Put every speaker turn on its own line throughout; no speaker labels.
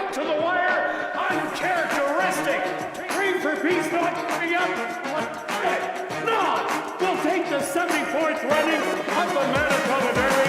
right to the wire, uncharacteristic. 3 for Beast Dog, 3 up. No, we'll take the 74th running of the Manitoba Derby.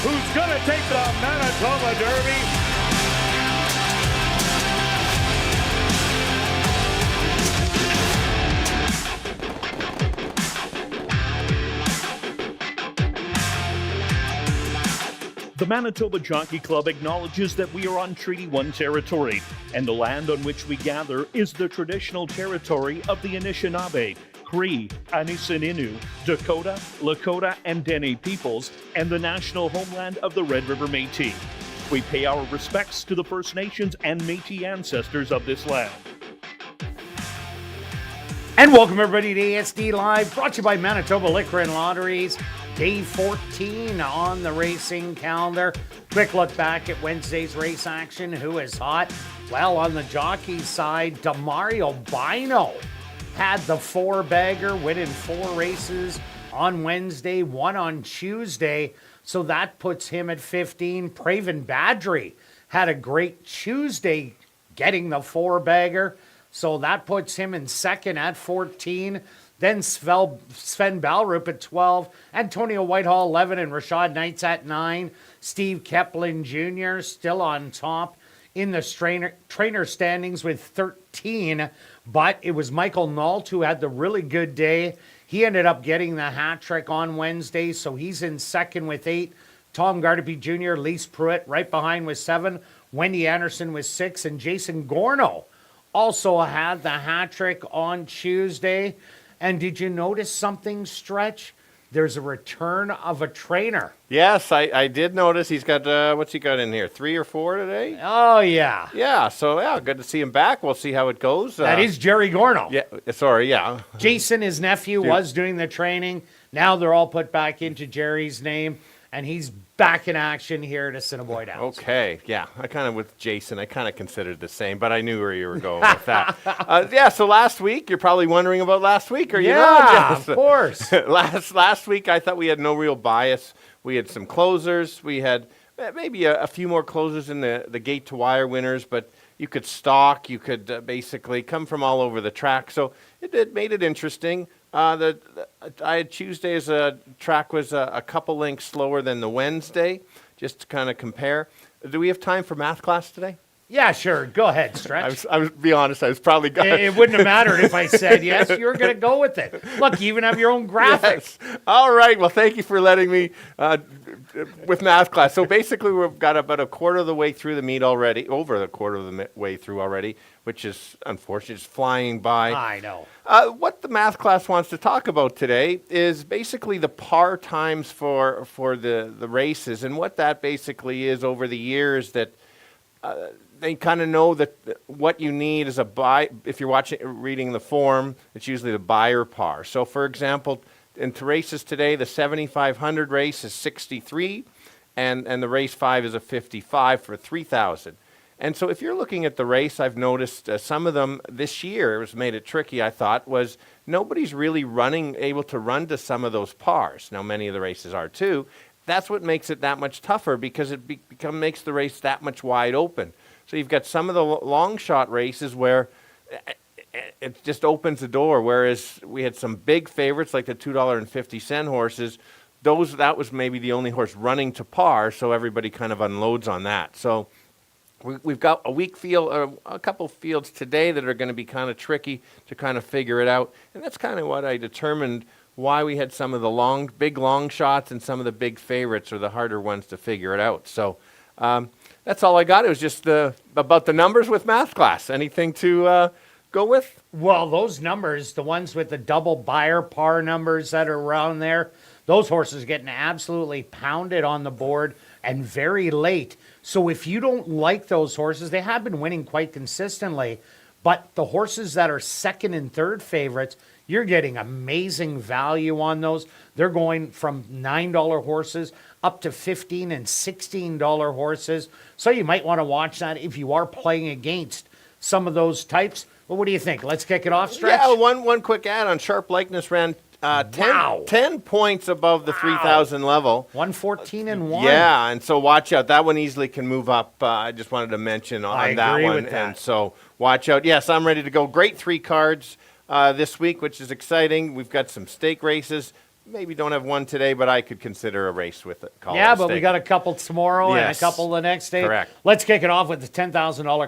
Who's going to take the Manitoba Derby?
The Manitoba Jockey Club acknowledges that we are on Treaty 1 territory, and the land on which we gather is the traditional territory of the Anishinaabe, Cree, Anisininew, Dakota, Lakota, and Dene peoples, and the national homeland of the Red River Métis. We pay our respects to the First Nations and Métis ancestors of this land.
And welcome everybody to ASD Live, brought to you by Manitoba Liquor and Lotteries. Day 14 on the racing calendar. Quick look back at Wednesday's race action. Who is hot? Well, on the jockey side, Demario Bino had the 4-bagger, winning 4 races on Wednesday, 1 on Tuesday. So that puts him at 15. Praven Badri had a great Tuesday getting the 4-bagger. So that puts him in second at 14. Then Sven Balrup at 12, Antonio Whitehall 11, and Rashad Knights at 9. Steve Keplin Jr. still on top in the trainer standings with 13, but it was Michael Nault who had the really good day. He ended up getting the hat trick on Wednesday, so he's in second with 8. Tom Gardapi Jr., Lise Pruitt right behind with 7. Wendy Anderson with 6, and Jason Gorno also had the hat trick on Tuesday. And did you notice something, Stretch? There's a return of a trainer.
Yes, I did notice. He's got, what's he got in here, 3 or 4 today?
Oh, yeah.
Yeah, so, yeah, good to see him back. We'll see how it goes.
That is Jerry Gorno.
Yeah, sorry, yeah.
Jason, his nephew, was doing the training. Now they're all put back into Jerry's name, and he's back in action here at Assiniboia Downs.
Okay, yeah. I kind of, with Jason, I kind of considered the same, but I knew where you were going with that. Yeah, so last week, you're probably wondering about last week, are you not?
Yeah, of course.
Last week, I thought we had no real bias. We had some closers. We had maybe a few more closers in the gate to wire winners, but you could stalk. You could basically come from all over the track. So it made it interesting. I had Tuesday's track was a couple lengths slower than the Wednesday, just to kind of compare. Do we have time for math class today?
Yeah, sure. Go ahead, Stretch.
I was be honest, I was probably going to.
It wouldn't have mattered if I said yes. You were going to go with it. Look, you even have your own graphics.
Yes. All right. Well, thank you for letting me with math class. So basically, we've got about a quarter of the way through the meet already, over the quarter of the way through already, which is unfortunate. It's flying by.
I know.
What the math class wants to talk about today is basically the par times for the races, and what that basically is over the years that they kind of know that what you need is a buy. If you're reading the form, it's usually the buyer par. So, for example, into races today, the 7,500 race is 63, and the race 5 is a 55 for 3,000. And so if you're looking at the race, I've noticed some of them this year, was made it tricky, I thought, was nobody's really able to run to some of those pars. Now, many of the races are too. That's what makes it that much tougher, because it makes the race that much wide open. So you've got some of the long shot races where it just opens the door, whereas we had some big favorites like the $2.50 horses. That was maybe the only horse running to par, so everybody kind of unloads on that. So we've got a couple fields today that are going to be kind of tricky to kind of figure it out, and that's kind of what I determined why we had some of the big long shots and some of the big favorites are the harder ones to figure it out. So that's all I got. It was just about the numbers with math class. Anything to go with?
Well, those numbers, the ones with the double buyer par numbers that are around there, those horses are getting absolutely pounded on the board and very late. So if you don't like those horses, they have been winning quite consistently, but the horses that are second and third favorites, you're getting amazing value on those. They're going from $9 horses up to $15 and $16 horses. So you might want to watch that if you are playing against some of those types. Well, what do you think? Let's kick it off, Stretch?
Yeah, one quick add on Sharp Likeness ran 10 points above the 3,000 level.
114 and 1.
Yeah, and so watch out. That one easily can move up. I just wanted to mention on that one.
With that.
And so watch out. Yes, I'm ready to go. Great 3 cards this week, which is exciting. We've got some stake races. Maybe don't have one today, but I could consider a race with it.
Yeah, but we got a couple tomorrow and a couple the next day.
Correct.
Let's kick it off with the $10,000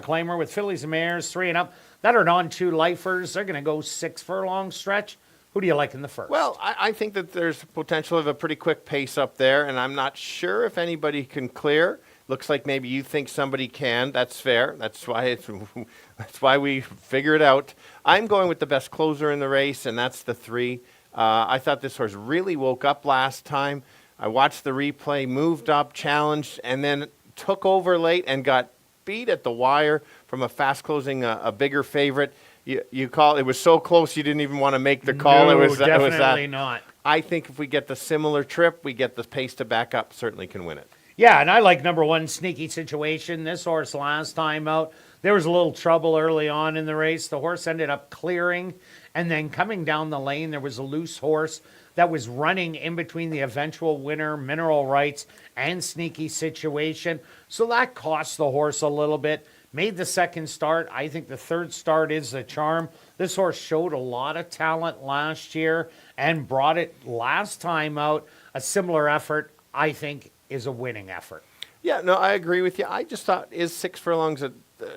claimer with fillies and mares, 3 and up. That are non-2 lifers. They're going to go 6 furlong stretch. Who do you like in the first?
Well, I think that there's potential of a pretty quick pace up there, and I'm not sure if anybody can clear. Looks like maybe you think somebody can. That's fair. That's why we figure it out. I'm going with the best closer in the race, and that's the 3. I thought this horse really woke up last time. I watched the replay, moved up, challenged, and then took over late and got beat at the wire from a fast closing, a bigger favorite. You call it was so close you didn't even want to make the call.
No,
it was
definitely not.
I think if we get the similar trip, we get the pace to back up, certainly can win it.
Yeah, and I like number 1, Sneaky Situation. This horse last time out, there was a little trouble early on in the race. The horse ended up clearing, and then coming down the lane, there was a loose horse that was running in between the eventual winner, Mineral Rights, and Sneaky Situation. So that cost the horse a little bit. Made the second start. I think the third start is the charm. This horse showed a lot of talent last year and brought it last time out. A similar effort, I think, is a winning effort.
Yeah, no, I agree with you. I just thought, is 6 furlongs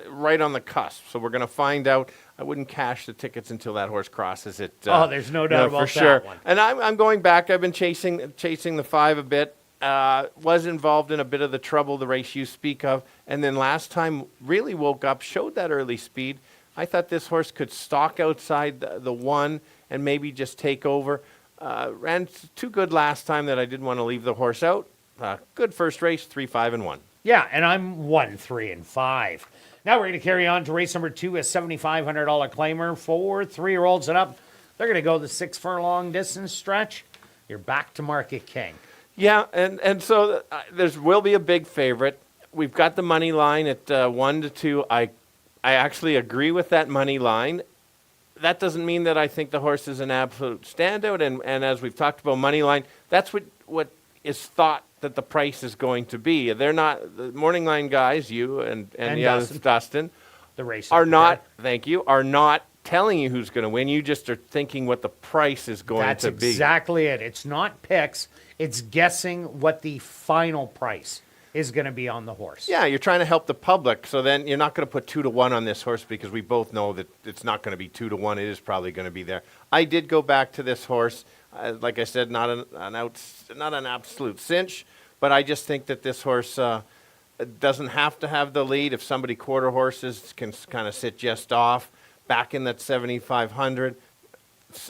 right on the cusp? So we're going to find out. I wouldn't cash the tickets until that horse crosses it.
There's no doubt about
for sure.
that one.
And I'm going back. I've been chasing the 5 a bit. Was involved in a bit of the trouble, the race you speak of, and then last time really woke up, showed that early speed. I thought this horse could stalk outside the 1 and maybe just take over. Ran too good last time that I didn't want to leave the horse out. Good first race, 3, 5, and 1.
Yeah, and I'm 1, 3, and 5. Now we're going to carry on to race number 2, a $7,500 claimer for 3-year-olds and up. They're going to go the 6 furlong distance stretch. You're back to Market King.
Yeah, and so there will be a big favorite. We've got the money line at 1 to 2. I actually agree with that money line. That doesn't mean that I think the horse is an absolute standout. And as we've talked about money line, that's what is thought that the price is going to be. They're not the morning line guys. You and the others, Dustin,
the race
are not. Thank you. Are not telling you who's going to win. You just are thinking what the price is going to be.
That's exactly it. It's not picks. It's guessing what the final price is going to be on the horse.
Yeah, you're trying to help the public. So then you're not going to put 2 to 1 on this horse because we both know that it's not going to be 2 to 1. It is probably going to be there. I did go back to this horse. Like I said, not an absolute cinch, but I just think that this horse doesn't have to have the lead. If somebody quarter horses can kind of sit just off, back in that 7,500.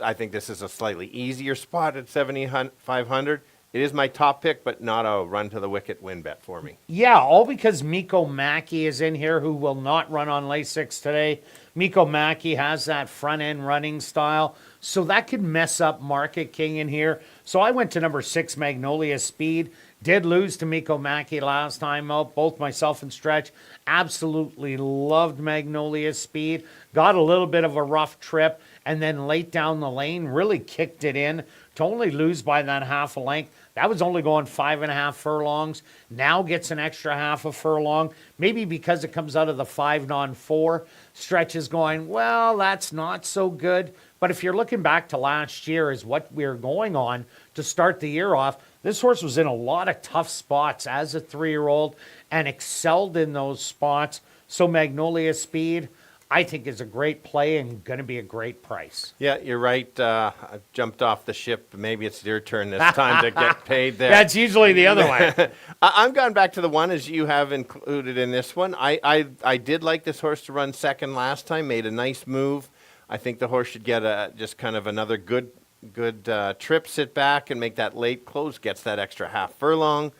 I think this is a slightly easier spot at 7,500. It is my top pick, but not a run to the wicket win bet for me.
Yeah, all because Miko Mackey is in here, who will not run on Lasix today. Miko Mackey has that front end running style, so that could mess up Market King in here. So I went to number 6, Magnolia Speed. Did lose to Miko Mackey last time out. Both myself and Stretch absolutely loved Magnolia Speed. Got a little bit of a rough trip, and then late down the lane really kicked it in to only lose by that half a length. That was only going 5.5 furlongs. Now gets an extra half a furlong. Maybe because it comes out of the 5-4. Stretch is going, well, that's not so good. But if you're looking back to last year is what we're going on to start the year off, this horse was in a lot of tough spots as a 3-year-old and excelled in those spots. So Magnolia Speed, I think, is a great play and going to be a great price.
Yeah, you're right. I jumped off the ship. Maybe it's your turn this time to get paid there.
That's usually the other way.
I'm going back to the one as you have included in this one. I did like this horse to run second last time, made a nice move. I think the horse should get just kind of another good trip, sit back and make that late close, gets that extra half furlong.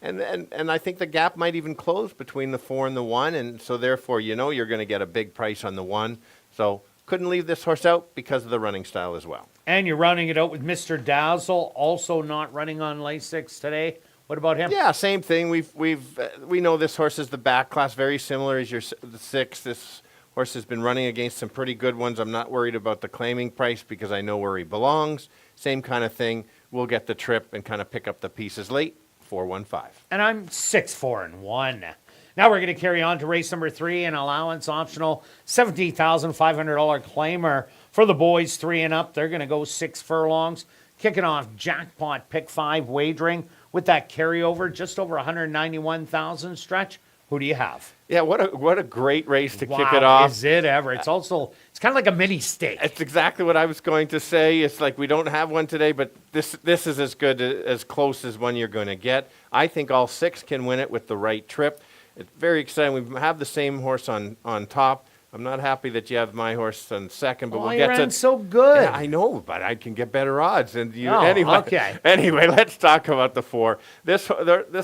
And I think the gap might even close between the 4 and the 1, and so therefore you're going to get a big price on the 1. So couldn't leave this horse out because of the running style as well.
And you're running it out with Mr. Dazzle, also not running on Lasix today. What about him?
Yeah, same thing. We know this horse is the back class, very similar as the 6. This horse has been running against some pretty good ones. I'm not worried about the claiming price because I know where he belongs. Same kind of thing. We'll get the trip and kind of pick up the pieces late. 4-1-5.
And I'm 6-4-1. Now we're going to carry on to race number 3, an allowance optional $17,500 claimer for the boys 3 and up. They're going to go 6 furlongs. Kicking off jackpot pick 5 wagering with that carryover, just over 191,000. Stretch. Who do you have?
Yeah, what a great race to kick it off.
Is it ever? It's also, it's kind of like a mini steak.
It's exactly what I was going to say. It's like we don't have one today, but this is as good, as close as one you're going to get. I think all 6 can win it with the right trip. It's very exciting. We have the same horse on top. I'm not happy that you have my horse on second, but we'll get to.
So good.
Yeah, I know, but I can get better odds. And you
anyway. Okay.
Anyway, let's talk about the 4. This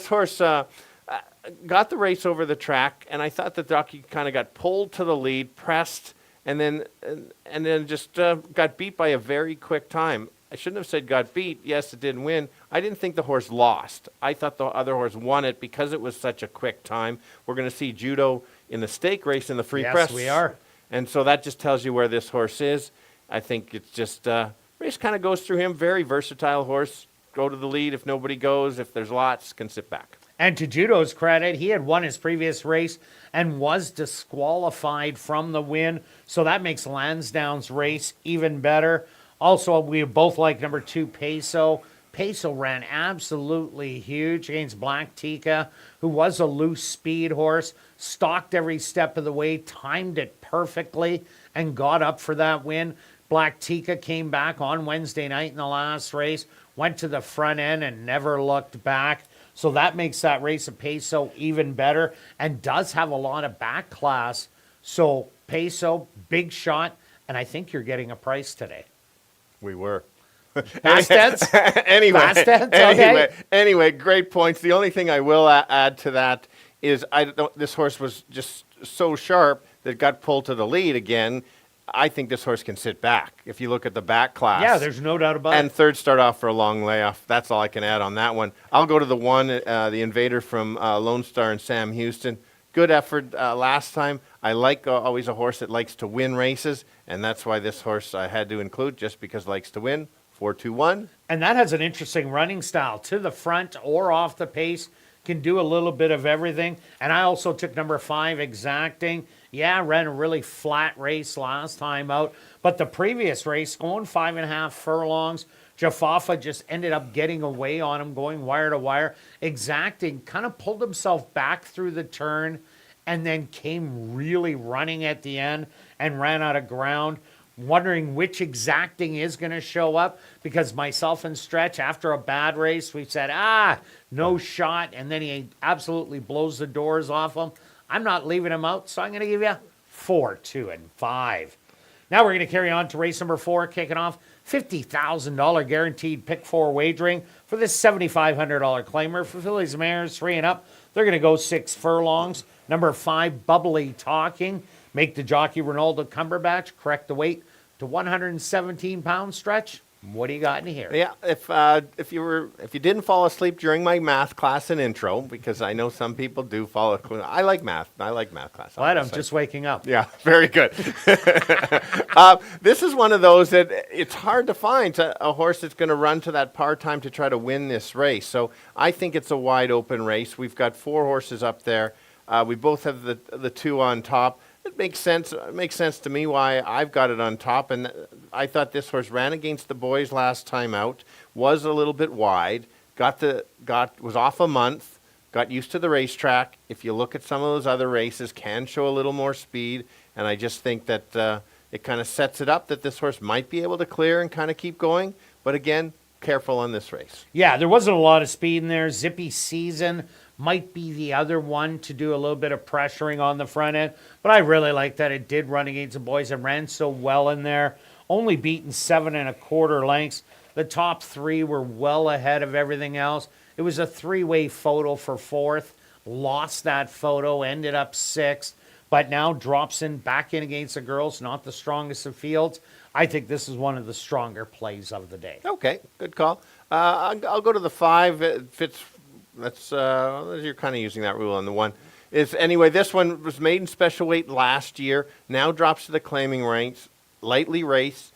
horse. Got the race over the track, and I thought the jockey kind of got pulled to the lead, pressed, and then just got beat by a very quick time. I shouldn't have said got beat. Yes, it didn't win. I didn't think the horse lost. I thought the other horse won it because it was such a quick time. We're going to see judo in the stake race in the free press.
Yes, we are.
And so that just tells you where this horse is. I think it's just race kind of goes through him. Very versatile horse. Go to the lead if nobody goes. If there's lots, can sit back.
And to Judo's credit, he had won his previous race and was disqualified from the win. So that makes Lansdowne's race even better. Also, we both like number 2, Peso. Peso ran absolutely huge against Black Tika, who was a loose speed horse, stalked every step of the way, timed it perfectly, and got up for that win. Black Tika came back on Wednesday night in the last race, went to the front end and never looked back. So that makes that race of Peso even better and does have a lot of back class. So Peso, big shot, and I think you're getting a price today.
We were.
Bastards?
Anyway, great points. The only thing I will add to that is this horse was just so sharp that it got pulled to the lead again. I think this horse can sit back. If you look at the back class.
Yeah, there's no doubt about it.
And third start off for a long layoff. That's all I can add on that one. I'll go to the 1, the Invader from Lone Star and Sam Houston. Good effort last time. I like always a horse that likes to win races, and that's why this horse I had to include, just because it likes to win. 4-2-1.
And that has an interesting running style. To the front or off the pace. Can do a little bit of everything. And I also took number 5, Exacting. Yeah, ran a really flat race last time out. But the previous race, going 5.5 furlongs, Jafafa just ended up getting away on him, going wire to wire. Exacting kind of pulled himself back through the turn and then came really running at the end and ran out of ground. Wondering which Exacting is going to show up, because myself and Stretch, after a bad race, we said, no shot, and then he absolutely blows the doors off him. I'm not leaving him out, so I'm going to give you 4, 2, and 5. Now we're going to carry on to race number 4, kicking off $50,000 guaranteed pick 4 wagering for this $7,500 claimer for Fillies Mares 3 and up. They're going to go 6 furlongs. Number 5, Bubbly Talking. make the jockey Ronaldo Cumberbatch correct the weight to 117 pounds. Stretch, what do you got in here?
Yeah, if you didn't fall asleep during my math class and intro, because I know some people do fall asleep. I like math. I like math class.
What? I'm just waking up.
Yeah, very good. This is one of those that it's hard to find a horse that's going to run to that par time to try to win this race. So I think it's a wide open race. We've got 4 horses up there. We both have the 2 on top. It makes sense. It makes sense to me why I've got it on top. And I thought this horse ran against the boys last time out, was a little bit wide, was off a month, got used to the racetrack. If you look at some of those other races, can show a little more speed. And I just think that it kind of sets it up that this horse might be able to clear and kind of keep going. But again, careful on this race.
Yeah, there wasn't a lot of speed in there. Zippy Season might be the other one to do a little bit of pressuring on the front end. But I really like that it did run against the boys and ran so well in there. Only beaten 7 1/4 lengths. The top 3 were well ahead of everything else. It was a 3-way photo for 4th. Lost that photo, ended up 6th. But now drops back in against the girls. Not the strongest of fields. I think this is one of the stronger plays of the day.
Okay, good call. I'll go to the 5. It fits. You're kind of using that rule on the 1. Anyway, this one was made in special weight last year. Now drops to the claiming ranks. Lightly raced.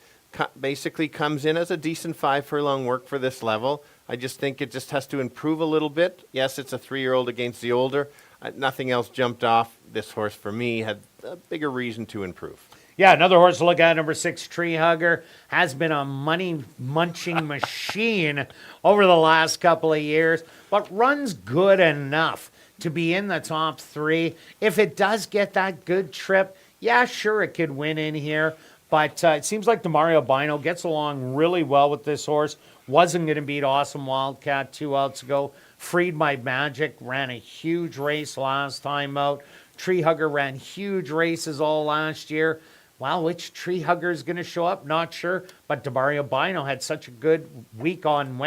Basically comes in as a decent 5 furlong work for this level. I just think it just has to improve a little bit. Yes, it's a 3-year-old against the older. Nothing else jumped off. This horse, for me, had a bigger reason to improve.
Yeah, another horse to look at, number 6, Tree Hugger, has been a money-munching machine over the last couple of years, but runs good enough to be in the top 3. If it does get that good trip, yeah, sure, it could win in here, but it seems like Demario Bino gets along really well with this horse. Wasn't going to beat Awesome Wildcat 2 outs ago. Freed My Magic ran a huge race last time out. Tree Hugger ran huge races all last year. Well, which Tree Hugger is going to show up? Not sure. But Demario Bino had such a good week on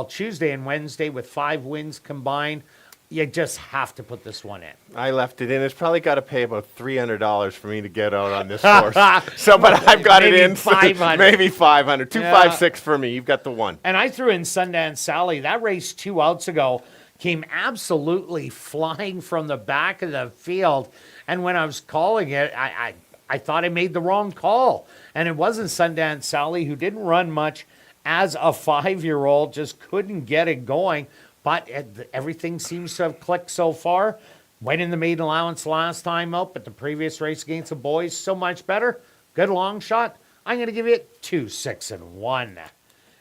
Tuesday and Wednesday with 5 wins combined. You just have to put this one in.
I left it in. It's probably got to pay about $300 for me to get out on this horse. But I've got it in.
$500.
Maybe $500. 256 for me. You've got the 1.
And I threw in Sundance Sally. That race 2 outs ago came absolutely flying from the back of the field. And when I was calling it, I thought I made the wrong call. And it wasn't Sundance Sally, who didn't run much as a 5-year-old, just couldn't get it going. But everything seems to have clicked so far. Went in the maiden allowance last time out, but the previous race against the boys, so much better. Good long shot. I'm going to give it 2, 6, and 1.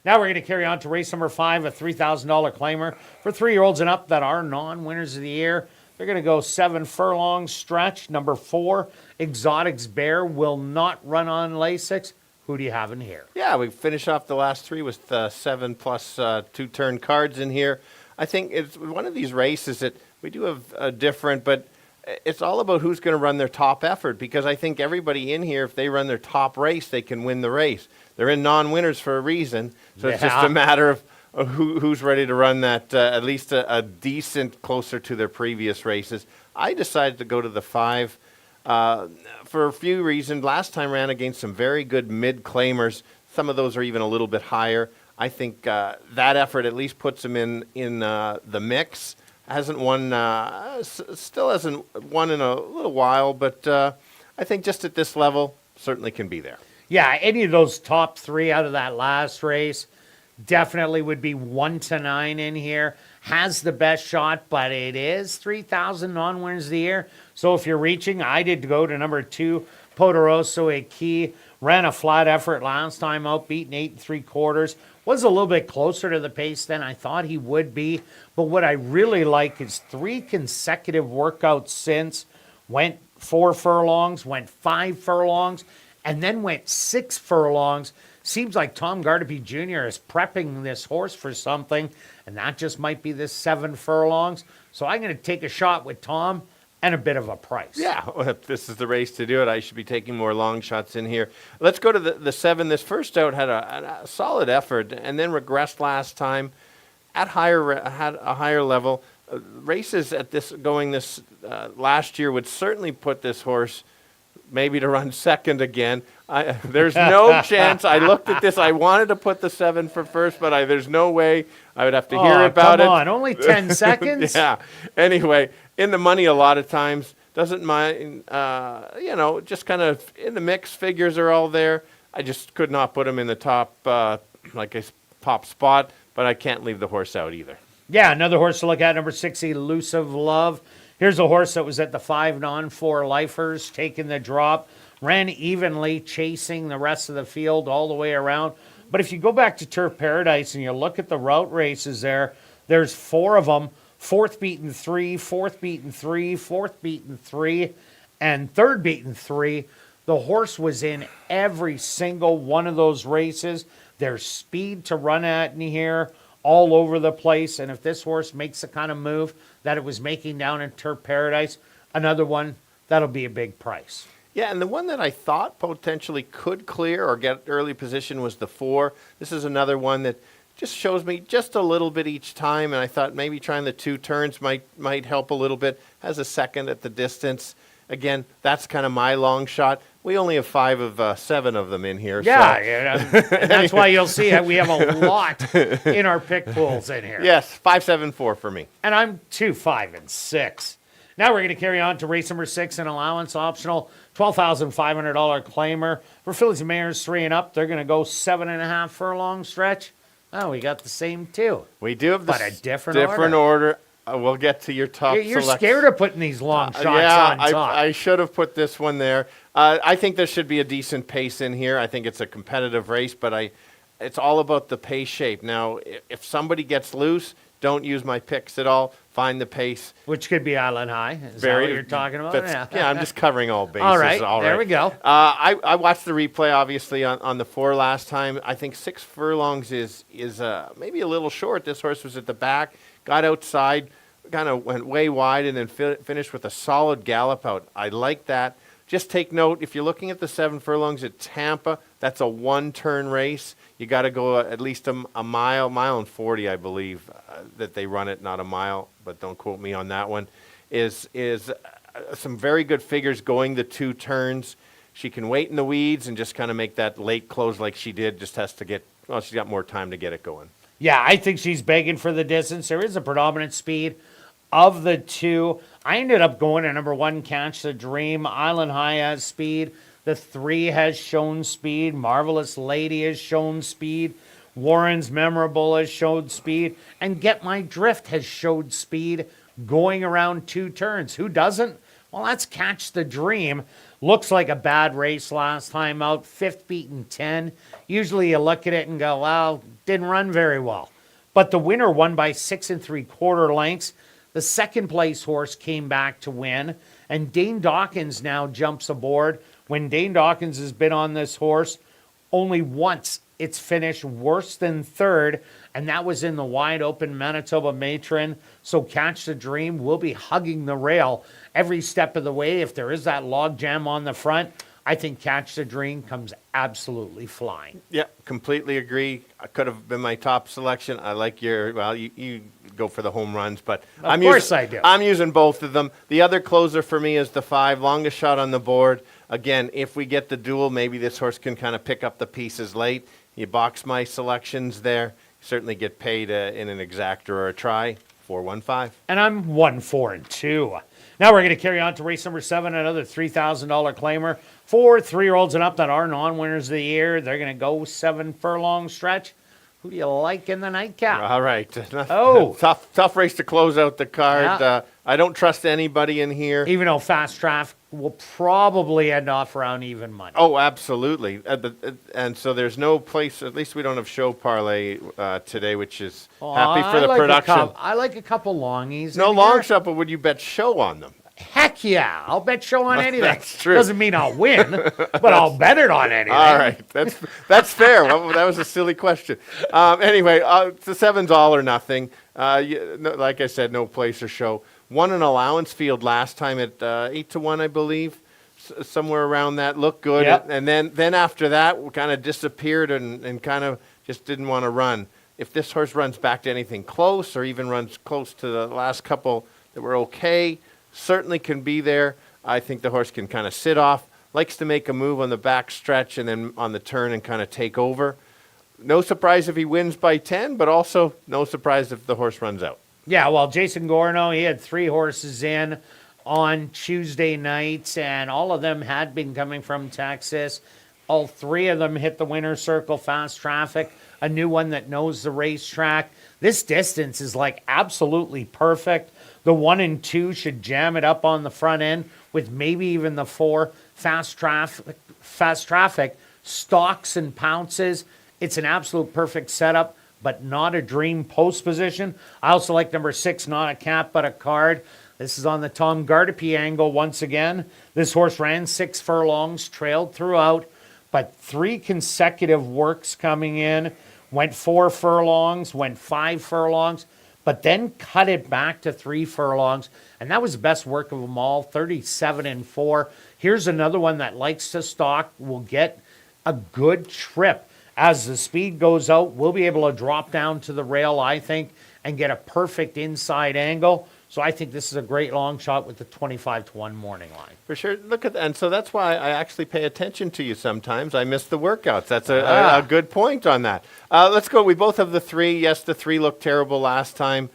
Now we're going to carry on to race number 5, a $3,000 claimer for 3-year-olds and up that are non-winners of the year. They're going to go 7 furlong stretch. Number 4, Exotics Bear will not run on Lasix. Who do you have in here?
Yeah, we finish off the last 3 with 7 plus 2 turn cards in here. I think it's one of these races that we do have a different, but it's all about who's going to run their top effort, because I think everybody in here, if they run their top race, they can win the race. They're in non-winners for a reason, so it's just a matter of who's ready to run that at least a decent closer to their previous races. I decided to go to the 5 for a few reasons. Last time ran against some very good mid-claimers. Some of those are even a little bit higher. I think that effort at least puts him in the mix. Hasn't won, still hasn't won in a little while, but I think just at this level, certainly can be there.
Yeah, any of those top 3 out of that last race definitely would be 1 to 9 in here. Has the best shot, but it is 3,000 non-winners of the year. So if you're reaching, I did go to number 2, Poderoso Equi. Ran a flat effort last time out, beaten 8 3/4. Was a little bit closer to the pace than I thought he would be. But what I really like is 3 consecutive workouts since. Went 4 furlongs, went 5 furlongs, and then went 6 furlongs. Seems like Tom Gardapi Jr. is prepping this horse for something, and that just might be this 7 furlongs. So I'm going to take a shot with Tom and a bit of a price.
Yeah, well, if this is the race to do it, I should be taking more long shots in here. Let's go to the 7. This first out had a solid effort and then regressed last time had a higher level. Races at this last year would certainly put this horse maybe to run second again. There's no chance. I looked at this. I wanted to put the 7 for first, but there's no way. I would have to hear about it.
Come on, only 10 seconds?
Yeah. Anyway, in the money a lot of times. Doesn't mind, just kind of in the mix. Figures are all there. I just could not put him in the top, top spot, but I can't leave the horse out either.
Yeah, another horse to look at, number 6, Elusive Love. Here's a horse that was at the 5 non-4 lifers, taking the drop, ran evenly, chasing the rest of the field all the way around. But if you go back to Turf Paradise and you look at the route races there's 4 of them, 4th beaten 3, 4th beaten 3, 4th beaten 3, and 3rd beaten 3. The horse was in every single one of those races. There's speed to run at in here, all over the place. And if this horse makes the kind of move that it was making down in Turf Paradise, another one, that'll be a big price.
Yeah, and the one that I thought potentially could clear or get early position was the 4. This is another one that just shows me just a little bit each time, and I thought maybe trying the 2 turns might help a little bit. Has a second at the distance. Again, that's kind of my long shot. We only have 5 of 7 of them in here.
Yeah, and that's why you'll see we have a lot in our pick pools in here.
Yes, 5, 7, 4 for me.
And I'm 2, 5, and 6. Now we're going to carry on to race number 6, an allowance optional, $12,500 claimer. For fillies and mares 3 and up, they're going to go 7.5 furlong stretch. Oh, we got the same 2.
We do have
but a different
order. We'll get to your top
You're
selection.
scared of putting these long shots on top.
I should have put this one there. I think there should be a decent pace in here. I think it's a competitive race, but it's all about the pace shape. Now, if somebody gets loose, don't use my picks at all. Find the pace.
Which could be Island High. Is that what you're talking about?
Yeah, I'm just covering all bases.
All right, there we go.
I watched the replay, obviously, on the 4 last time. I think 6 furlongs is maybe a little short. This horse was at the back, got outside, kind of went way wide, and then finished with a solid gallop out. I like that. Just take note, if you're looking at the 7 furlongs at Tampa, that's a 1-turn race. You got to go at least a mile and 40, I believe, that they run it, not a mile, but don't quote me on that one, is some very good figures going the 2 turns. She can wait in the weeds and just kind of make that late close like she did, just has to she's got more time to get it going.
Yeah, I think she's begging for the distance. There is a predominant speed of the 2. I ended up going to number 1, Catch the Dream. Island High has speed. The 3 has shown speed. Marvelous Lady has shown speed. Warren's Memorable has showed speed. And Get My Drift has showed speed going around 2 turns. Who doesn't? Well, that's Catch the Dream. Looks like a bad race last time out. 5th beaten 10. Usually you look at it and go, well, didn't run very well. But the winner won by 6 3/4 lengths. The second place horse came back to win. And Dane Dawkins now jumps aboard. When Dane Dawkins has been on this horse, only once it's finished worse than 3rd, and that was in the wide open Manitoba Matron. So Catch the Dream will be hugging the rail every step of the way. If there is that log jam on the front, I think Catch the Dream comes absolutely flying.
Yeah, completely agree. I could have been my top selection. I like you go for the home runs, but
Of course I do.
I'm using both of them. The other closer for me is the 5, longest shot on the board. Again, if we get the duel, maybe this horse can kind of pick up the pieces late. You box my selections there. Certainly get paid in an exactor or a try. 4-1-5.
And I'm 1, 4, and 2. Now we're going to carry on to race number 7, another $3,000 claimer. For 3-year-olds and up that are non-winners of the year, they're going to go 7 furlong stretch. Who do you like in the nightcap?
All right.
Oh.
Tough race to close out the card.
Yeah.
I don't trust anybody in here.
Even though Fast Traffic will probably end off around even money.
Oh, absolutely. And so there's no place, at least we don't have show parlay today, which is happy for the production.
I like a couple longies.
No
in
long
here.
shot, but would you bet show on them?
Heck yeah. I'll bet show on anything.
That's true.
Doesn't mean I'll win, but I'll bet it on anything.
All right. That's fair. Well, that was a silly question. Anyway, the 7's all or nothing. Like I said, no place or show. Won an allowance field last time at 8-1, I believe. Somewhere around that. Looked good.
Yep.
And then after that, we kind of disappeared and kind of just didn't want to run. If this horse runs back to anything close or even runs close to the last couple that were okay, certainly can be there. I think the horse can kind of sit off. likes to make a move on the back stretch and then on the turn and kind of take over. No surprise if he wins by 10, but also no surprise if the horse runs out.
Yeah, well, Jason Gorno, he had 3 horses in on Tuesday nights, and all of them had been coming from Texas. All 3 of them hit the winner's circle, fast traffic, a new one that knows the racetrack. This distance is like absolutely perfect. The 1 and 2 should jam it up on the front end with maybe even the 4 fast traffic, stalks and pounces. It's an absolute perfect setup, but not a dream post position. I also like number 6, Not a Cat But a Card. This is on the Tom Gardapi angle once again. This horse ran 6 furlongs, trailed throughout, but 3 consecutive works coming in. Went 4 furlongs, went 5 furlongs, but then cut it back to 3 furlongs. And that was the best work of them all, 37-4. Here's another one that likes to stalk, will get a good trip. As the speed goes out, we'll be able to drop down to the rail, I think, and get a perfect inside angle. So I think this is a great long shot with the 25-1 morning line.
For sure. Look at that. And so that's why I actually pay attention to you sometimes. I miss the workouts. That's a good point on that. Let's go. We both have the 3. Yes, the 3 looked terrible last time.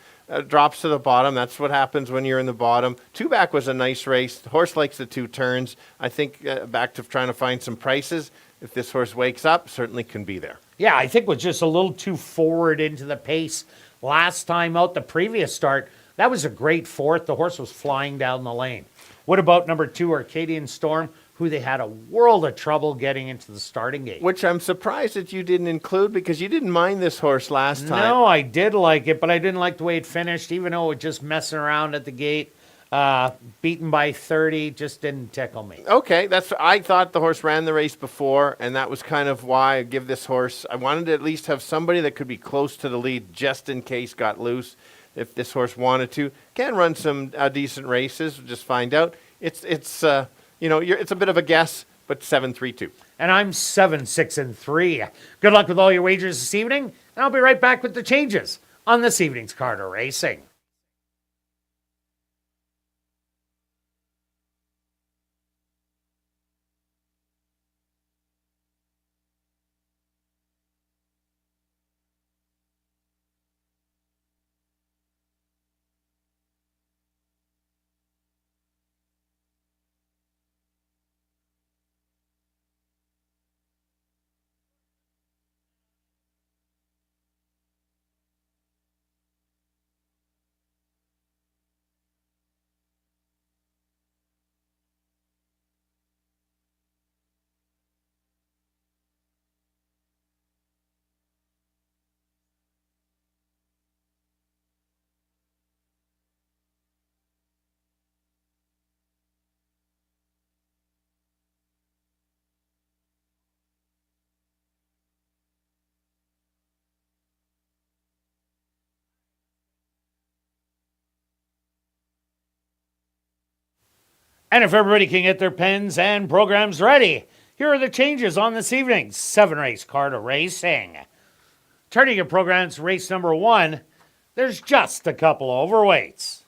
Drops to the bottom. That's what happens when you're in the bottom. 2 back was a nice race. The horse likes the 2 turns. I think back to trying to find some prices. If this horse wakes up, certainly can be there.
Yeah, I think was just a little too forward into the pace last time out. The previous start, that was a great 4th. The horse was flying down the lane. What about number 2, Arcadian Storm, who they had a world of trouble getting into the starting gate?
Which I'm surprised that you didn't include because you didn't mind this horse last time.
No, I did like it, but I didn't like the way it finished, even though it was just messing around at the gate. Beaten by 30, just didn't tickle me.
Okay, I thought the horse ran the race before, and that was kind of why I give this horse. I wanted to at least have somebody that could be close to the lead just in case got loose. If this horse wanted to, can run some decent races. We'll just find out. It's it's a bit of a guess, but 7-3-2.
And I'm 7-6-3. Good luck with all your wagers this evening, and I'll be right back with the changes on this evening's Carter Racing. And if everybody can get their pens and programs ready, here are the changes on this evening's 7-race Carter Racing. Turning your programs to race number 1, there's just a couple of overweights.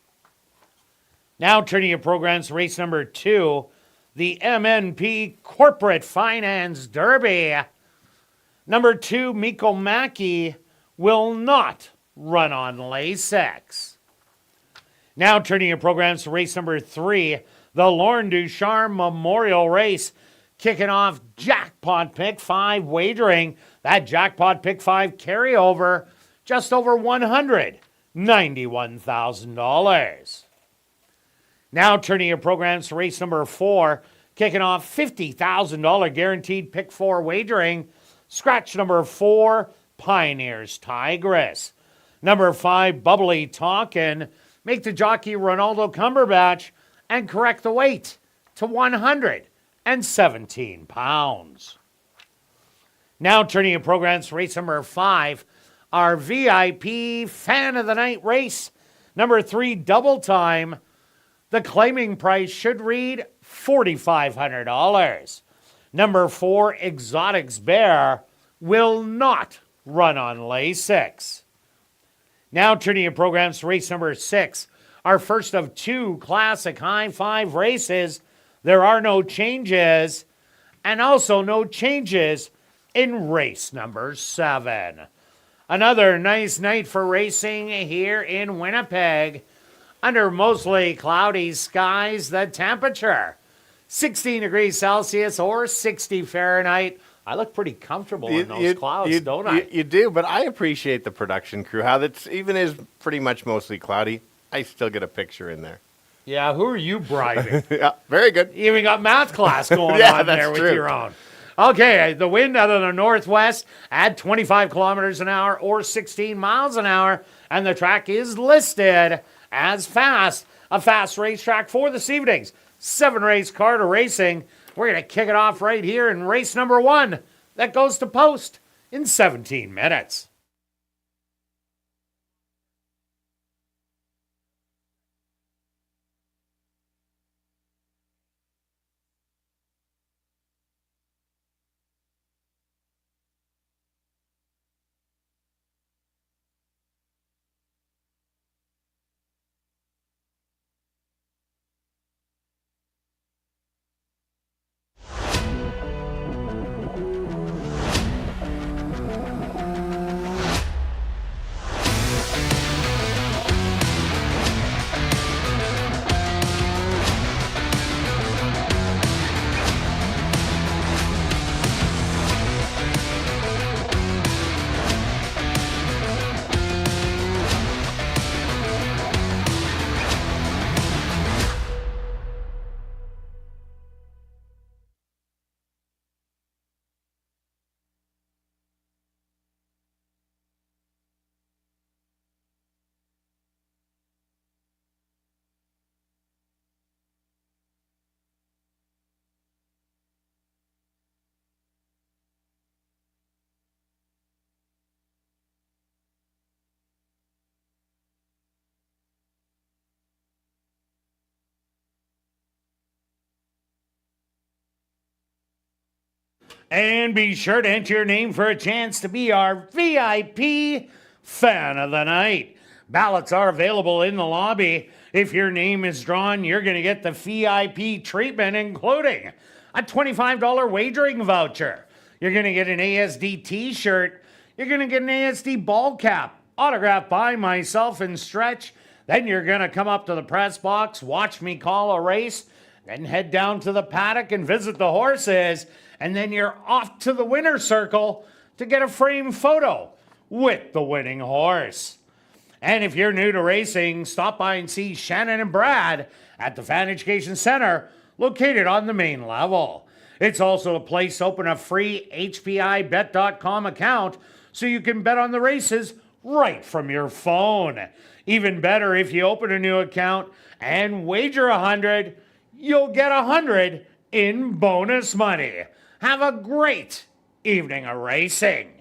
Now turning your programs to race number 2, the MNP Corporate Finance Derby. Number 2, Miko Maki, will not run on Lasix. Now turning your programs to race number 3, the Lorne Ducharme Memorial Race, kicking off Jackpot Pick 5 wagering. That Jackpot Pick 5 carryover, just over $191,000. Now turning your programs to race number 4, kicking off $50,000 guaranteed Pick 4 wagering. Scratch number 4, Pioneers Tigress. Number 5, Bubbly Talkin'. Make the jockey Ronaldo Cumberbatch and correct the weight to 117 pounds. Now turning your programs to race number 5, our VIP Fan of the Night race. Number 3, Double Time. The claiming price should read $4,500. Number 4, Exotics Bear, will not run on Lasix. Now turning your programs to race number 6, our first of 2 classic high 5 races, There are no changes, and also no changes in race number 7. Another nice night for racing here in Winnipeg. Under mostly cloudy skies, the temperature 16 degrees Celsius or 60 Fahrenheit. I look pretty comfortable in those clouds, don't I?
You do, but I appreciate the production crew. How that's even is pretty much mostly cloudy. I still get a picture in there.
Yeah, who are you bribing?
Yeah, very good.
You even got math class going
Yeah,
on
that's
there with
true.
your own. Okay, the wind out of the northwest at 25 kilometers an hour or 16 miles an hour, and the track is listed as fast. A fast racetrack for this evening's 7-race Carter Racing. We're going to kick it off right here in race number 1 that goes to post in 17 minutes. And be sure to enter your name for a chance to be our VIP Fan of the Night. Ballots are available in the lobby. If your name is drawn, you're going to get the VIP treatment, including a $25 wagering voucher. You're going to get an ASD t-shirt. You're going to get an ASD ball cap, autographed by myself and Stretch. Then you're going to come up to the press box, watch me call a race, then head down to the paddock and visit the horses. And then you're off to the winner's circle to get a framed photo with the winning horse. And if you're new to racing, stop by and see Shannon and Brad at the Fan Education Center, located on the main level. It's also a place to open a free HPIBet.com account so you can bet on the races right from your phone. Even better, if you open a new account and wager 100, you'll get 100 in bonus money. Have a great evening of racing.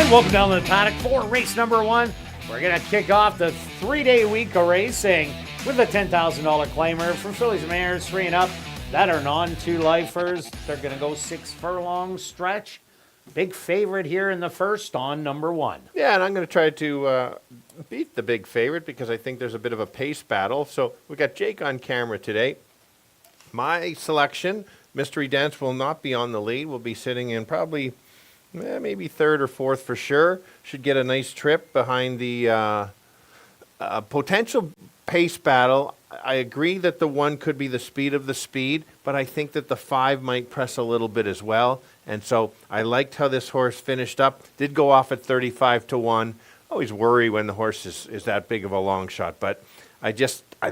And welcome down to the paddock for race number 1. We're going to kick off the 3-day week of racing with a $10,000 claimer for fillies and mares 3 and up that are non-2-lifers. They're going to go 6 furlong stretch. Big favorite here in the first on number 1.
Yeah, and I'm going to try to beat the big favorite because I think there's a bit of a pace battle. So we got Jake on camera today. My selection, Mystery Dance, will not be on the lead. We'll be sitting in probably maybe 3rd or 4th for sure. Should get a nice trip behind the potential pace battle. I agree that the 1 could be the speed of the speed, but I think that the 5 might press a little bit as well. And so I liked how this horse finished up. Did go off at 35-1. Always worry when the horse is that big of a long shot, but I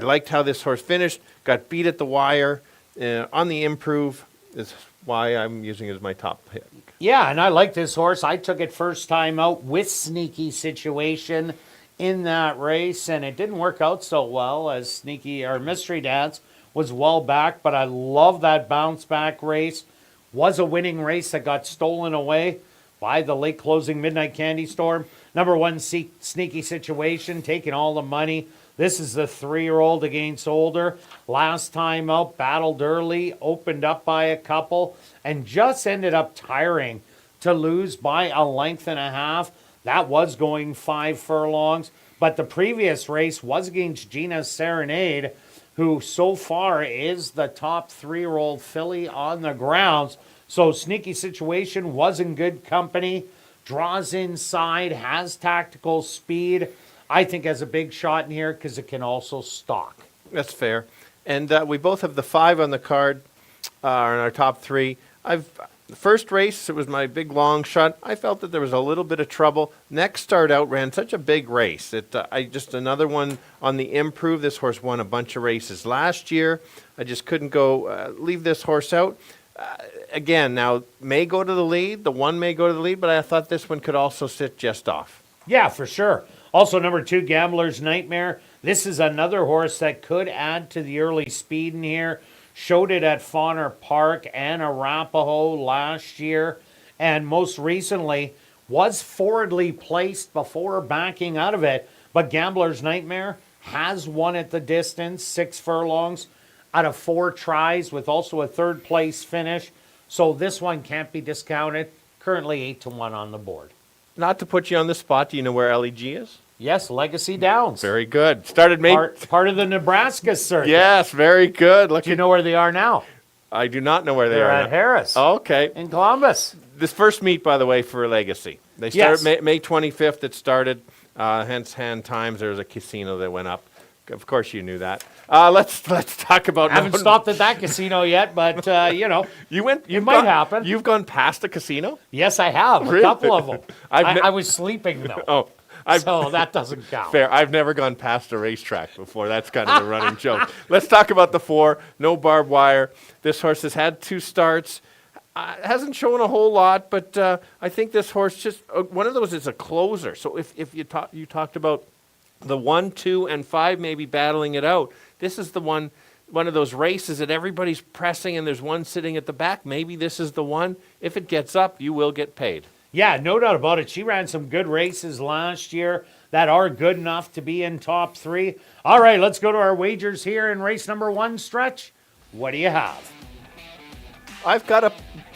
liked how this horse finished. Got beat at the wire on the improve. Is why I'm using it as my top pick.
Yeah, and I like this horse. I took it first time out with Sneaky Situation in that race, and it didn't work out so well as Sneaky or Mystery Dance was well back, but I love that bounce back race. Was a winning race that got stolen away by the late closing Midnight Candy Storm. Number 1, Sneaky Situation, taking all the money. This is the 3-year-old against older. Last time out, battled early, opened up by a couple, and just ended up tiring to lose by a length and a half. That was going 5 furlongs, but the previous race was against Gina's Serenade, who so far is the top 3-year-old filly on the grounds. So Sneaky Situation was in good company, draws inside, has tactical speed. I think has a big shot in here because it can also stalk.
That's fair. And we both have the 5 on the card in our top 3. The first race, it was my big long shot. I felt that there was a little bit of trouble. Next start out ran such a big race. Just another one on the improve. This horse won a bunch of races last year. I just couldn't go leave this horse out. Again, now may go to the lead. The 1 may go to the lead, but I thought this one could also sit just off.
Yeah, for sure. Also, number 2, Gambler's Nightmare. This is another horse that could add to the early speed in here. Showed it at Fauner Park and Arapahoe last year. And most recently was forwardly placed before backing out of it. But Gambler's Nightmare has won at the distance, 6 furlongs out of 4 tries with also a 3rd place finish. So this one can't be discounted. Currently 8-1 on the board.
Not to put you on the spot, do you know where LEG is?
Yes, Legacy Downs.
Very good. Started May.
Part of the Nebraska circuit.
Yes, very good.
Do you know where they are now?
I do not know where they
They're
are
at Harris.
Oh, okay.
In Columbus.
This first meet, by the way, for Legacy. They started May 25th. It started. Hence hand times. There was a casino that went up. Of course, you knew that. Let's talk about.
I haven't stopped at that casino yet, but
you went.
It might happen.
You've gone past the casino.
Yes, I have.
Really?
A couple of them.
I
was sleeping though.
Oh.
So that doesn't count.
Fair. I've never gone past a racetrack before. That's kind of a running joke. Let's talk about the 4. No barbed wire. This horse has had 2 starts. Hasn't shown a whole lot, but I think this horse just one of those is a closer. So if you talked about the 1, 2, and 5 maybe battling it out. This is the one of those races that everybody's pressing and there's one sitting at the back. Maybe this is the one. If it gets up, you will get paid.
Yeah, no doubt about it. She ran some good races last year that are good enough to be in top 3. All right, let's go to our wagers here in race number 1 stretch. What do you have?
I've got a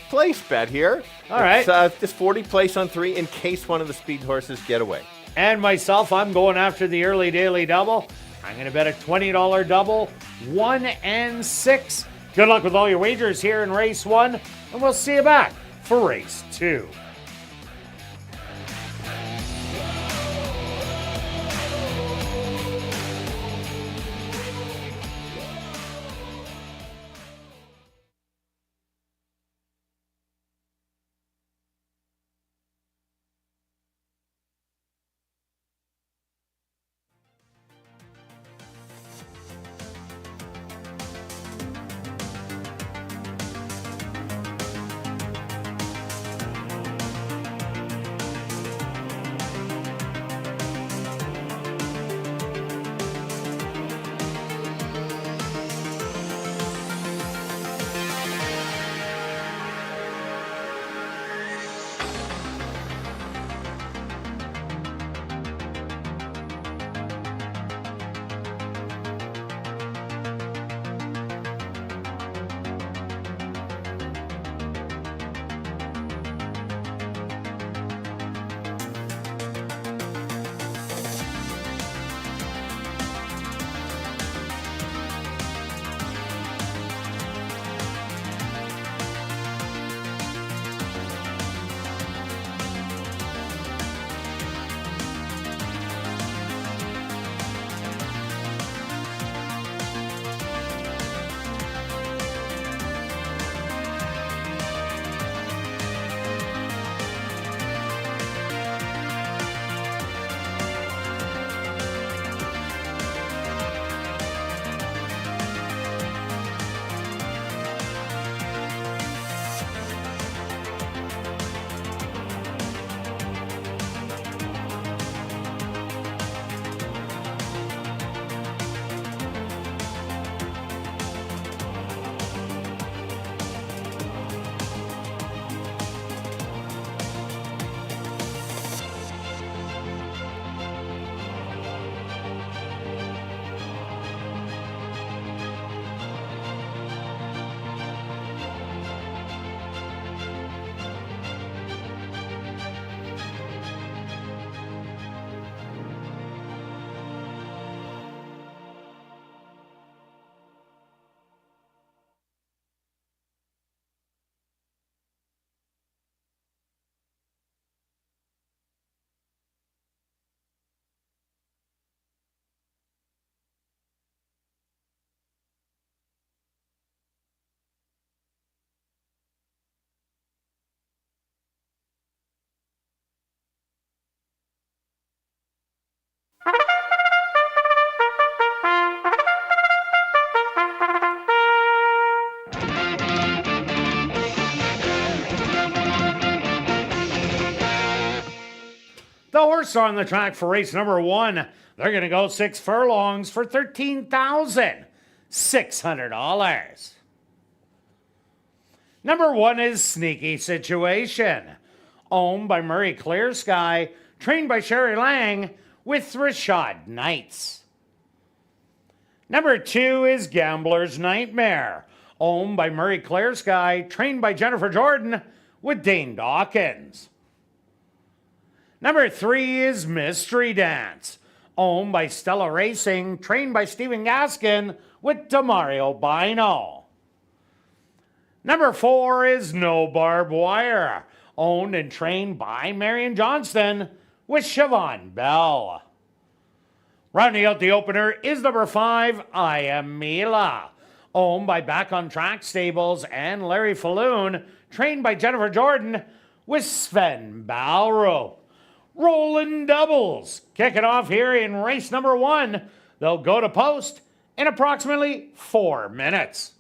place bet here.
All right.
It's this 40 place on 3 in case one of the speed horses get away.
And myself, I'm going after the early daily double. I'm going to bet a $20 double, 1 and 6. Good luck with all your wagers here in race 1, and we'll see you back for race 2. horse on the track for race number 1. They're going to go 6 furlongs for $13,600. Number 1 is Sneaky Situation, owned by Murray Clear Sky, trained by Sherry Lang, with Rashad Knights. Number 2 is Gambler's Nightmare, owned by Murray Clear Sky, trained by Jennifer Jordan, with Dane Dawkins. Number 3 is Mystery Dance, owned by Stella Racing, trained by Stephen Gaskin, with Demario Bino. Number 4 is No Barbed Wire, owned and trained by Marion Johnston, with Siobhan Bell. Rounding out the opener is number 5, I Am Mila, owned by Back on Track Stables and Larry Falloon, trained by Jennifer Jordan, with Sven Balro. Rolling doubles, kick it off here in race number 1. They'll go to post in approximately 4 minutes.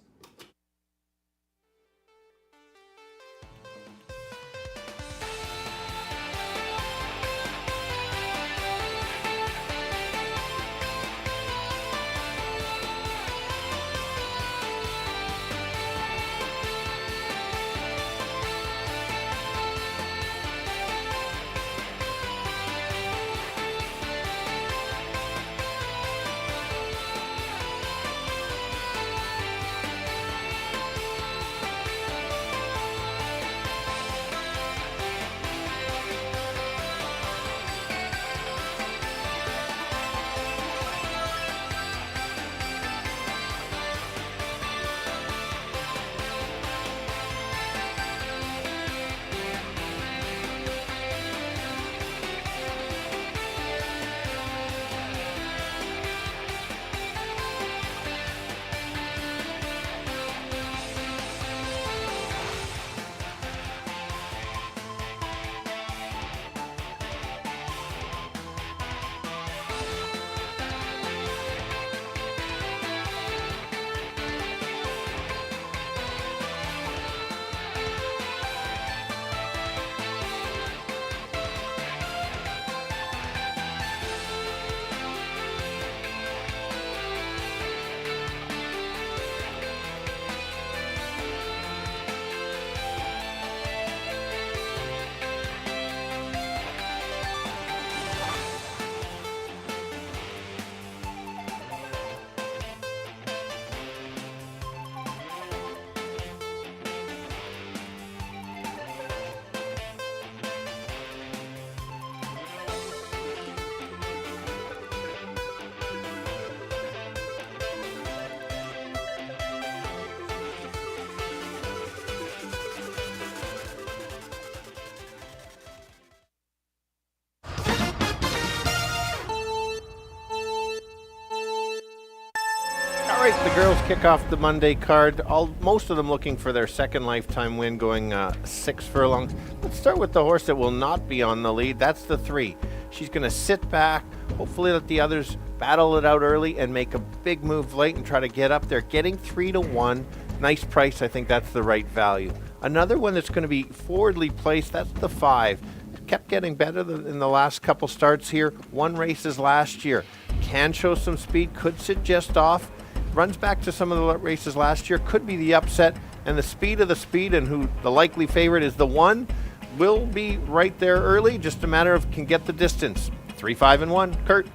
All right, the girls kick off the Monday card. Most of them looking for their second lifetime win, going 6 furlongs. Let's start with the horse that will not be on the lead. That's the 3. She's going to sit back, hopefully let the others battle it out early and make a big move late and try to get up there. Getting 3-1, nice price. I think that's the right value. Another one that's going to be forwardly placed, that's the 5. Kept getting better in the last couple starts here. 1 races last year. Can show some speed, could sit just off. Runs back to some of the races last year, could be the upset, and the speed of the speed, and who the likely favorite is the 1, will be right there early. Just a matter of can get the distance. 3, 5, and 1. Kirt.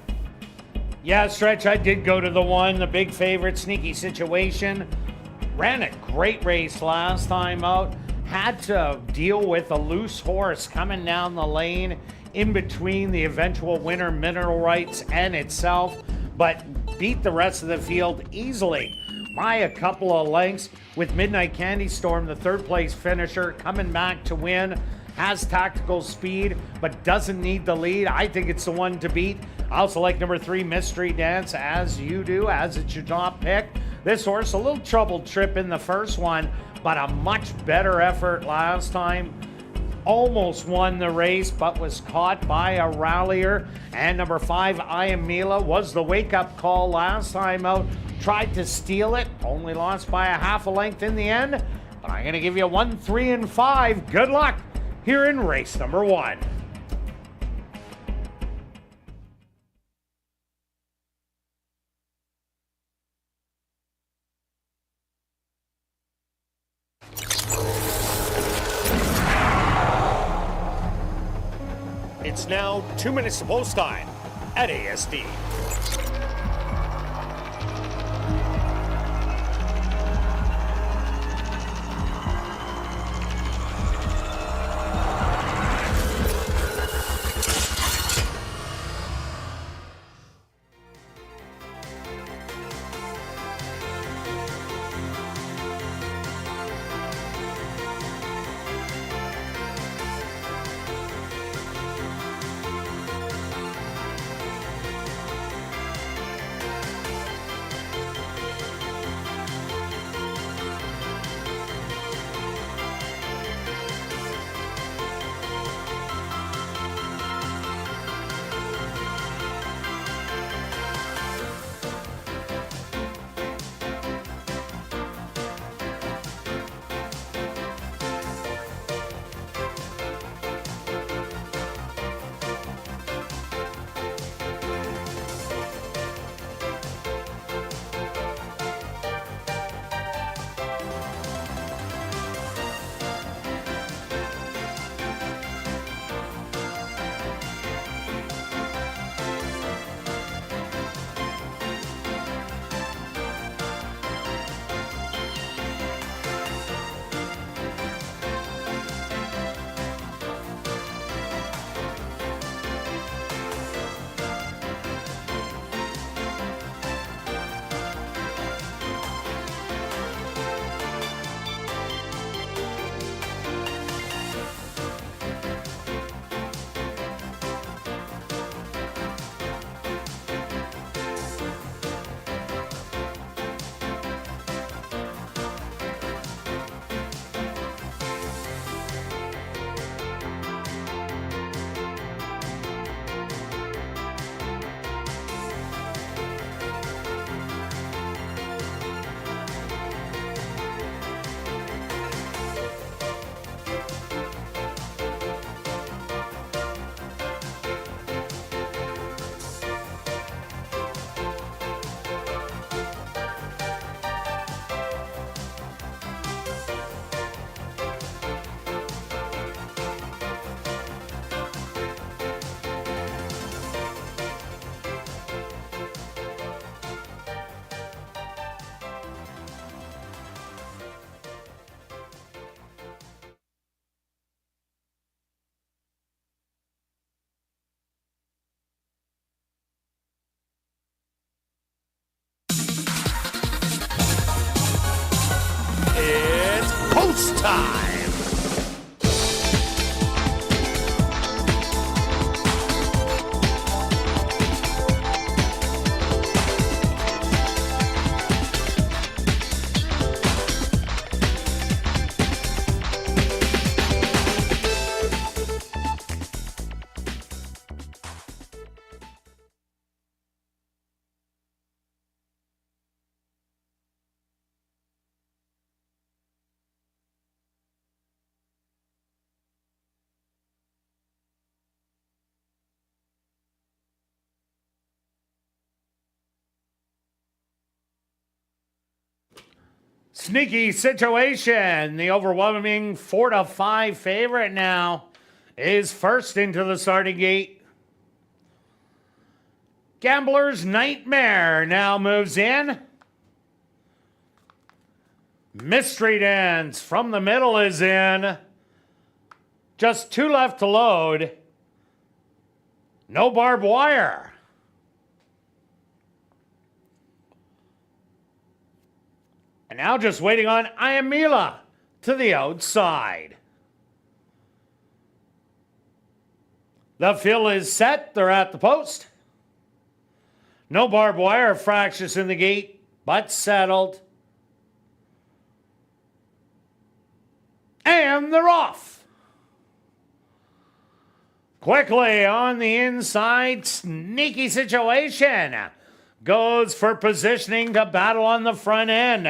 Yeah, Stretch, I did go to the 1, the big favorite, Sneaky Situation. Ran a great race last time out. Had to deal with a loose horse coming down the lane in between the eventual winner, Mineral Rights, and itself, but beat the rest of the field easily by a couple of lengths, with Midnight Candy Storm, the 3rd place finisher, coming back to win. Has tactical speed, but doesn't need the lead. I think it's the one to beat. I also like number 3, Mystery Dance, as you do, as it's your top pick. This horse, a little troubled trip in the first one, but a much better effort last time. Almost won the race, but was caught by a rallier. And number 5, I Am Mila, was the wake-up call last time out. Tried to steal it, only lost by a half a length in the end. But I'm going to give you 1, 3, and 5. Good luck here in race number 1.
It's now 2 minutes to post time at ASD. It's post time.
Sneaky situation. The overwhelming 4-5 favorite now is first into the starting gate. Gambler's Nightmare now moves in. Mystery Dance from the middle is in. Just 2 left to load. No Barbed Wire. And now just waiting on I Am Mila to the outside. The fill is set. They're at the post. No Barbed Wire, fractious in the gate, but settled. And they're off. Quickly on the inside, sneaky situation. Goes for positioning to battle on the front end.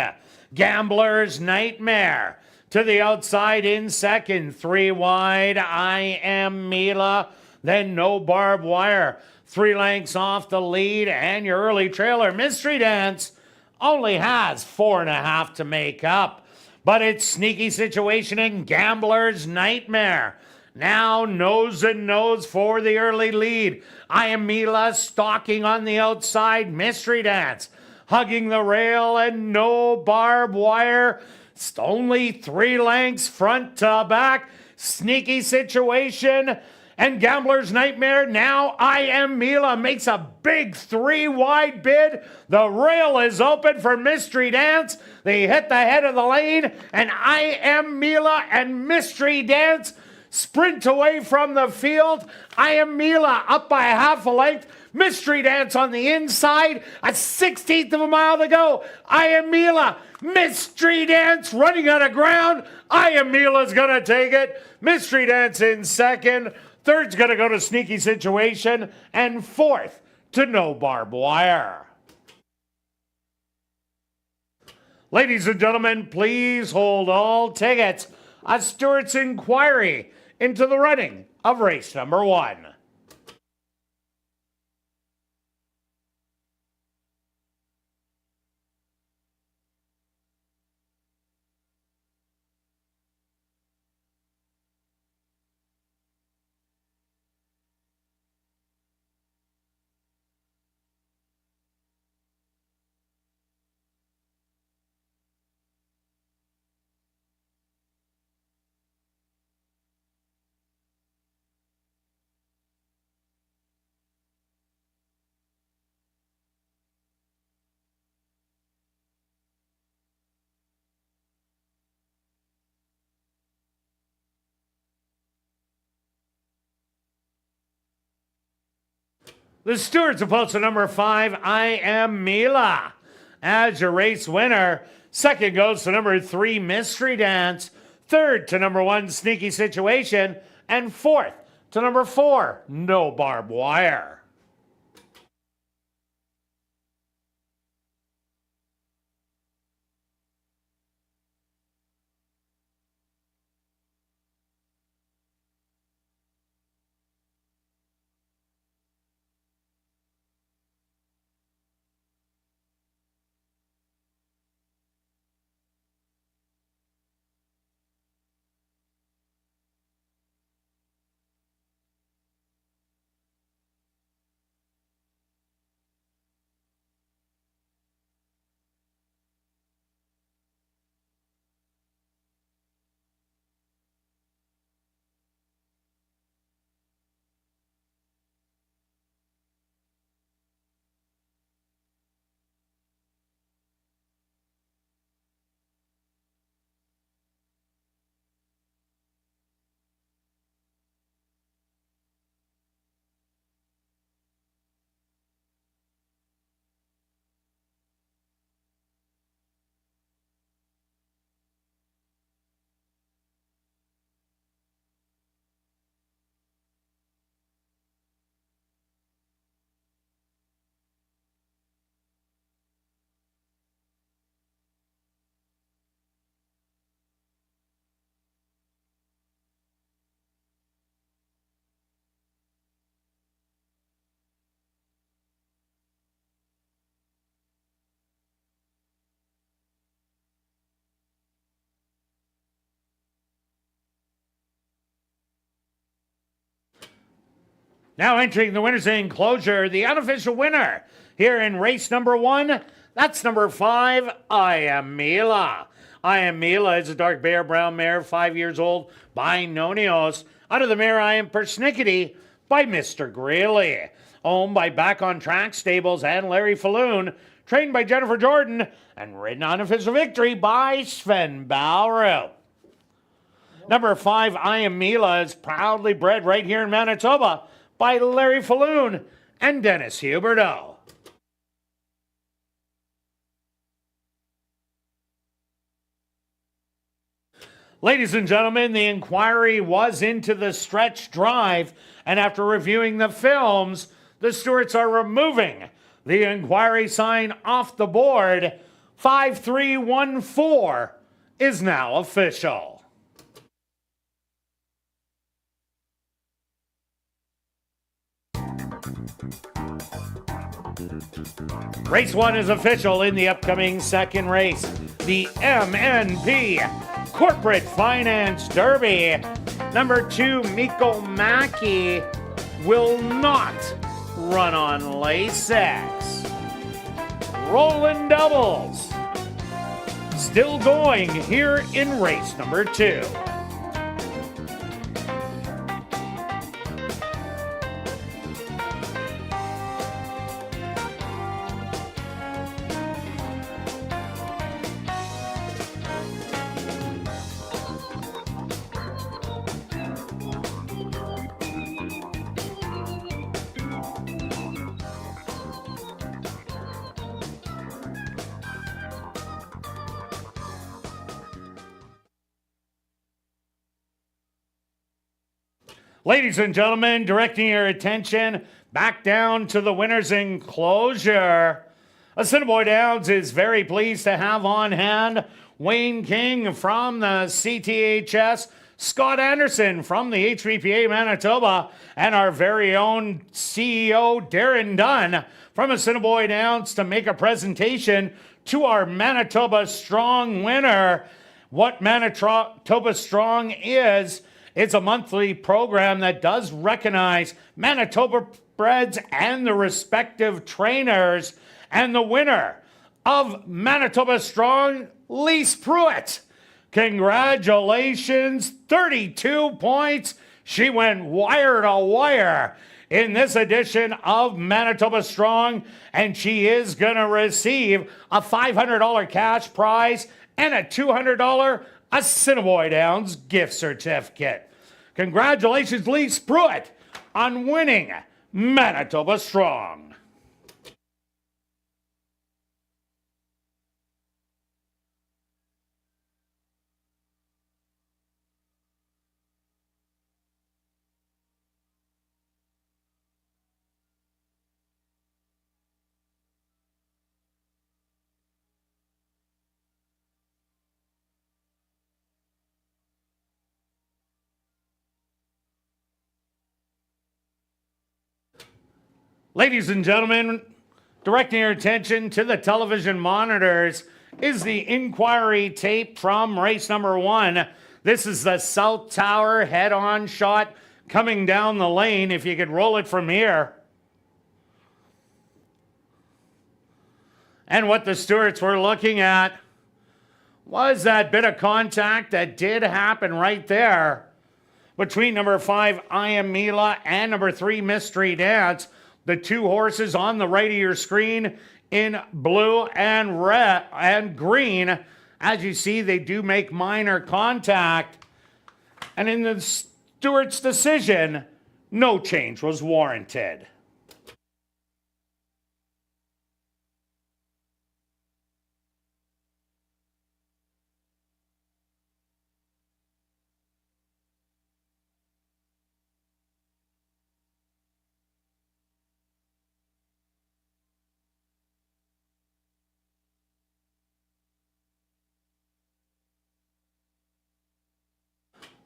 Gambler's Nightmare to the outside in second. 3 wide, I Am Mila. Then No Barbed Wire. 3 lengths off the lead, and your early trailer, Mystery Dance, only has 4.5 to make up. But it's Sneaky Situation and Gambler's Nightmare. Now nose and nose for the early lead. I Am Mila stalking on the outside. Mystery Dance hugging the rail and no barbed wire. It's only 3 lengths front to back. Sneaky Situation and Gambler's Nightmare. Now I Am Mila makes a big 3-wide bid. The rail is open for Mystery Dance. They hit the head of the lane, and I Am Mila and Mystery Dance sprint away from the field. I Am Mila up by half a length. Mystery Dance on the inside. A 16th of a mile to go. I Am Mila. Mystery Dance running out of ground. I Am Mila's going to take it. Mystery Dance in second. Third's going to go to Sneaky Situation. And fourth to No Barbed Wire. Ladies and gentlemen, please hold all tickets. A Stewart's inquiry into the running of race number 1. The Stewards opposed to number 5, I Am Mila, as your race winner. Second goes to number 3, Mystery Dance. Third to number 1, Sneaky Situation. And fourth to number 4, No Barbed Wire. Now entering the winner's enclosure, the unofficial winner here in race number 1, that's number 5, I Am Mila. I Am Mila is a dark bear brown mare, 5 years old, by Nonios. Out of the mare, I Am Persnickety by Mr. Greeley. Owned by Back on Track Stables and Larry Falloon. Trained by Jennifer Jordan and ridden on official victory by Sven Bowrow. Number 5, I Am Mila, is proudly bred right here in Manitoba by Larry Falloon and Dennis Huberto. Ladies and gentlemen, the inquiry was into the stretch drive, and after reviewing the films, the Stewarts are removing the inquiry sign off the board. 5314 is now official. Race 1 is official in the upcoming second race, the MNP Corporate Finance Derby. Number 2, Miko Maki, will not run on lay 6. Rolling doubles. Still going here in race number 2. Ladies and gentlemen, directing your attention back down to the winner's enclosure. Assiniboia Downs is very pleased to have on hand Wayne King from the CTHS, Scott Anderson from the HVPA Manitoba, and our very own CEO, Darren Dunn from Assiniboia Downs to make a presentation to our Manitoba Strong winner. What Manitoba Strong is, it's a monthly program that does recognize Manitoba breds and the respective trainers. And the winner of Manitoba Strong, Lise Pruitt. Congratulations, 32 points. She went wire to wire in this edition of Manitoba Strong, and she is going to receive a $500 cash prize and a $200 Assiniboia Downs gift certificate. Congratulations, Lise Pruitt, on winning Manitoba Strong. Ladies and gentlemen, directing your attention to the television monitors is the inquiry tape from race number 1. This is the South Tower head-on shot coming down the lane, if you could roll it from here. And what the stewards were looking at was that bit of contact that did happen right there between number 5, I Am Mila, and number 3, Mystery Dance. The two horses on the right of your screen in blue and red and green. As you see, they do make minor contact. And in the stewards' decision, no change was warranted.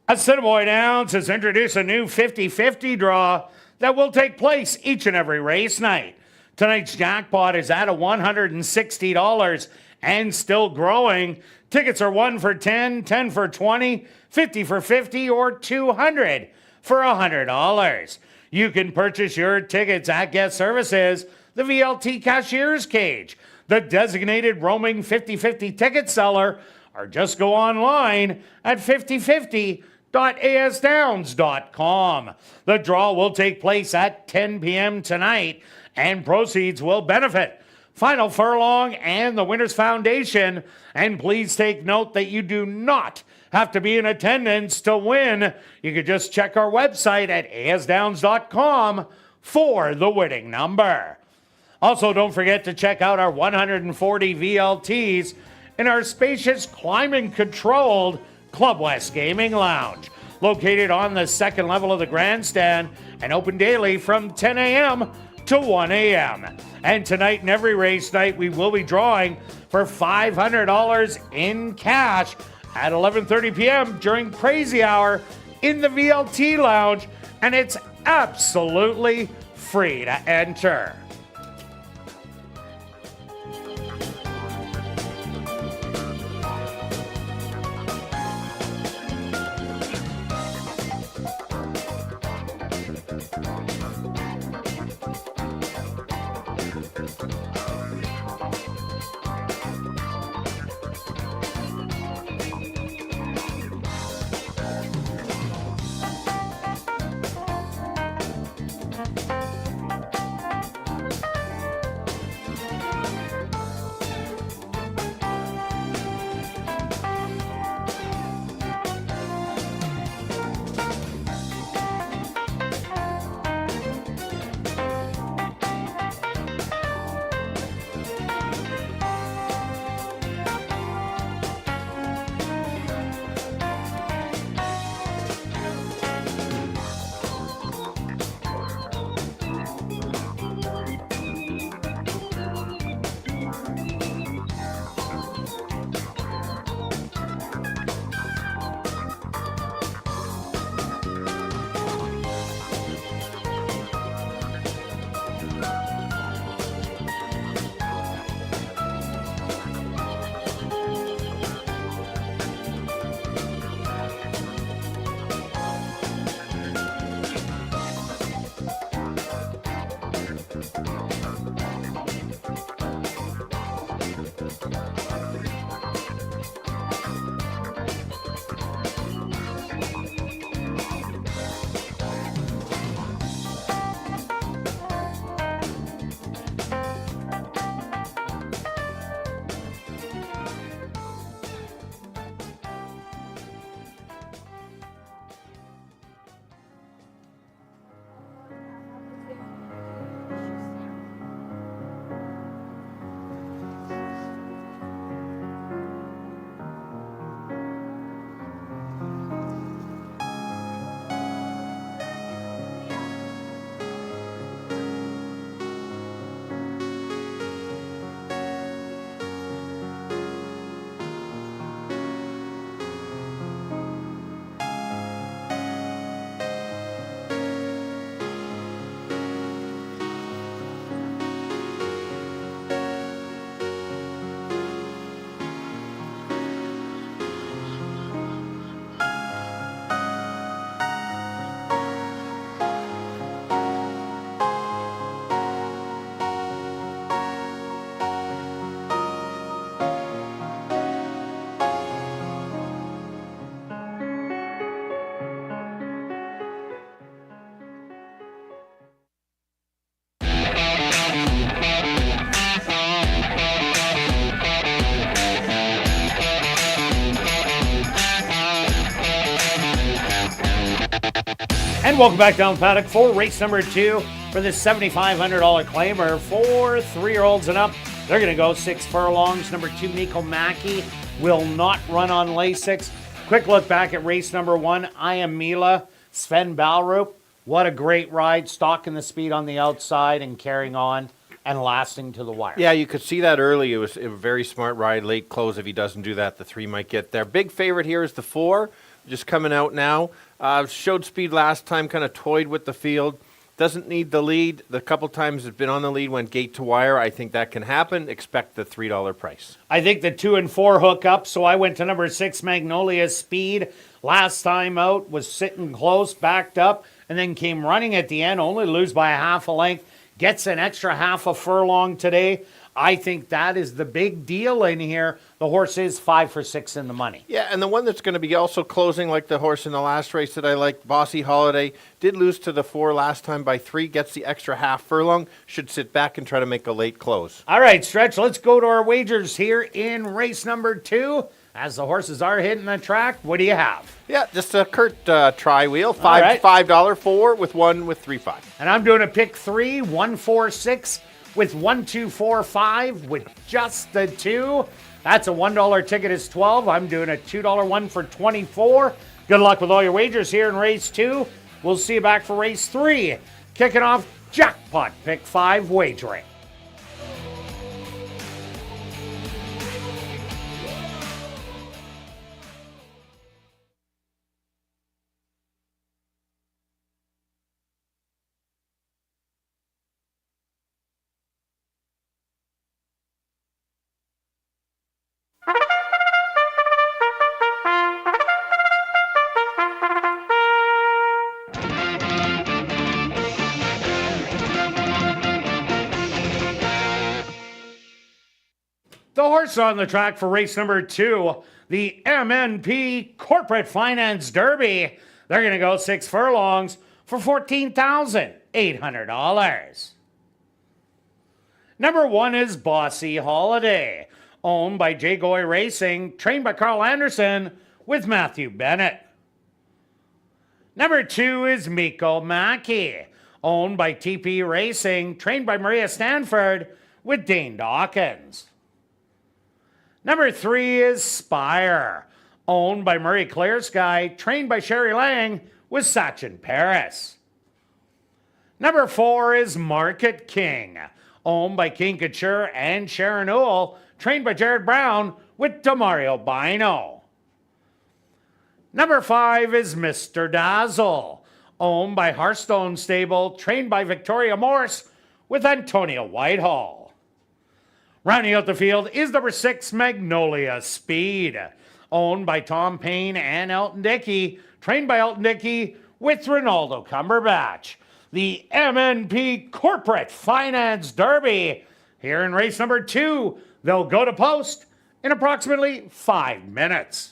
Assiniboia Downs has introduced a new 50-50 draw that will take place each and every race night. Tonight's jackpot is at $160 and still growing. Tickets are 1 for 10, 10 for 20, 50 for 50, or 200 for $100. You can purchase your tickets at Guest Services, the VLT Cashier's Cage, the designated roaming 50-50 ticket seller, or just go online at 5050.asdowns.com. The draw will take place at 10 p.m. tonight, and proceeds will benefit Final Furlong and the Winners Foundation. And please take note that you do not have to be in attendance to win. You can just check our website at asdowns.com for the winning number. Also, don't forget to check out our 140 VLTs in our spacious, climate-controlled Club West Gaming Lounge, located on the second level of the grandstand and open daily from 10 a.m. to 1 a.m. And tonight and every race night, we will be drawing for $500 in cash at 11:30 p.m. during Crazy Hour in the VLT Lounge, and it's absolutely free to enter. And welcome back down the paddock for race number 2 for this $7,500 claimer for 3-year-olds and up. They're going to go 6 furlongs. Number 2, Miko Mackey, will not run on Lasix. Quick look back at race number 1, I Am Mila, Sven Balrup. What a great ride, stalking the speed on the outside and carrying on and lasting to the wire.
Yeah, you could see that early. It was a very smart ride, late close. If he doesn't do that, the 3 might get there. Big favorite here is the 4, just coming out now. Showed speed last time, kind of toyed with the field. Doesn't need the lead. The couple times it's been on the lead, went gate to wire. I think that can happen. Expect the $3 price.
I think the 2 and 4 hook up, so I went to number 6, Magnolia Speed. Last time out was sitting close, backed up, and then came running at the end, only lose by a half a length. Gets an extra half a furlong today. I think that is the big deal in here. The horse is 5 for 6 in the money.
Yeah, and the one that's going to be also closing like the horse in the last race that I liked, Bossy Holiday, did lose to the 4 last time by 3, gets the extra half furlong, should sit back and try to make a late close.
All right, Stretch, let's go to our wagers here in race number 2. As the horses are hitting the track, what do you have?
Yeah, just a Kirt tri-wheel,
right.
$5 4 with 1 with 3-5.
And I'm doing a pick 3, 1, 4, 6 with 1, 2, 4, 5 with just the 2. That's a $1 ticket is 12. I'm doing a $2 one for 24. Good luck with all your wagers here in race 2. We'll see you back for race 3. Kicking off jackpot pick 5 wagering. The horse on the track for race number 2, the MNP Corporate Finance Derby. They're going to go 6 furlongs for $14,800. Number 1 is Bossy Holiday, owned by Jay Goy Racing, trained by Carl Anderson with Matthew Bennett. Number 2 is Miko Mackey, owned by TP Racing, trained by Maria Stanford with Dane Dawkins. Number 3 is Spire, owned by Murray Clearsky, trained by Sherry Lang with Sachin Paris. Number 4 is Market King, owned by King Couture and Sharon Uhl, trained by Jared Brown with Demario Bino. Number 5 is Mr. Dazzle, owned by Hearthstone Stable, trained by Victoria Morse with Antonio Whitehall. Rounding out the field is number 6, Magnolia Speed, owned by Tom Payne and Elton Dickey, trained by Elton Dickey with Ronaldo Cumberbatch. The MNP Corporate Finance Derby. Here in race number 2, they'll go to post in approximately 5 minutes.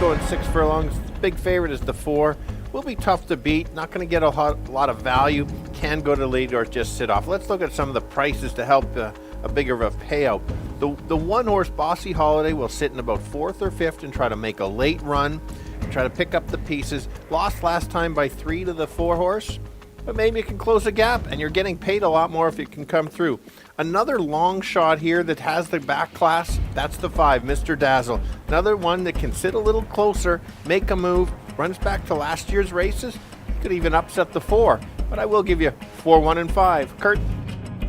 going 6 furlongs. Big favorite is the 4. Will be tough to beat. Not going to get a lot of value. Can go to lead or just sit off. Let's look at some of the prices to help a bigger of a payout. The 1 horse Bossy Holiday will sit in about 4th or 5th and try to make a late run. Try to pick up the pieces. Lost last time by 3 to the 4 horse. But maybe you can close the gap, and you're getting paid a lot more if you can come through. Another long shot here that has the back class, that's the 5, Mr. Dazzle. Another one that can sit a little closer, make a move, runs back to last year's races, could even upset the 4. But I will give you 4, 1, and 5. Kirt?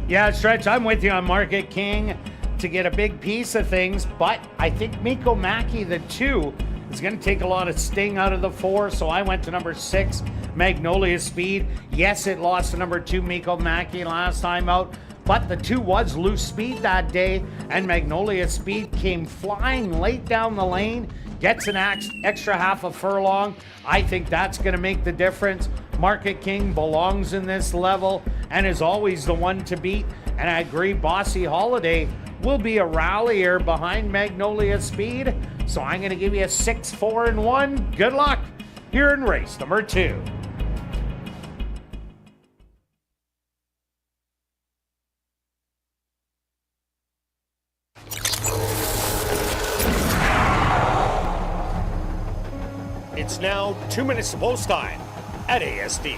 Yeah, Stretch, I'm with you on Market King to get a big piece of things, but I think Miko Mackey, the 2, is going to take a lot of sting out of the 4, so I went to number 6, Magnolia Speed. Yes, it lost to number 2, Miko Mackey, last time out, but the 2 was loose speed that day, and Magnolia Speed came flying late down the lane, gets an extra half a furlong. I think that's going to make the difference. Market King belongs in this level and is always the one to beat, and I agree, Bossy Holiday will be a rallier behind Magnolia Speed. So I'm going to give you a 6, 4, and 1. Good luck here in race number 2.
It's now 2 minutes to post time at ASD.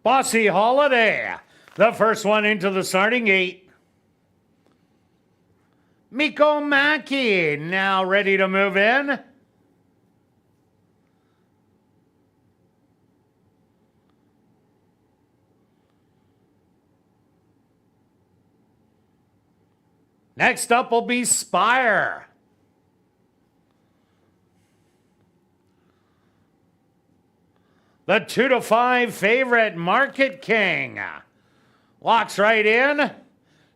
Bossy Holiday, the first one into the starting gate. Miko Mackey now ready to move in. Next up will be Spire. The 2 to 5 favorite, Market King. Locks right in.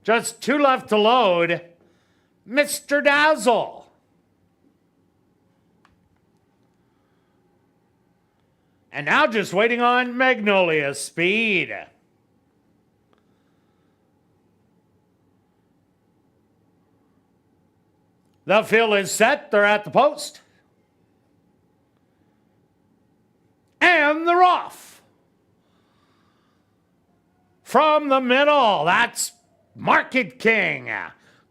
Just 2 left to load. Mr. Dazzle. And now just waiting on Magnolia Speed. The field is set. They're at the post. And they're off. From the middle, that's Market King.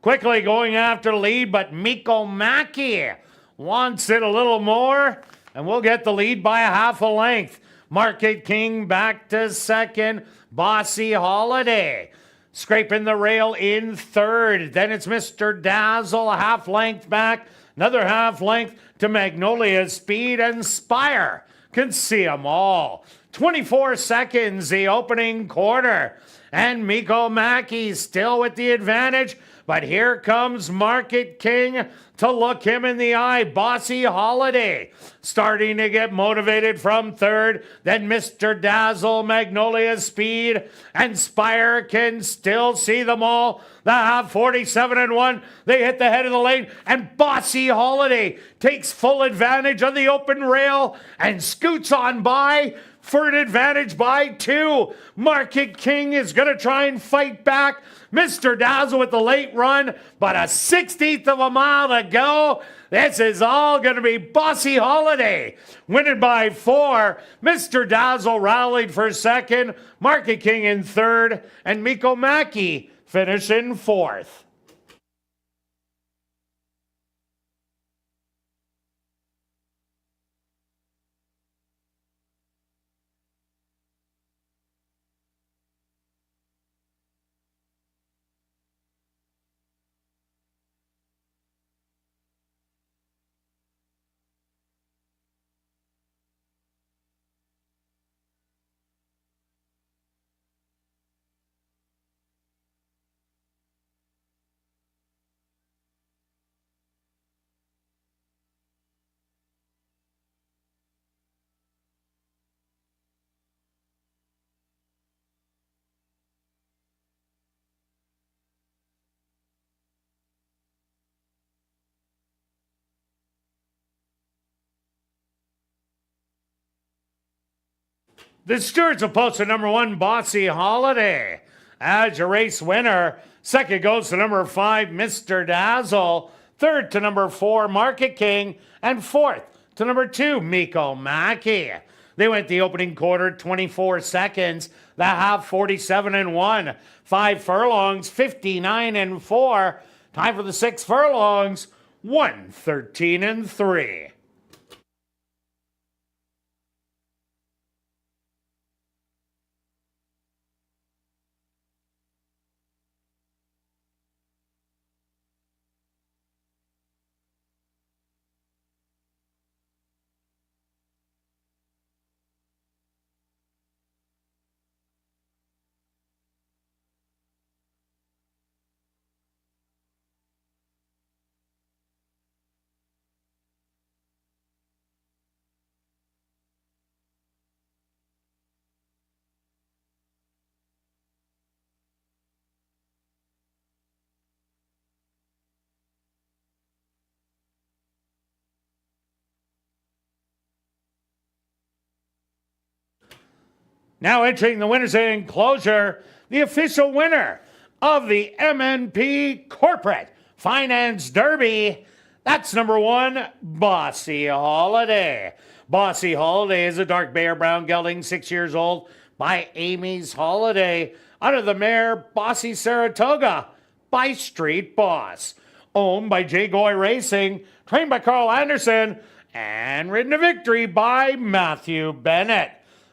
Quickly going after the lead, but Miko Mackey wants it a little more, and we'll get the lead by a half a length. Market King back to second. Bossy Holiday scraping the rail in third. Then it's Mr. Dazzle, a half length back. Another half length to Magnolia Speed and Spire. Can see them all. 24 seconds, the opening quarter. And Miko Mackey still with the advantage. But here comes Market King to look him in the eye. Bossy Holiday starting to get motivated from third. Then Mr. Dazzle, Magnolia Speed, and Spire can still see them all. The half 47-1. They hit the head of the lane, and Bossy Holiday takes full advantage of the open rail and scoots on by for an advantage by 2. Market King is going to try and fight back. Mr. Dazzle with the late run, but a 16th of a mile to go. This is all going to be Bossy Holiday winning by 4. Mr. Dazzle rallied for second. Market King in third, and Miko Mackey finishing fourth. The stewards will post to number 1, Bossy Holiday as your race winner. Second goes to number 5, Mr. Dazzle. Third to number 4, Market King. And fourth to number 2, Miko Mackey. They went the opening quarter, 24 seconds. The half, 47-1. 5 furlongs, 59-4. Time for the 6 furlongs, 113-3. Now entering the winner's enclosure, the official winner of the MNP Corporate Finance Derby. That's number 1, Bossy Holiday. Bossy Holiday is a dark bay or brown gelding, 6 years old, by Amy's Holiday. Under the mare, Bossy Saratoga, by Street Boss. Owned by J. Goy Racing, trained by Carl Anderson, and ridden to victory by Matthew Bennett.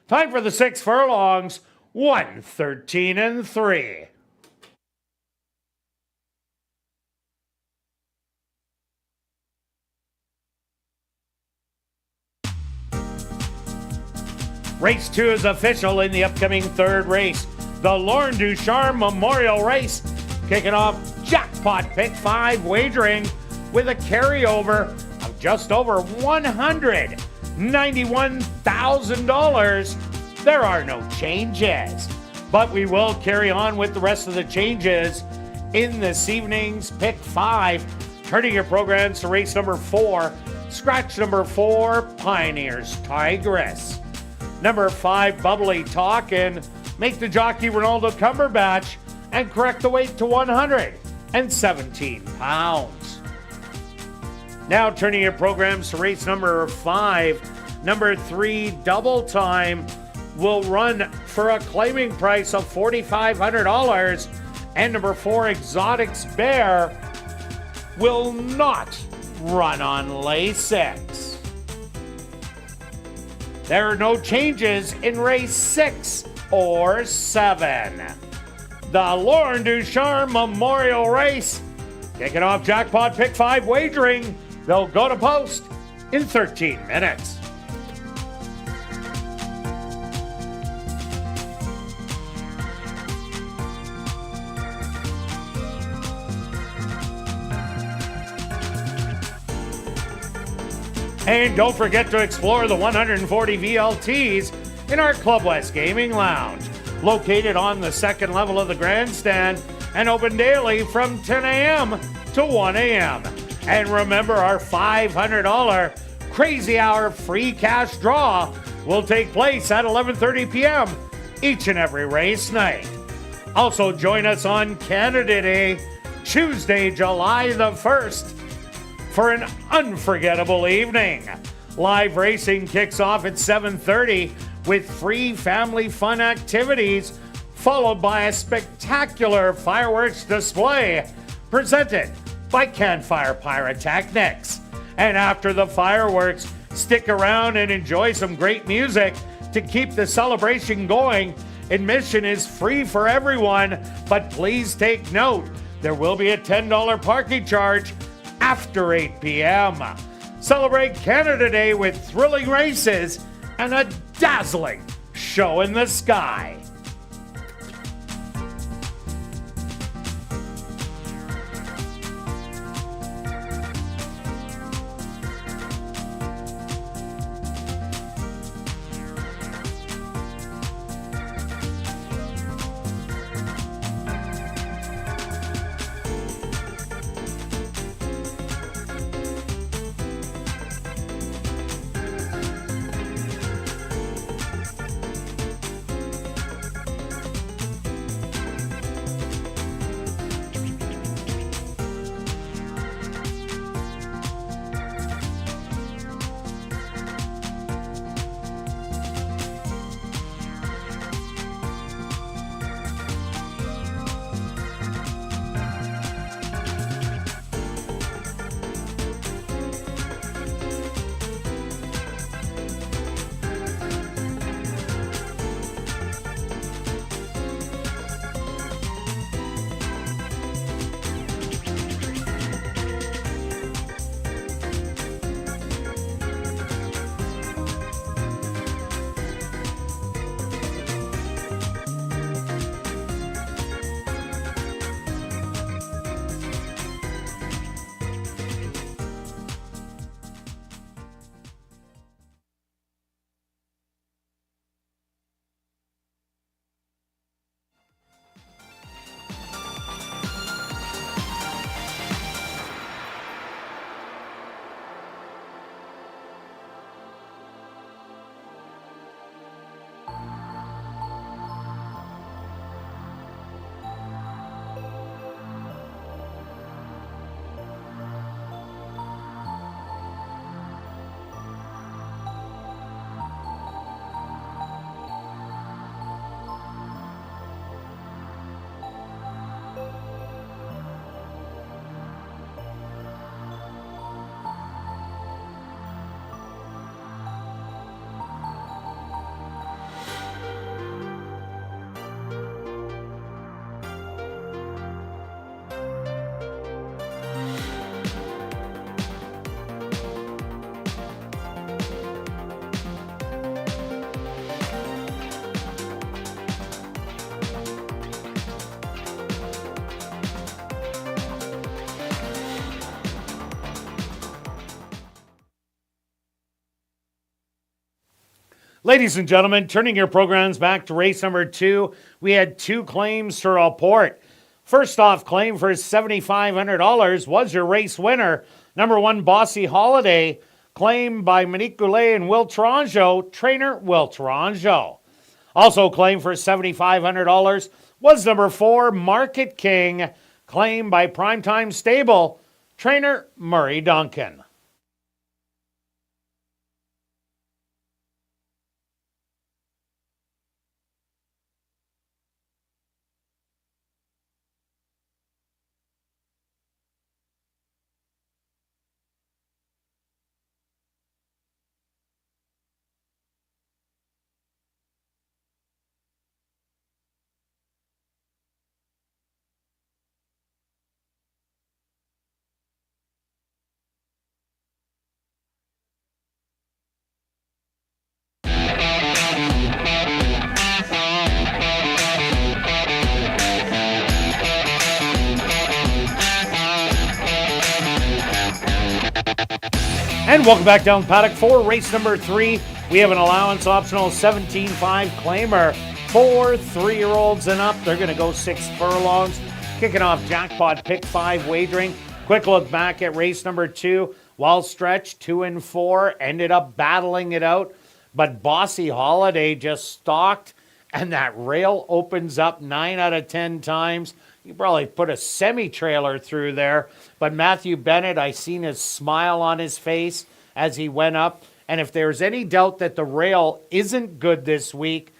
Time for the 6 furlongs, 113-3. Race 2 is official in the upcoming third race, the Lauren Ducharme Memorial Race, kicking off jackpot pick 5 wagering with a carryover of just over $191,000. There are no changes, but we will carry on with the rest of the changes in this evening's pick 5. Turning your programs to race number 4, scratch number 4, Pioneers Tigress. Number 5, Bubbly Talk, and make the jockey Ronaldo Cumberbatch and correct the weight to 117 pounds. Now turning your programs to race number 5, number 3, Double Time, will run for a claiming price of $4,500, and number 4, Exotics Bear, will not run on lay 6. There are no changes in race 6 or 7. The Lauren Ducharme Memorial Race, kicking off jackpot pick 5 wagering. They'll go to post in 13 minutes. And don't forget to explore the 140 VLTs in our Club West Gaming Lounge, located on the second level of the grandstand and open daily from 10 a.m. to 1 a.m. And remember, our $500 Crazy Hour free cash draw will take place at 11:30 p.m. each and every race night. Also join us on Canada Day, Tuesday, July the 1st, for an unforgettable evening. Live racing kicks off at 7:30 with free family fun activities, followed by a spectacular fireworks display presented by Canfire Pyrotechnics. And after the fireworks, stick around and enjoy some great music to keep the celebration going. Admission is free for everyone, but please take note, there will be a $10 parking charge after 8 p.m. Celebrate Canada Day with thrilling races and a dazzling show in the sky. Ladies and gentlemen, turning your programs back to race number 2, we had 2 claims to report. First off, claim for $7,500 was your race winner. Number 1, Bossy Holiday, claimed by Monique Goulet and Will Taranjo, trainer Will Taranjo. Also claimed for $7,500 was number 4, Market King, claimed by Primetime Stable, trainer Murray Duncan. And welcome back down paddock for race number 3. We have an allowance optional 17.5 claimer for 3-year-olds and up. They're going to go 6 furlongs. Kicking off jackpot pick 5 wagering. Quick look back at race number 2. Wild Stretch 2 and 4 ended up battling it out, but Bossy Holiday just stalked, and that rail opens up 9 out of 10 times. You probably put a semi-trailer through there. But Matthew Bennett, I seen his smile on his face as he went up. And if there's any doubt that the rail isn't good this week,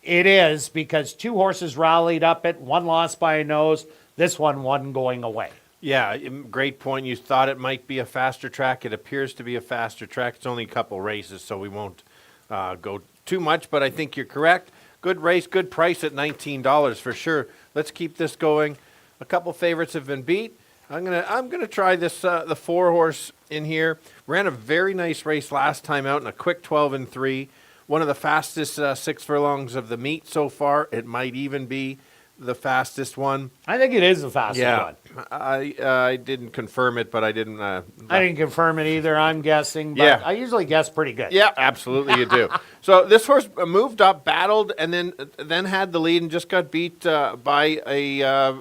it is, because 2 horses rallied up it. 1 lost by a nose. This one wasn't going away.
Yeah, great point. You thought it might be a faster track. It appears to be a faster track. It's only a couple races, so we won't go too much. But I think you're correct. Good race, good price at $19 for sure. Let's keep this going. A couple favorites have been beat. I'm gonna try this the 4-horse in here. Ran a very nice race last time out in a quick 12 and 3. One of the fastest 6 furlongs of the meet so far. It might even be the fastest one.
I think it is the fastest one.
I didn't confirm it, but I didn't.
I didn't confirm it either. I'm guessing, but
Yeah.
I usually guess pretty good.
Yeah, absolutely you do. So this horse moved up, battled, and then had the lead and just got beat by a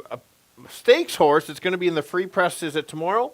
stakes horse. It's going to be in the free press. Is it tomorrow?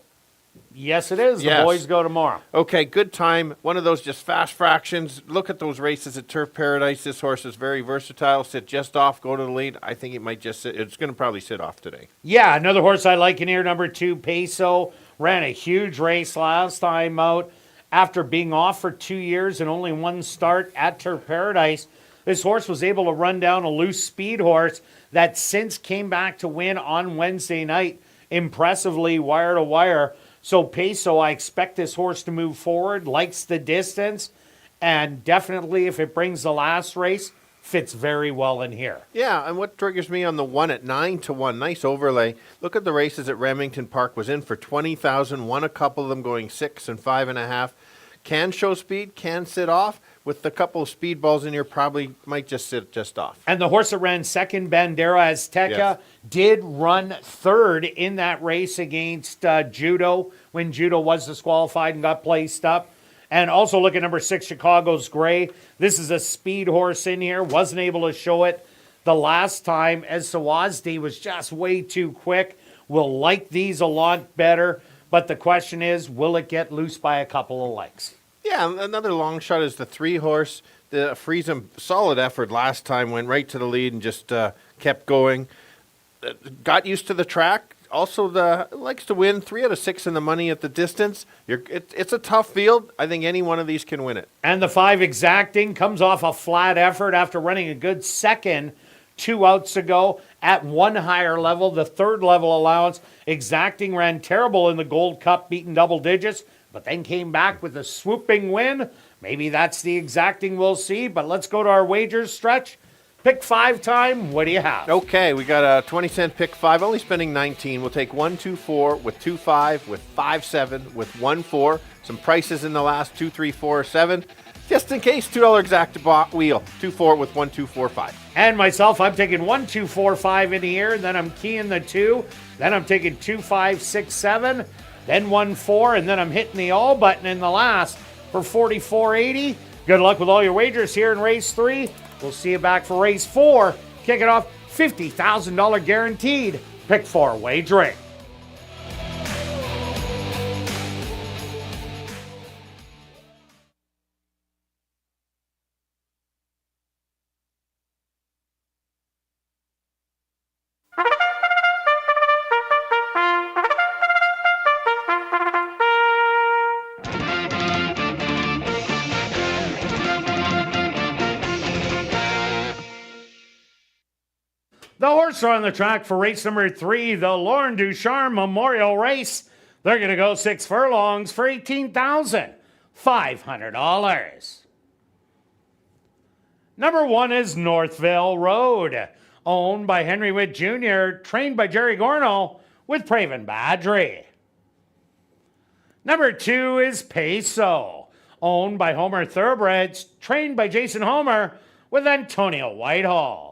Yes, it is.
Yes.
The boys go tomorrow.
Okay, good time. One of those just fast fractions. Look at those races at Turf Paradise. This horse is very versatile. Sit just off, go to the lead. I think it might just sit. It's going to probably sit off today.
Yeah, another horse I like in here, number 2, Peso. Ran a huge race last time out. After being off for 2 years and only 1 start at Turf Paradise, this horse was able to run down a loose speed horse that since came back to win on Wednesday night, impressively wire to wire. So Peso, I expect this horse to move forward, likes the distance, and definitely if it brings the last race, fits very well in here.
Yeah, and what triggers me on the 1 at 9-1, nice overlay. Look at the races at Remington Park. Was in for 20,000, won a couple of them going 6 and 5.5. Can show speed, can sit off. With a couple of speed balls in here, probably might just sit just off.
And the horse that ran second, Bandera Azteca,
Yes.
did run third in that race against Judo when Judo was disqualified and got placed up. And also look at number 6, Chicago's Gray. This is a speed horse in here. Wasn't able to show it the last time as Sawazdi was just way too quick. We'll like these a lot better. But the question is, will it get loose by a couple of legs?
Yeah, another long shot is the 3-horse. The Friesen, solid effort last time, went right to the lead and just kept going. Got used to the track. Also, likes to win. 3 out of 6 in the money at the distance. It's a tough field. I think any one of these can win it.
And the 5 Exacting comes off a flat effort after running a good second 2 outs ago at 1 higher level, the 3rd level allowance. Exacting ran terrible in the Gold Cup, beaten double digits, but then came back with a swooping win. Maybe that's the Exacting we'll see, but let's go to our wagers stretch. Pick 5 time. What do you have?
Okay, we got a 20-cent pick 5, only spending 19. We'll take 1, 2, 4 with 2, 5 with 5, 7 with 1, 4. Some prices in the last 2, 3, 4, 7. Just in case, $2 exact wheel. 2, 4 with 1, 2, 4, 5.
And myself, I'm taking 1, 2, 4, 5 in here. Then I'm keying the 2. Then I'm taking 2, 5, 6, 7. Then 1, 4. And then I'm hitting the all button in the last for $44.80. Good luck with all your wagers here in race 3. We'll see you back for race 4. Kick it off, $50,000 guaranteed. Pick 4 wagering. The horses are on the track for race number 3, the Lauren Ducharme Memorial Race. They're going to go 6 furlongs for $18,500. Number 1 is Northville Road, owned by Henry Witt Jr., trained by Jerry Gorno with Praven Badri. Number 2 is Peso, owned by Homer Thoroughbreds, trained by Jason Homer with Antonio Whitehall.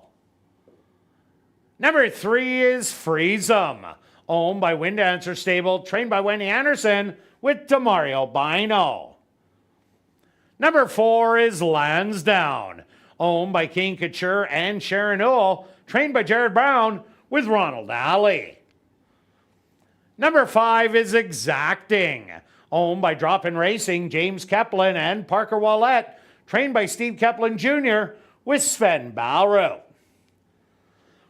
Number 3 is Freezem, owned by Windancer Stable, trained by Wendy Anderson with Demario Bino. Number 4 is Lansdowne, owned by King Couture and Sharon Newell, trained by Jared Brown with Ronald Alley. Number 5 is Exacting, owned by Drop-In Racing, James Keplin and Parker Wallette, trained by Steve Keplin Jr. with Sven Balru.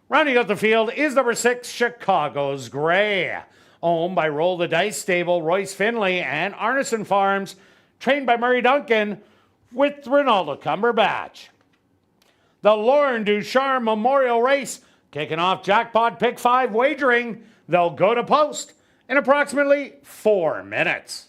Rounding out the field is number 6, Chicago's Gray, owned by Roll the Dice Stable, Royce Finley and Arneson Farms, trained by Murray Duncan with Ronaldo Cumberbatch. The Lauren Ducharme Memorial Race, kicking off jackpot pick 5 wagering. They'll go to post in approximately 4 minutes.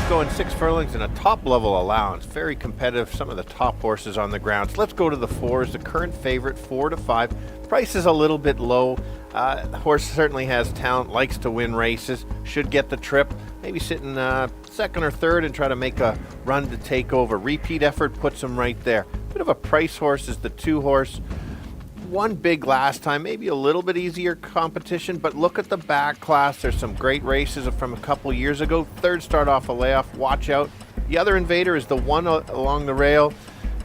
Going 6 furlongs and a top level allowance. Very competitive. Some of the top horses on the ground. So let's go to the 4s. The current favorite, 4 to 5. Price is a little bit low. The horse certainly has talent, likes to win races, should get the trip. Maybe sitting second or third and try to make a run to take over. Repeat effort puts him right there. Bit of a price horse is the 2 horse. Won big last time, maybe a little bit easier competition, but look at the back class. There's some great races from a couple years ago. 3rd start off a layoff, watch out. The other Invader is the one along the rail,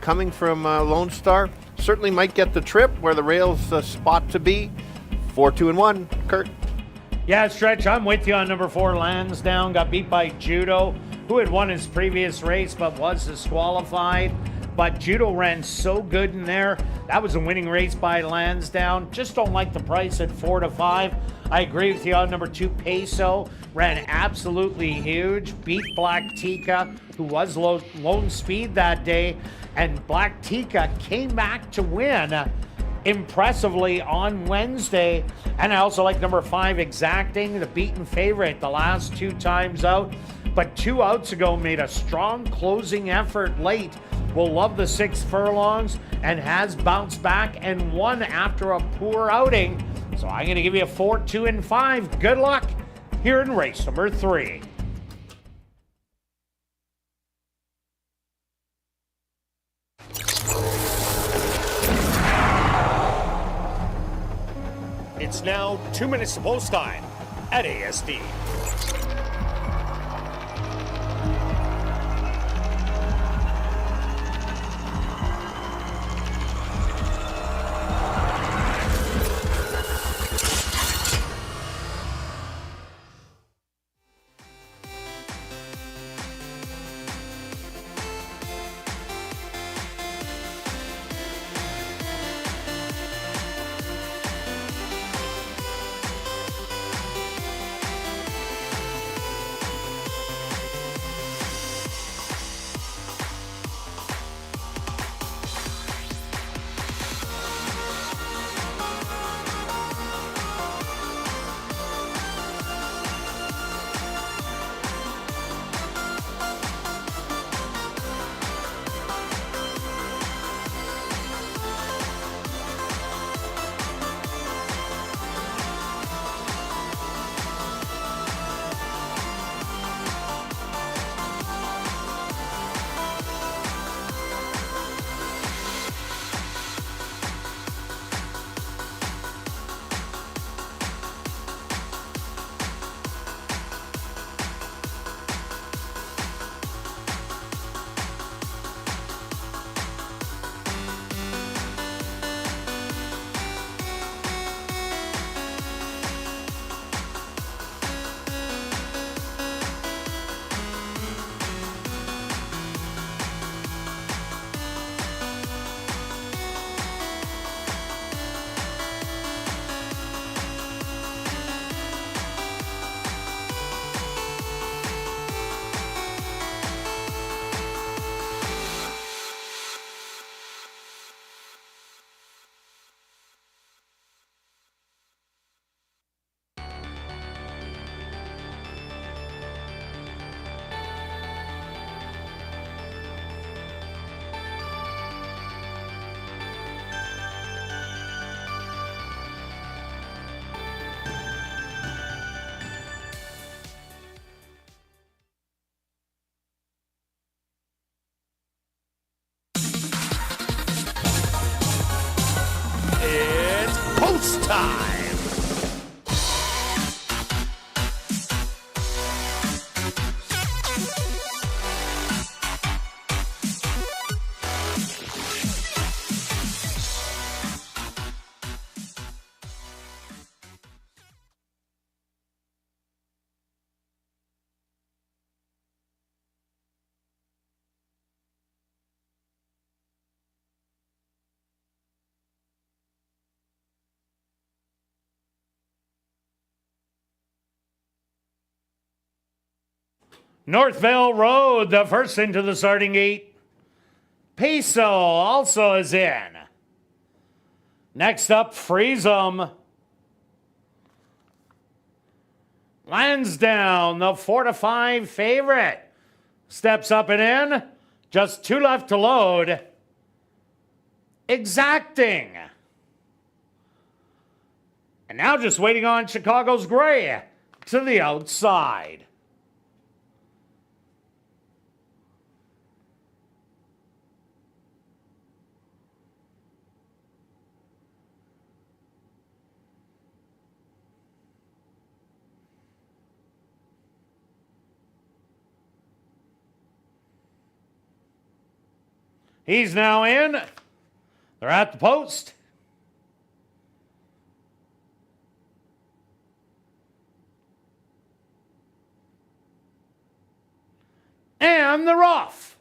coming from Lone Star. Certainly might get the trip where the rail's the spot to be. 4, 2, and 1, Kirt.
Yeah, Stretch, I'm with you on number 4, Lansdowne. Got beat by Judo, who had won his previous race but was disqualified. but Judo ran so good in there. That was a winning race by Lansdowne. Just don't like the price at 4 to 5. I agree with you on number 2, Peso. Ran absolutely huge. Beat Black Tika, who was lone speed that day. And Black Tika came back to win impressively on Wednesday. And I also like number 5, Exacting, the beaten favorite the last 2 times out. But 2 outs ago made a strong closing effort late. Will love the 6 furlongs and has bounced back and won after a poor outing. So I'm going to give you a 4, 2, and 5. Good luck here in race number 3.
It's now 2 minutes to post time at ASD. It's post time.
Northville Road, the first into the starting gate. Peso also is in. Next up, Freeze 'em. Lansdowne, the 4 to 5 favorite. Steps up and in. Just 2 left to load. Exacting. And now just waiting on Chicago's Gray to the outside. He's now in. They're at the post. And they're off.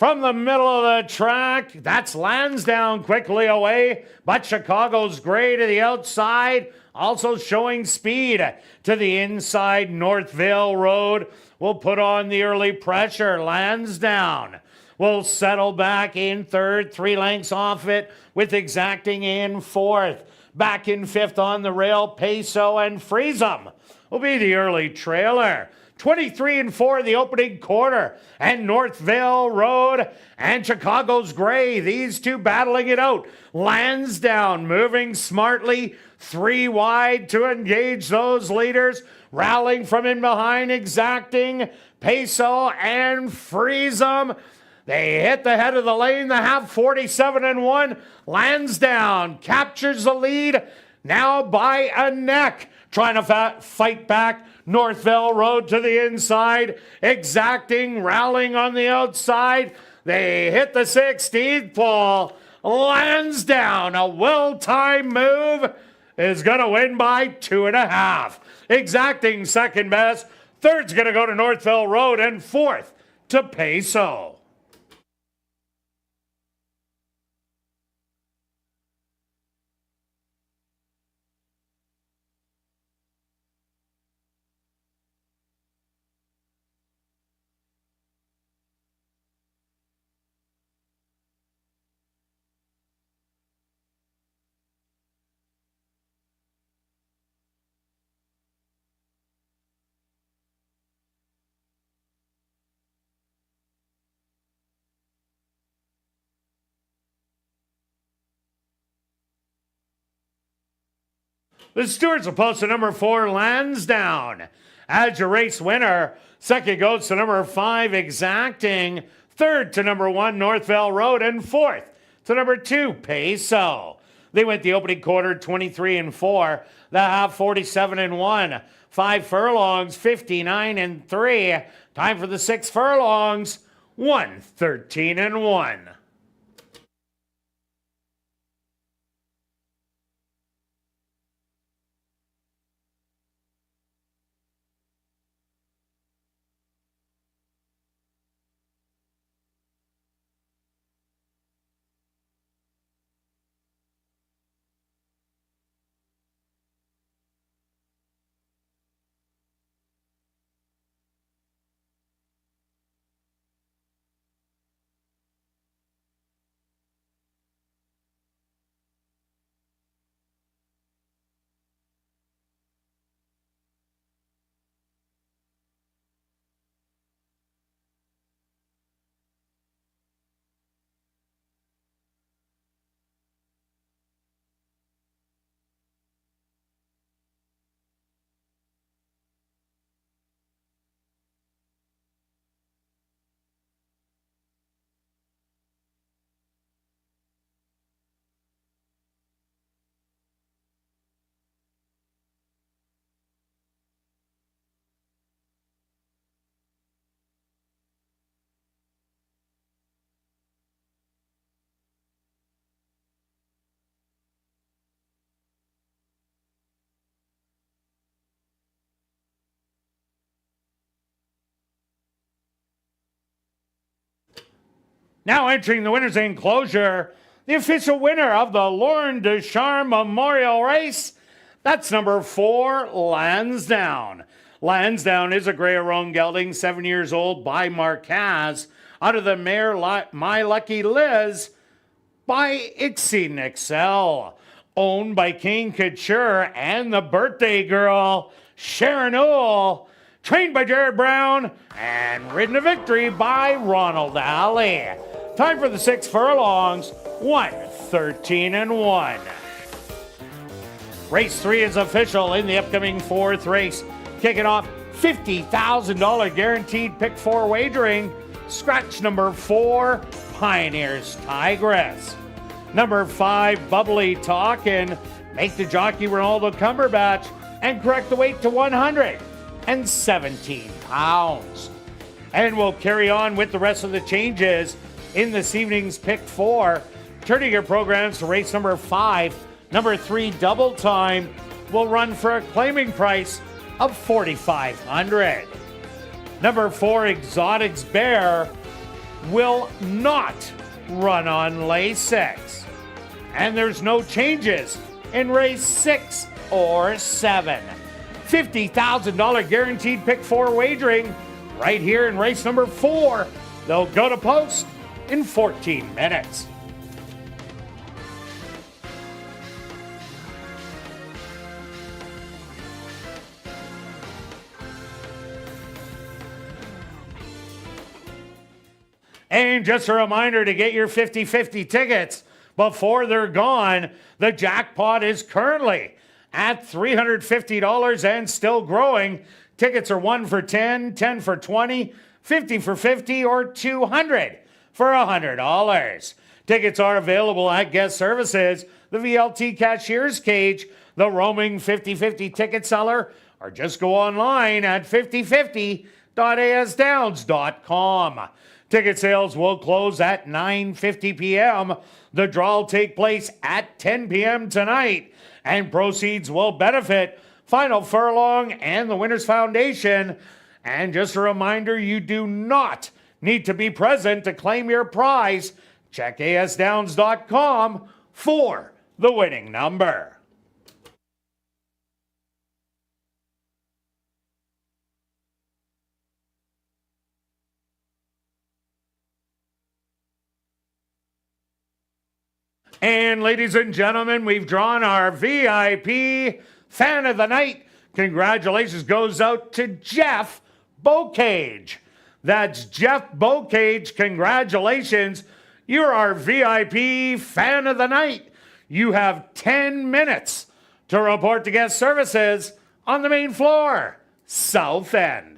From the middle of the track, that's Lansdowne quickly away, but Chicago's Gray to the outside, also showing speed to the inside. Northville Road will put on the early pressure. Lansdowne will settle back in third, 3 lengths off it, with Exacting in fourth. Back in fifth on the rail, Peso and Freezem will be the early trailer. 23 and 4 the opening quarter, and Northville Road and Chicago's Gray, these two battling it out. Lansdowne moving smartly, 3 wide to engage those leaders, rallying from in behind, Exacting, Peso and Freezem. They hit the head of the lane, the half, 47 and 1. Lansdowne captures the lead now by a neck, trying to fight back. Northville Road to the inside, Exacting, rallying on the outside. They hit the 16th pole. Lansdowne, a well-timed move, is going to win by 2.5. Exacting second best. Third's going to go to Northville Road, and fourth to Peso. The stewards will post to number 4, Lansdowne as your race winner. Second goes to number 5, Exacting. Third to number 1, Northville Road. And fourth to number 2, Peso. They went the opening quarter 23 and 4. The half 47 and 1. 5 furlongs, 59 and 3. Time for the 6 furlongs, 113 and 1. Now entering the winner's enclosure, the official winner of the Lauren Deschamps Memorial Race, that's number 4, Lansdowne. Lansdowne is a Grey Roan gelding, 7 years old, by Marquez, out of the mare My Lucky Liz by Exceeding Excel, owned by King Couture and the birthday girl, Sharon Owl, trained by Jared Brown, and ridden to victory by Ronald Alley. Time for the 6 furlongs, 113 and 1. Race 3 is official in the upcoming 4th race. Kicking off $50,000 guaranteed pick 4 wagering. Scratch number 4, Pioneers Tigress. Number 5, Bubbly Talkin'. Make the jockey Ronaldo Cumberbatch and correct the weight to 117 pounds. And we'll carry on with the rest of the changes in this evening's pick 4. Turning your programs to race number 5. Number 3, Double Time, will run for a claiming price of $4,500. Number 4, Exotics Bear, will not run on race 6. And there's no changes in race 6 or 7. $50,000 guaranteed pick 4 wagering right here in race number 4. They'll go to post in 14 minutes. And just a reminder to get your 50-50 tickets before they're gone. The jackpot is currently at $350 and still growing. Tickets are 1 for 10, 10 for 20, 50 for 50, or 200 for $100. Tickets are available at guest services, the VLT cashier's cage, the roaming 50-50 ticket seller, or just go online at 5050.asdowns.com. Ticket sales will close at 9:50 p.m. The draw will take place at 10 p.m. tonight, and proceeds will benefit Final Furlong and the Winners Foundation. And just a reminder, you do not need to be present to claim your prize. Check asdowns.com for the winning number. And ladies and gentlemen, we've drawn our VIP Fan of the Night. Congratulations goes out to Jeff Bocage. That's Jeff Bocage. Congratulations. You're our VIP Fan of the Night. You have 10 minutes to report to guest services on the main floor, South End.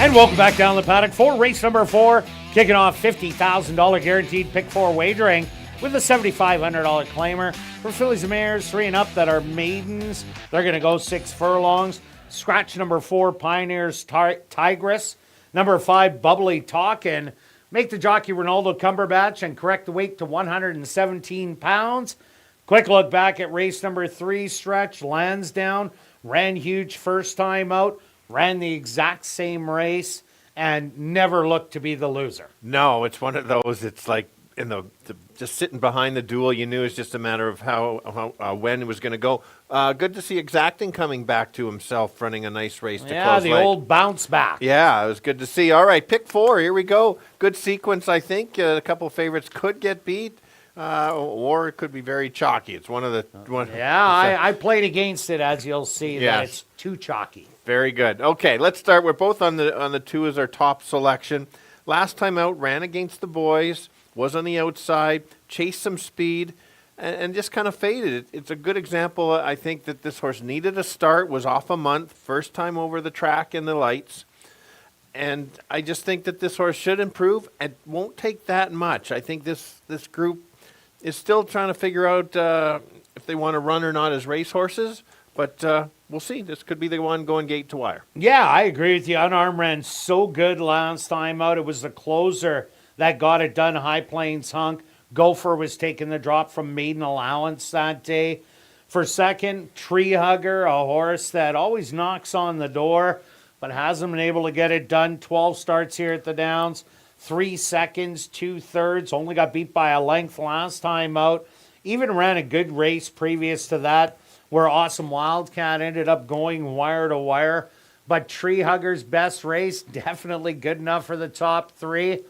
And welcome back down the paddock for race number 4, kicking off $50,000 guaranteed pick 4 wagering with a $7,500 claimer for fillies and mares 3 and up that are maidens. They're going to go 6 furlongs. Scratch number 4, Pioneers Tigress. Number 5, Bubbly Talkin'. Make the jockey Ronaldo Cumberbatch and correct the weight to 117 pounds. Quick look back at race number 3, Stretch. Lansdowne ran huge first time out. Ran the exact same race and never looked to be the loser.
No, it's one of those. It's like just sitting behind the duel. You knew it's just a matter of when it was going to go. Good to see Exacting coming back to himself, running a nice race to close
the
late.
old bounce back.
Yeah, it was good to see. All right, pick 4. Here we go. Good sequence, I think. A couple of favorites could get beat. Or it could be very chalky. It's one of the one.
Yeah, I played against it, as you'll see. That it's too chalky.
Very good. Okay, let's start. We're both on the 2 as our top selection. Last time out, ran against the boys, was on the outside, chased some speed, and just kind of faded. It's a good example, I think, that this horse needed a start, was off a month, first time over the track in the lights. And I just think that this horse should improve. It won't take that much. I think this group is still trying to figure out if they want to run or not as racehorses, but we'll see. This could be the one going gate to wire.
Yeah, I agree with you. Unarmed ran so good last time out. It was the closer that got it done. High Plains Hunk. Gopher was taking the drop from Maiden Allowance that day. For second, Tree Hugger, a horse that always knocks on the door, but hasn't been able to get it done. 12 starts here at the Downs. 3 seconds, 2/3, only got beat by a length last time out. Even ran a good race previous to that, where Awesome Wildcat ended up going wire to wire. But Tree Hugger's best race, definitely good enough for the top 3.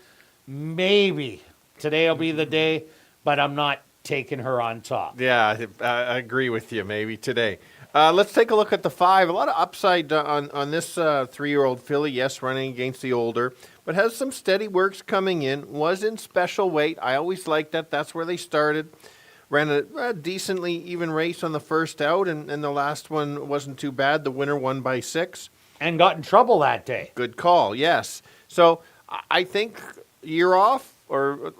Maybe today will be the day, but I'm not taking her on top.
Yeah, I agree with you, maybe today. Let's take a look at the 5. A lot of upside on this 3-year-old filly. Yes, running against the older, but has some steady works coming in. Was in special weight. I always liked that. That's where they started. Ran a decently even race on the first out, and the last one wasn't too bad. The winner won by 6.
And got in trouble that day.
Good call, yes. So I think year off, or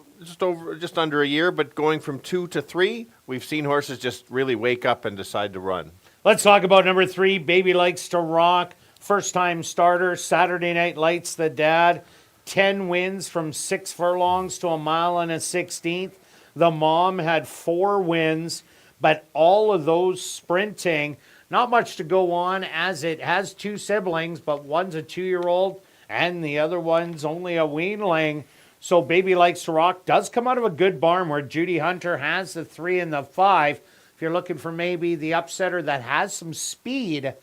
just under a year, but going from 2 to 3, we've seen horses just really wake up and decide to run.
Let's talk about number 3, Baby Likes to Rock. First-time starter, Saturday Night Lights, the dad. 10 wins from 6 furlongs to 1 mile and a 16th. The mom had 4 wins, but all of those sprinting. Not much to go on, as it has 2 siblings, but one's a 2-year-old and the other one's only a weanling. So Baby Likes to Rock does come out of a good barn where Judy Hunter has the 3 and the 5. If you're looking for maybe the upsetter that has some speed,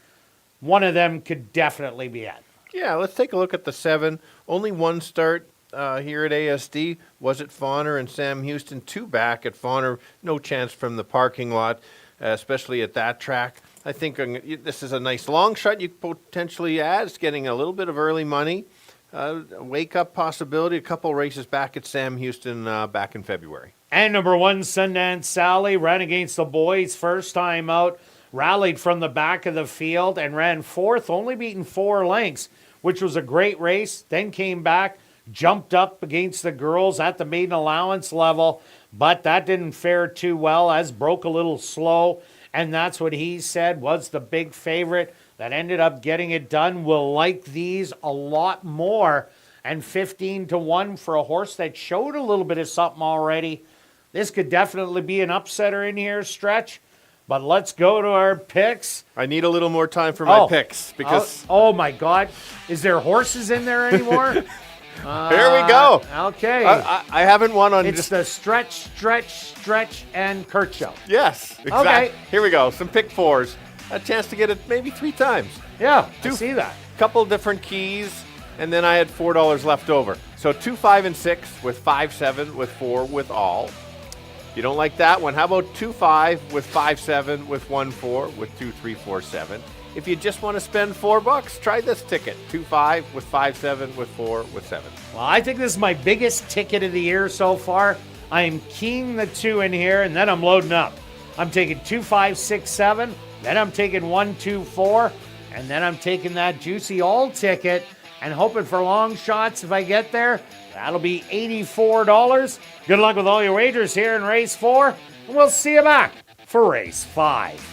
one of them could definitely be it.
Yeah, let's take a look at the 7. Only 1 start here at ASD. Was it Fauner and Sam Houston? 2 back at Fauner. No chance from the parking lot, especially at that track. I think this is a nice long shot you potentially add. It's getting a little bit of early money. Wake-up possibility. A couple races back at Sam Houston back in February.
And number 1, Sundance Sally, ran against the boys first time out, rallied from the back of the field and ran 4th, only beaten 4 lengths, which was a great race. Then came back, jumped up against the girls at the maiden allowance level, but that didn't fare too well, as broke a little slow, and that's what he said was the big favorite that ended up getting it done. Will like these a lot more, and 15 to 1 for a horse that showed a little bit of something already. This could definitely be an upsetter in here, Stretch. But let's go to our picks.
I need a little more time for my picks because.
Oh my God! Is there horses in there anymore?
Here we go.
Okay.
I haven't won on.
It's the stretch, and Kirt show.
Yes. Exactly.
Okay.
Here we go. Some pick 4s. A chance to get it maybe 3 times.
Yeah. I see that.
Couple different keys, and then I had $4 left over. So 2, 5, and 6 with 5, 7 with 4 with all. You don't like that one? How about 2, 5 with 5, 7 with 1, 4 with 2, 3, 4, 7? If you just want to spend $4, try this ticket. 2, 5 with 5, 7 with 4 with 7.
Well, I think this is my biggest ticket of the year so far. I am keying the 2 in here, and then I'm loading up. I'm taking 2, 5, 6, 7. Then I'm taking 1, 2, 4. And then I'm taking that juicy all ticket. and hoping for long shots if I get there. That'll be $84. Good luck with all your wagers here in race 4, and we'll see you back for race 5.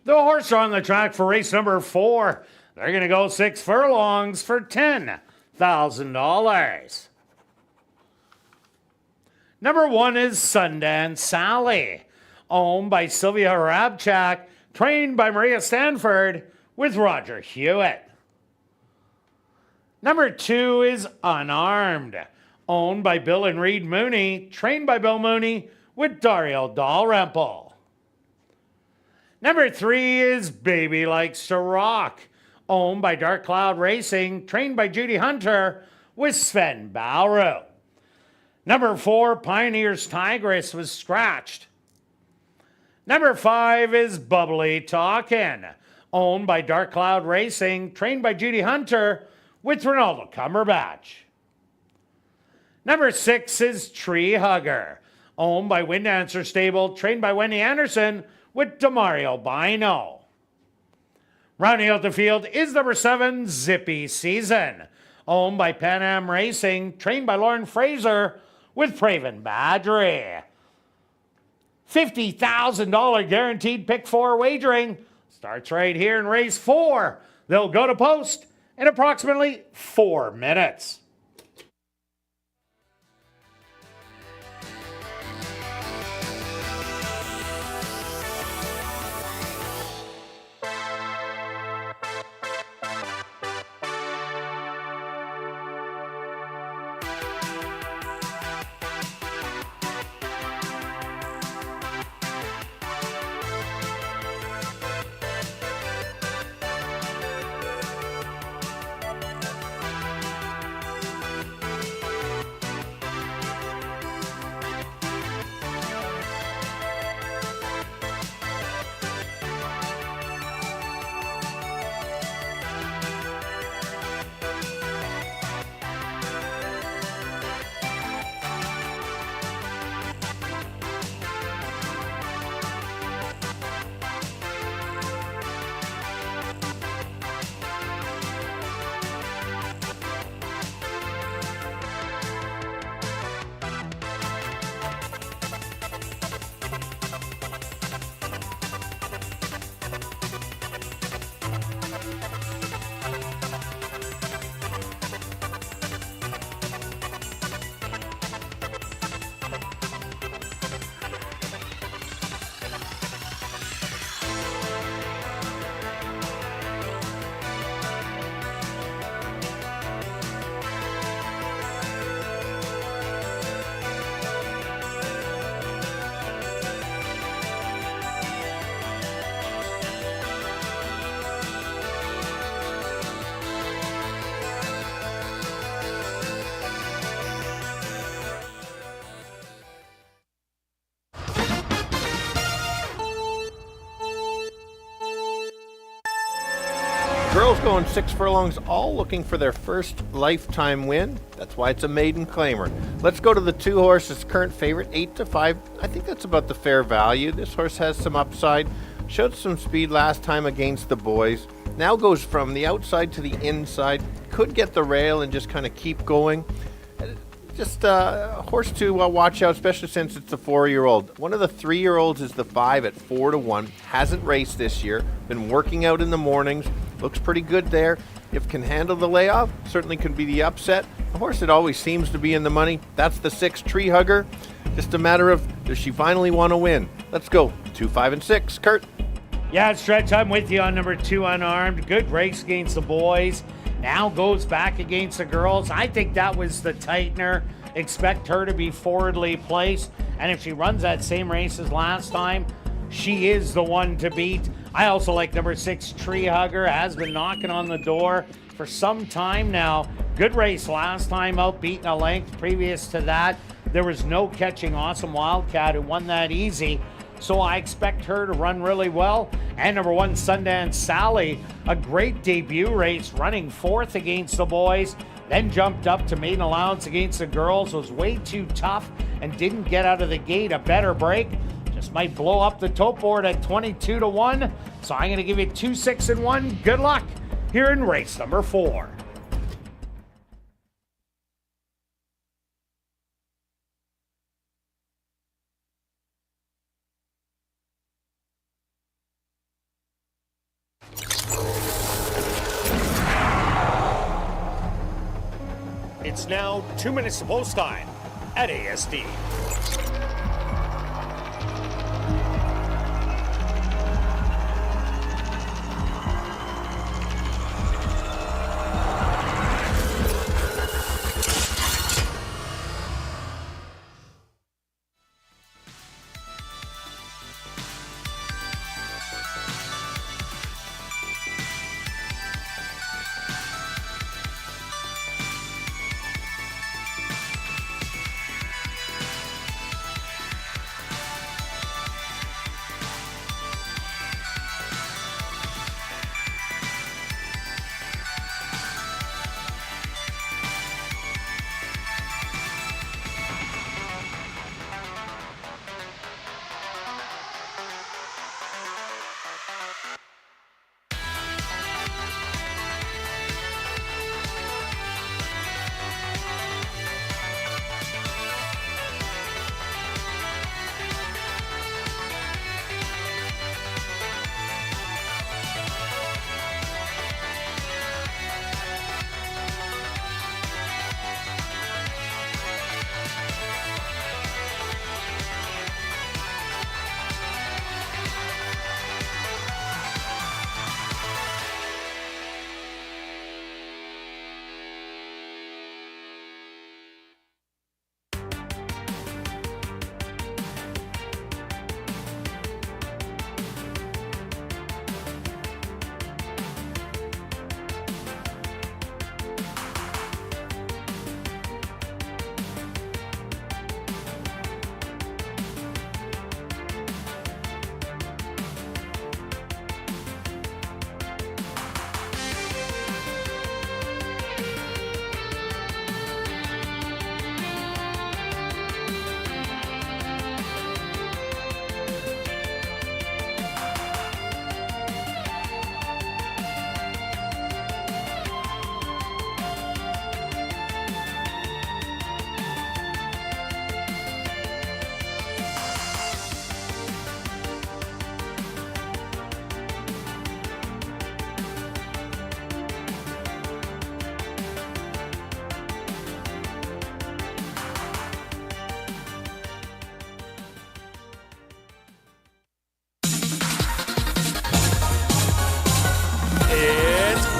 The horse on the track for race number 4. They're going to go 6 furlongs for $10,000. Number 1 is Sundance Sally, owned by Sylvia Rabchak, trained by Maria Stanford with Roger Hewitt. Number 2 is Unarmed, owned by Bill and Reed Mooney, trained by Bill Mooney with Dario Dalrymple. Number 3 is Baby Likes to Rock, owned by Dark Cloud Racing, trained by Judy Hunter with Sven Bowrow. Number 4, Pioneer's Tigress, was scratched. Number 5 is Bubbly Talkin', owned by Dark Cloud Racing, trained by Judy Hunter with Ronaldo Cumberbatch. Number 6 is Tree Hugger, owned by Wind Dancer Stable, trained by Wendy Anderson with Demario Bino. Rounding out the field is number 7, Zippy Season, owned by Pan Am Racing, trained by Lauren Fraser with Praven Badri. $50,000 guaranteed pick 4 wagering starts right here in race 4. They'll go to post in approximately 4 minutes.
Girls going 6 furlongs, all looking for their first lifetime win. That's why it's a maiden claimer. Let's go to the 2 horses. Current favorite, 8-5. I think that's about the fair value. This horse has some upside. Showed some speed last time against the boys. Now goes from the outside to the inside. Could get the rail and just kind of keep going. Just a horse to watch out, especially since it's a 4-year-old. One of the 3-year-olds is the 5 at 4-1. Hasn't raced this year. Been working out in the mornings. Looks pretty good there. If can handle the layoff, certainly can be the upset. A horse that always seems to be in the money. That's the 6 Tree Hugger. Just a matter of, does she finally want to win? Let's go. 2, 5, and 6. Kirt.
Yeah, Stretch, I'm with you on number 2, Unarmed. Good race against the boys. Now goes back against the girls. I think that was the tightener. Expect her to be forwardly placed. And if she runs that same race as last time, she is the one to beat. I also like number 6, Tree Hugger. Has been knocking on the door for some time now. Good race last time out, beating a length. Previous to that, there was no catching Awesome Wildcat who won that easy. So I expect her to run really well. And number 1, Sundance Sally, a great debut race, running 4th against the boys, then jumped up to maiden allowance against the girls, was way too tough and didn't get out of the gate a better break. Just might blow up the tote board at 22-1. So I'm going to give you 2, 6, and 1. Good luck here in race number 4.
It's now 2 minutes to post time at ASD.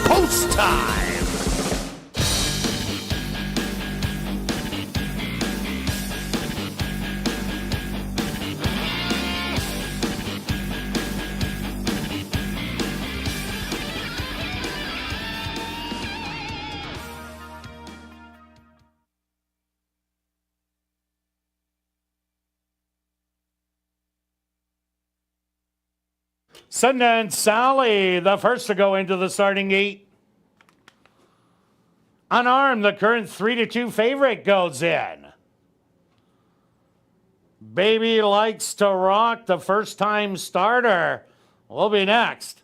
Post time! Sundance Sally, the first to go into the starting gate. Unarmed, the current 3-2 favorite, goes in. Baby Likes to Rock, the first-time starter, will be next.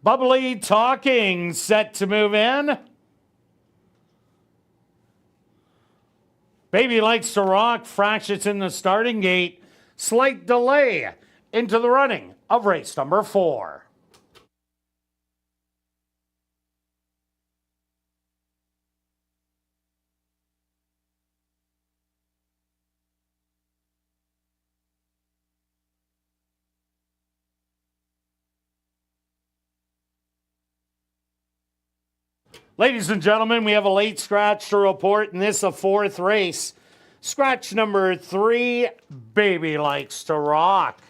Bubbly Talking set to move in. Baby Likes to Rock fractious in the starting gate. Slight delay into the running of race number 4. Ladies and gentlemen, we have a late scratch to report, and this is a 4th race. Scratch number 3, Baby Likes to Rock.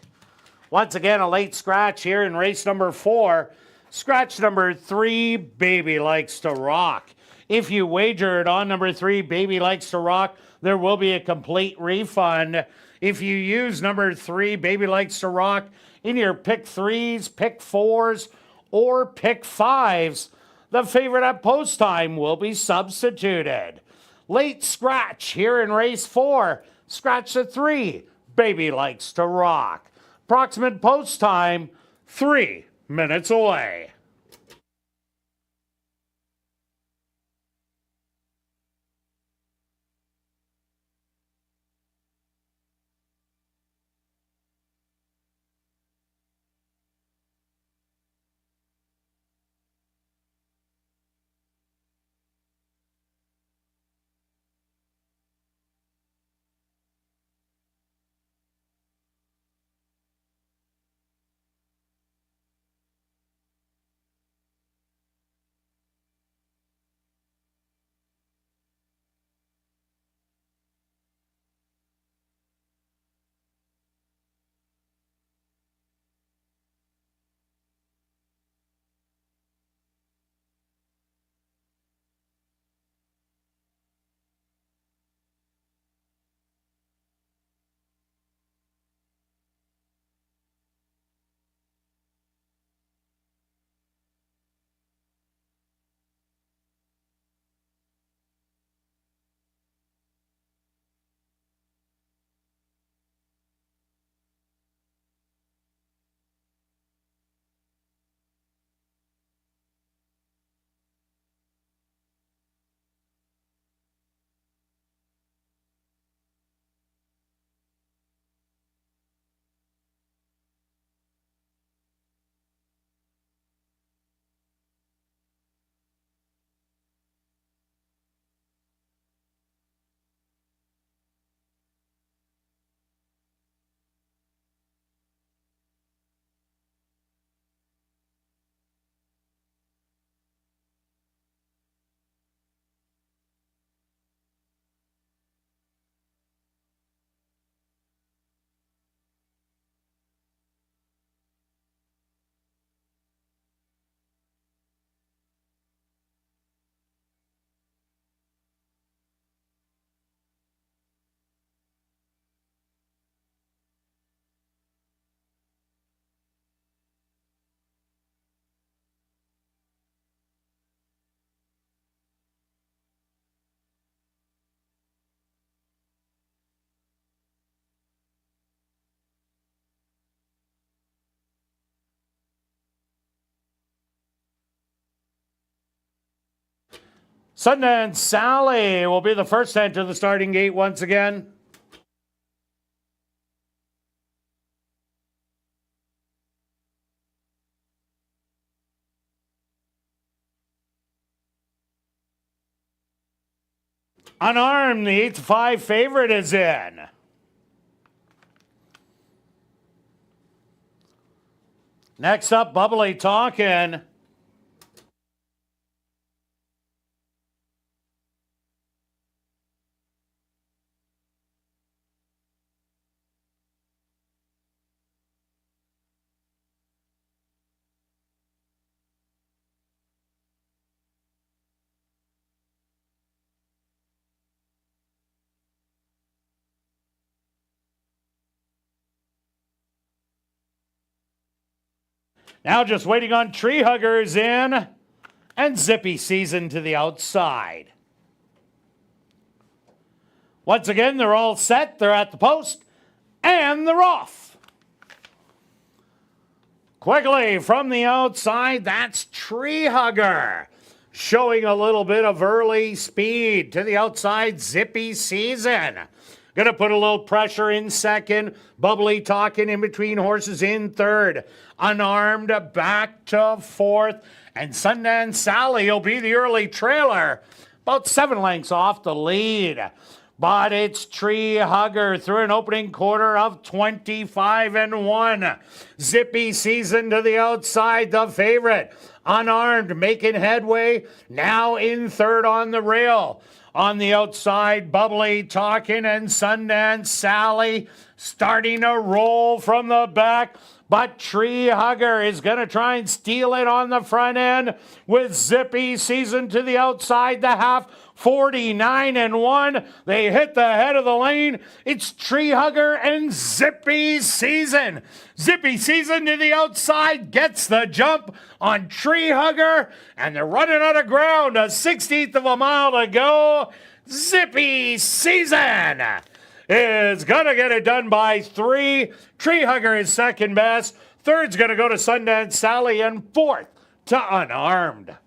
Once again, a late scratch here in race number 4. Scratch number 3, Baby Likes to Rock. If you wagered on number 3, Baby Likes to Rock, there will be a complete refund. If you use number 3, Baby Likes to Rock, in your pick 3s, pick 4s, or pick 5s, the favorite at post time will be substituted. Late scratch here in race 4. Scratch the 3. Baby Likes to Rock. Approximate post time, 3 minutes away. Sundance Sally will be the first to enter the starting gate once again. Unarmed, the 8-5 favorite is in. Next up, Bubbly Talkin'. Now just waiting on Tree Huggers in and Zippy Season to the outside. Once again, they're all set. They're at the post and they're off. Quickly from the outside, that's Tree Hugger. Showing a little bit of early speed to the outside, Zippy Season. Gonna put a little pressure in second. Bubbly Talking in between horses in third. Unarmed back to fourth. And Sundance Sally will be the early trailer. About 7 lengths off the lead. But it's Tree Hugger through an opening quarter of 25-1. Zippy Season to the outside, the favorite. Unarmed, making headway, now in third on the rail. On the outside, Bubbly Talking and Sundance Sally starting to roll from the back. But Tree Hugger is going to try and steal it on the front end with Zippy Season to the outside, the half. 49-1. They hit the head of the lane. It's Tree Hugger and Zippy Season. Zippy Season to the outside gets the jump on Tree Hugger, and they're running out of ground. A 16th of a mile to go. Zippy Season is going to get it done by 3. Tree Hugger is second best. Third's going to go to Sundance Sally, and fourth to Unarmed.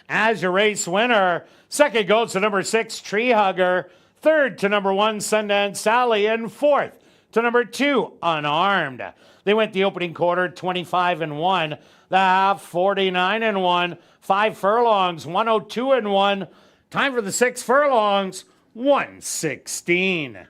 As your race winner, second goes to number 6, Tree Hugger. Third to number 1, Sundance Sally. And fourth to number 2, Unarmed. They went the opening quarter 25-1. The half 49-1. 5 furlongs, 102-1. Time for the 6 furlongs, 116.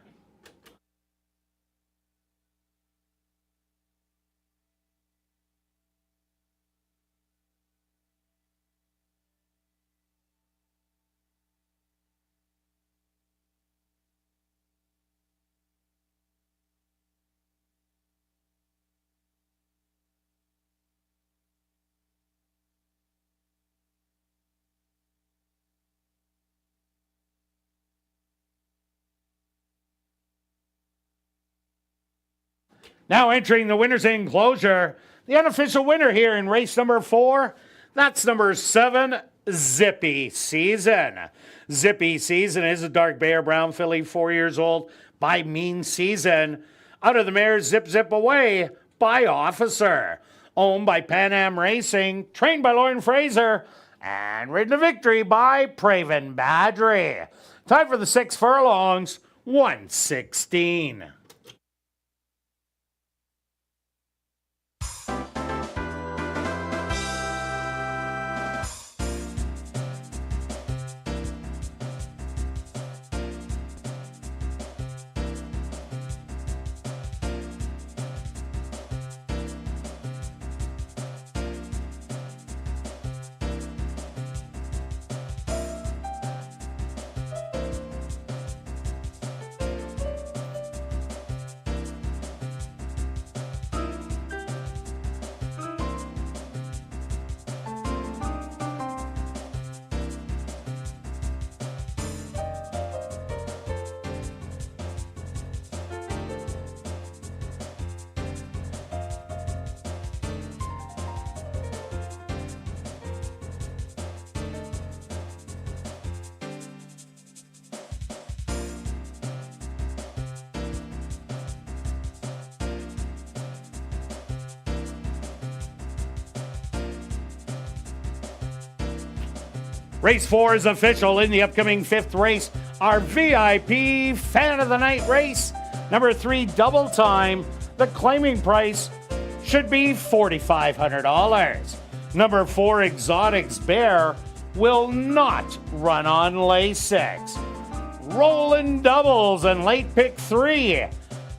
Now entering the winner's enclosure, the unofficial winner here in race number 4, that's number 7, Zippy Season. Zippy Season is a dark bay or brown filly, 4 years old, by Mean Season. Out of the mare, Zip Zip Away by Officer. Owned by Pan Am Racing, trained by Lauren Fraser, and ridden to victory by Praven Badry. Time for the 6 furlongs, 116. Race 4 is official in the upcoming 5th race. Our VIP Fan of the Night race. Number 3, Double Time. The claiming price should be $4,500. Number 4, Exotics Bear, will not run on Lasix. rolling doubles and late pick 3.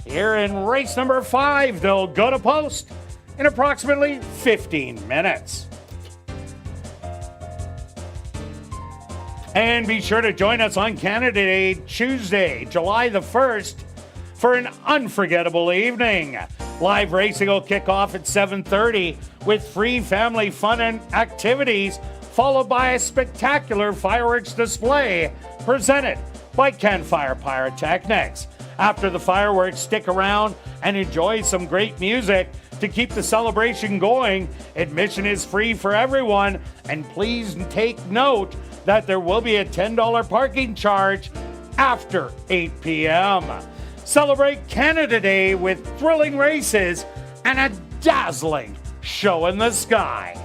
Here in race number 5, they'll go to post in approximately 15 minutes. And be sure to join us on Canada Day, Tuesday, July the 1st, for an unforgettable evening. Live racing will kick off at 7:30 with free family fun and activities, followed by a spectacular fireworks display presented by Campfire Pyrotechnics. After the fireworks, stick around and enjoy some great music to keep the celebration going. Admission is free for everyone, and please take note that there will be a $10 parking charge after 8 p.m. Celebrate Canada Day with thrilling races and a dazzling show in the sky.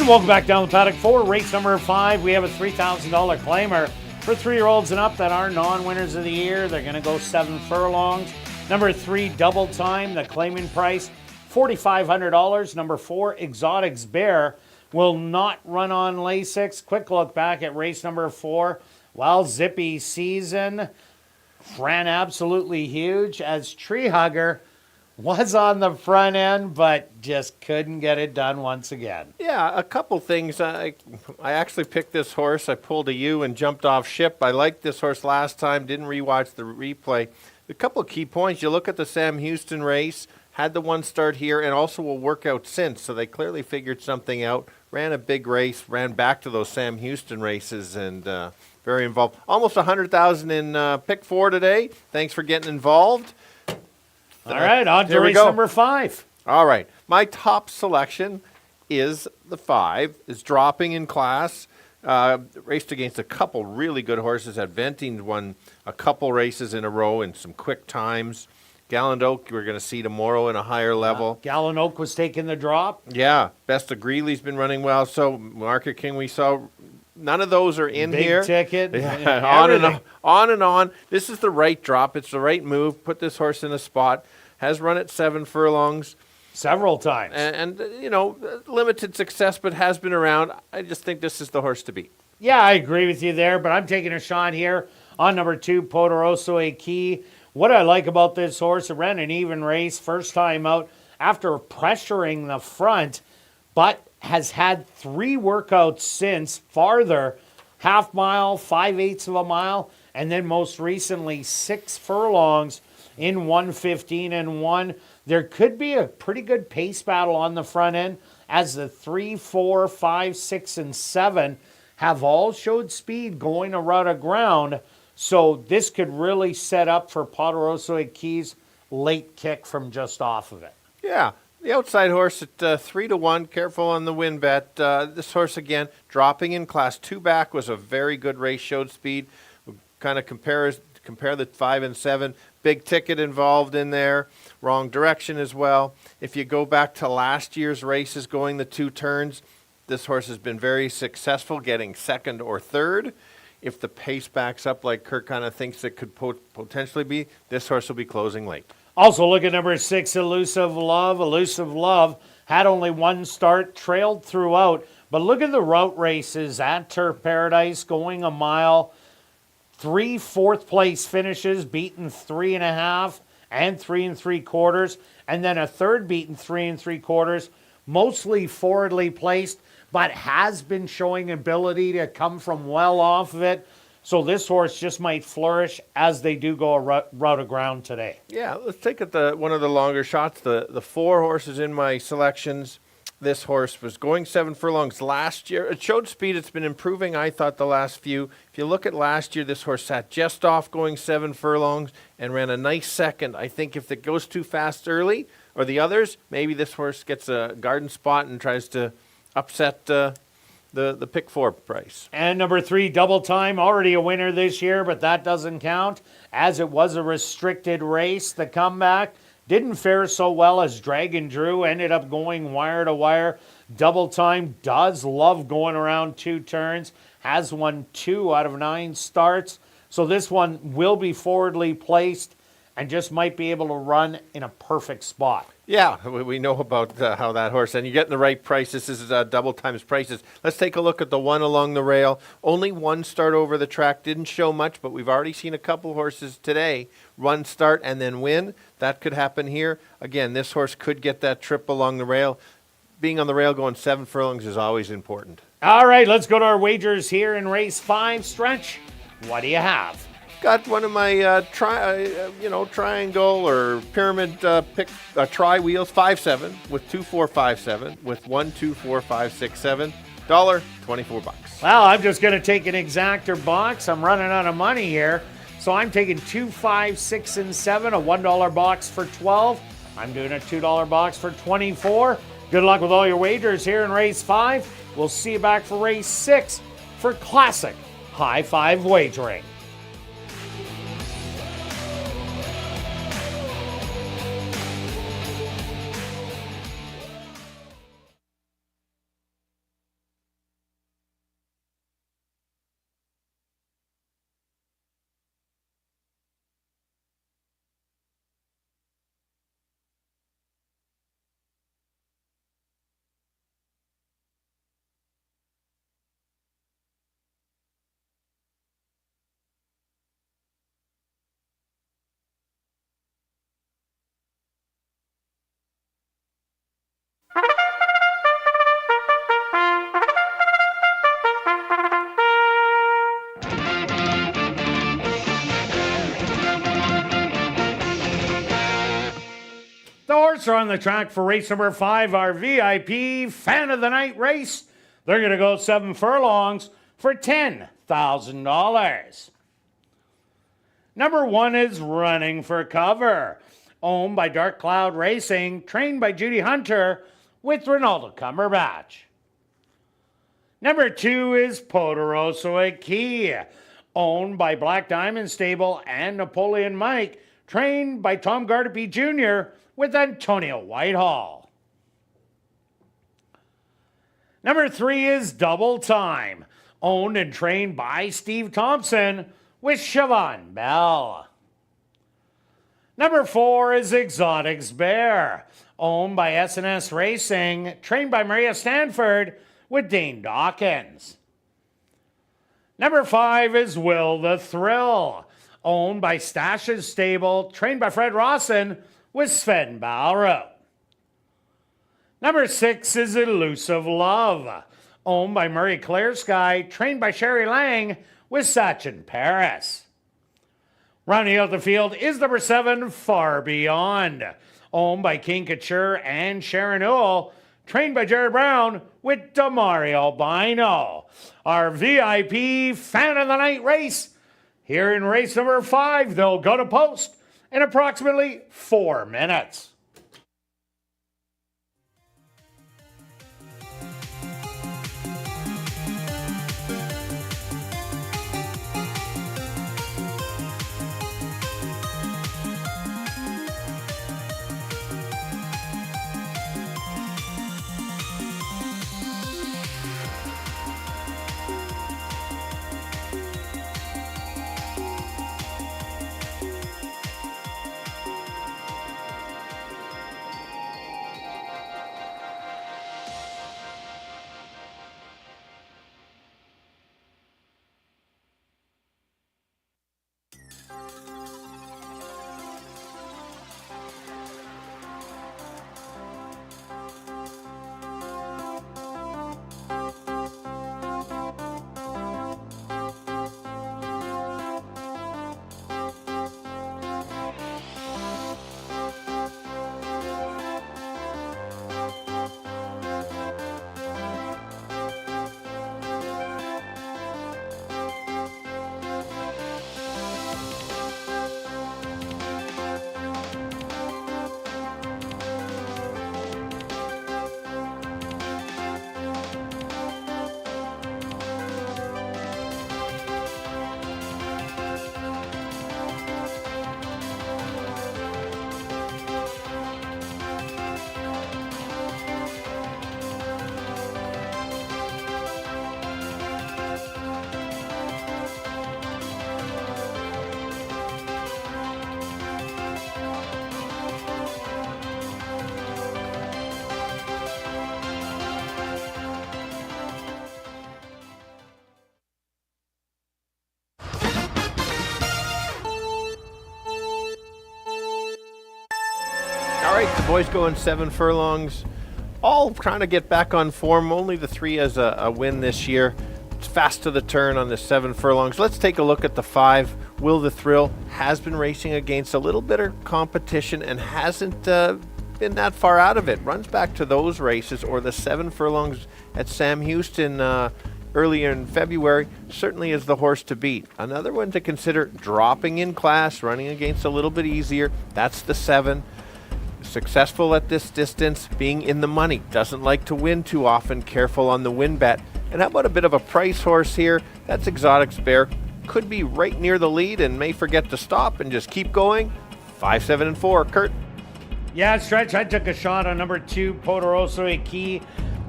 And welcome back down the paddock for race number 5. We have a $3,000 claimer for 3-year-olds and up that are non-winners of the year. They're going to go 7 furlongs. Number 3, Double Time, the claiming price, $4,500. Number 4, Exotics Bear, will not run on Lasix. Quick look back at race number 4. Well, Zippy Season ran absolutely huge as Tree Hugger was on the front end, but just couldn't get it done once again.
Yeah, a couple things. I actually picked this horse. I pulled a U and jumped off ship. I liked this horse last time, didn't rewatch the replay. A couple of key points. You look at the Sam Houston race, had the one start here, and also will work out since. So they clearly figured something out, ran a big race, ran back to those Sam Houston races, and very involved. Almost $100,000 in pick 4 today. Thanks for getting involved.
All right, on to
Here we
race
go.
number 5.
All right. My top selection is the 5. Is dropping in class. Raced against a couple really good horses. Adventing won a couple races in a row in some quick times. Gallant Oak we're going to see tomorrow in a higher level.
Gallant Oak was taking the drop.
Yeah. Best of Greeley's been running well. So Market King we saw. None of those are in
Big
here.
ticket.
Yeah, on and on, on and on. This is the right drop. It's the right move. Put this horse in a spot. Has run at 7 furlongs.
Several times.
And you know, limited success, but has been around. I just think this is the horse to beat.
Yeah, I agree with you there, but I'm taking a shot here on number 2, Poderoso Aki. What I like about this horse, it ran an even race first time out after pressuring the front, but has had 3 workouts since, farther, half mile, 5/8 of a mile, and then most recently 6 furlongs in 1:15 and 1. There could be a pretty good pace battle on the front end as the 3, 4, 5, 6, and 7 have all showed speed going a route of ground. So this could really set up for Poderoso Aki's late kick from just off of it.
Yeah, the outside horse at 3-1. Careful on the win bet. This horse again dropping in class 2 back was a very good race. Showed speed. Kind of compare the 5 and 7. Big ticket involved in there. Wrong direction as well. If you go back to last year's races, going the 2 turns, this horse has been very successful, getting 2nd or 3rd. If the pace backs up like Kirt kind of thinks it could potentially be, this horse will be closing late.
Also look at number 6, Elusive Love. Elusive Love had only 1 start, trailed throughout. But look at the route races at Turf Paradise, going a mile. 3 4th-place finishes, beaten 3.5 and 3 3/4, and then a 3rd beaten 3 3/4, mostly forwardly placed, but has been showing ability to come from well off of it. So this horse just might flourish as they do go a route of ground today.
Yeah, let's take at one of the longer shots. The 4 horses in my selections. This horse was going 7 furlongs last year. It showed speed. It's been improving, I thought, the last few. If you look at last year, this horse sat just off going 7 furlongs and ran a nice 2nd. I think if it goes too fast early, or the others, maybe this horse gets a garden spot and tries to upset the pick 4 price.
And number 3, Double Time, already a winner this year, but that doesn't count as it was a restricted race. The comeback didn't fare so well as Dragon Drew ended up going wire to wire. Double Time does love going around 2 turns, has won 2 out of 9 starts. So this one will be forwardly placed and just might be able to run in a perfect spot.
Yeah, we know about how that horse, and you're getting the right price. This is Double Time's prices. Let's take a look at the one along the rail. Only 1 start over the track, didn't show much, but we've already seen a couple horses today run, start, and then win. That could happen here. Again, this horse could get that trip along the rail. Being on the rail going 7 furlongs is always important.
All right, let's go to our wagers here in race 5. Stretch, what do you have?
Got one of my triangle or pyramid pick tri wheels, 5-7 with 2, 4, 5, 7 with 1, 2, 4, 5, 6, 7. $24.
Well, I'm just going to take an exactor box. I'm running out of money here. So I'm taking 2, 5, 6, and 7, a $1 box for 12. I'm doing a $2 box for 24. Good luck with all your wagers here in race 5. We'll see you back for race 6 for classic high 5 wagering. The horses are on the track for race number 5, our VIP Fan of the Night race. They're going to go 7 furlongs for $10,000. Number 1 is Running for Cover, owned by Dark Cloud Racing, trained by Judy Hunter with Ronaldo Cumberbatch. Number 2 is Poderoso Key, owned by Black Diamond Stable and Napoleon Mike, trained by Tom Gardapi Jr. with Antonio Whitehall. Number 3 is Double Time, owned and trained by Steve Thompson with Siobhan Bell. Number 4 is Exotics Bear, owned by S&S Racing, trained by Maria Stanford with Dane Dawkins. Number 5 is Will the Thrill, owned by Stash's Stable, trained by Fred Rawson with Sven Balro. Number 6 is Elusive Love, owned by Murray Clearsky, trained by Sherry Lang with Sachin Paris. Rounding out the field is number 7, Far Beyond, owned by King Couture and Sharon Ewell, trained by Jared Brown with Demario Bino. Our VIP Fan of the Night race. Here in race number 5, they'll go to post in approximately 4 minutes.
All right, the boys going 7 furlongs, all trying to get back on form. Only the 3 as a win this year. It's fast to the turn on the 7 furlongs. Let's take a look at the 5. Will the Thrill has been racing against a little bit of competition and hasn't been that far out of it. Runs back to those races, or the 7 furlongs at Sam Houston earlier in February, certainly is the horse to beat. Another one to consider, dropping in class, running against a little bit easier. That's the 7. Successful at this distance, being in the money. Doesn't like to win too often. Careful on the win bet. And how about a bit of a price horse here? That's Exotics Bear. Could be right near the lead and may forget to stop and just keep going. 5, 7, and 4. Kirt.
Yeah, Stretch, I took a shot on number 2, Poderoso Key.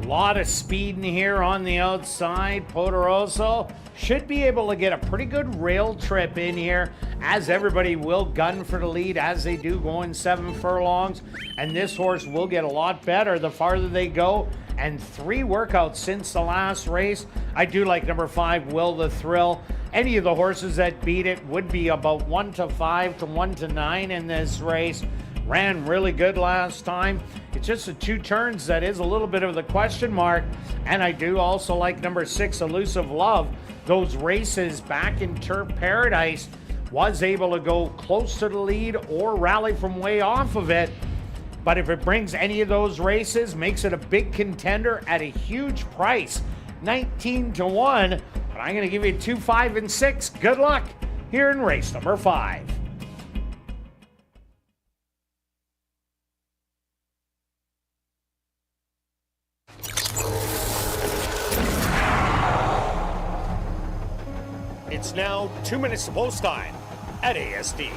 Lot of speed in here on the outside. Poderoso should be able to get a pretty good rail trip in here, as everybody will gun for the lead as they do going 7 furlongs. And this horse will get a lot better the farther they go. And 3 workouts since the last race. I do like number 5, Will the Thrill. Any of the horses that beat it would be about 1 to 5 to 1 to 9 in this race. ran really good last time. It's just the 2 turns that is a little bit of the question mark. And I do also like number 6, Elusive Love. Those races back in Turf Paradise, was able to go close to the lead or rally from way off of it. But if it brings any of those races, makes it a big contender at a huge price, 19-1. But I'm going to give you 2, 5, and 6. Good luck here in race number 5.
It's now 2 minutes to post time at ASD.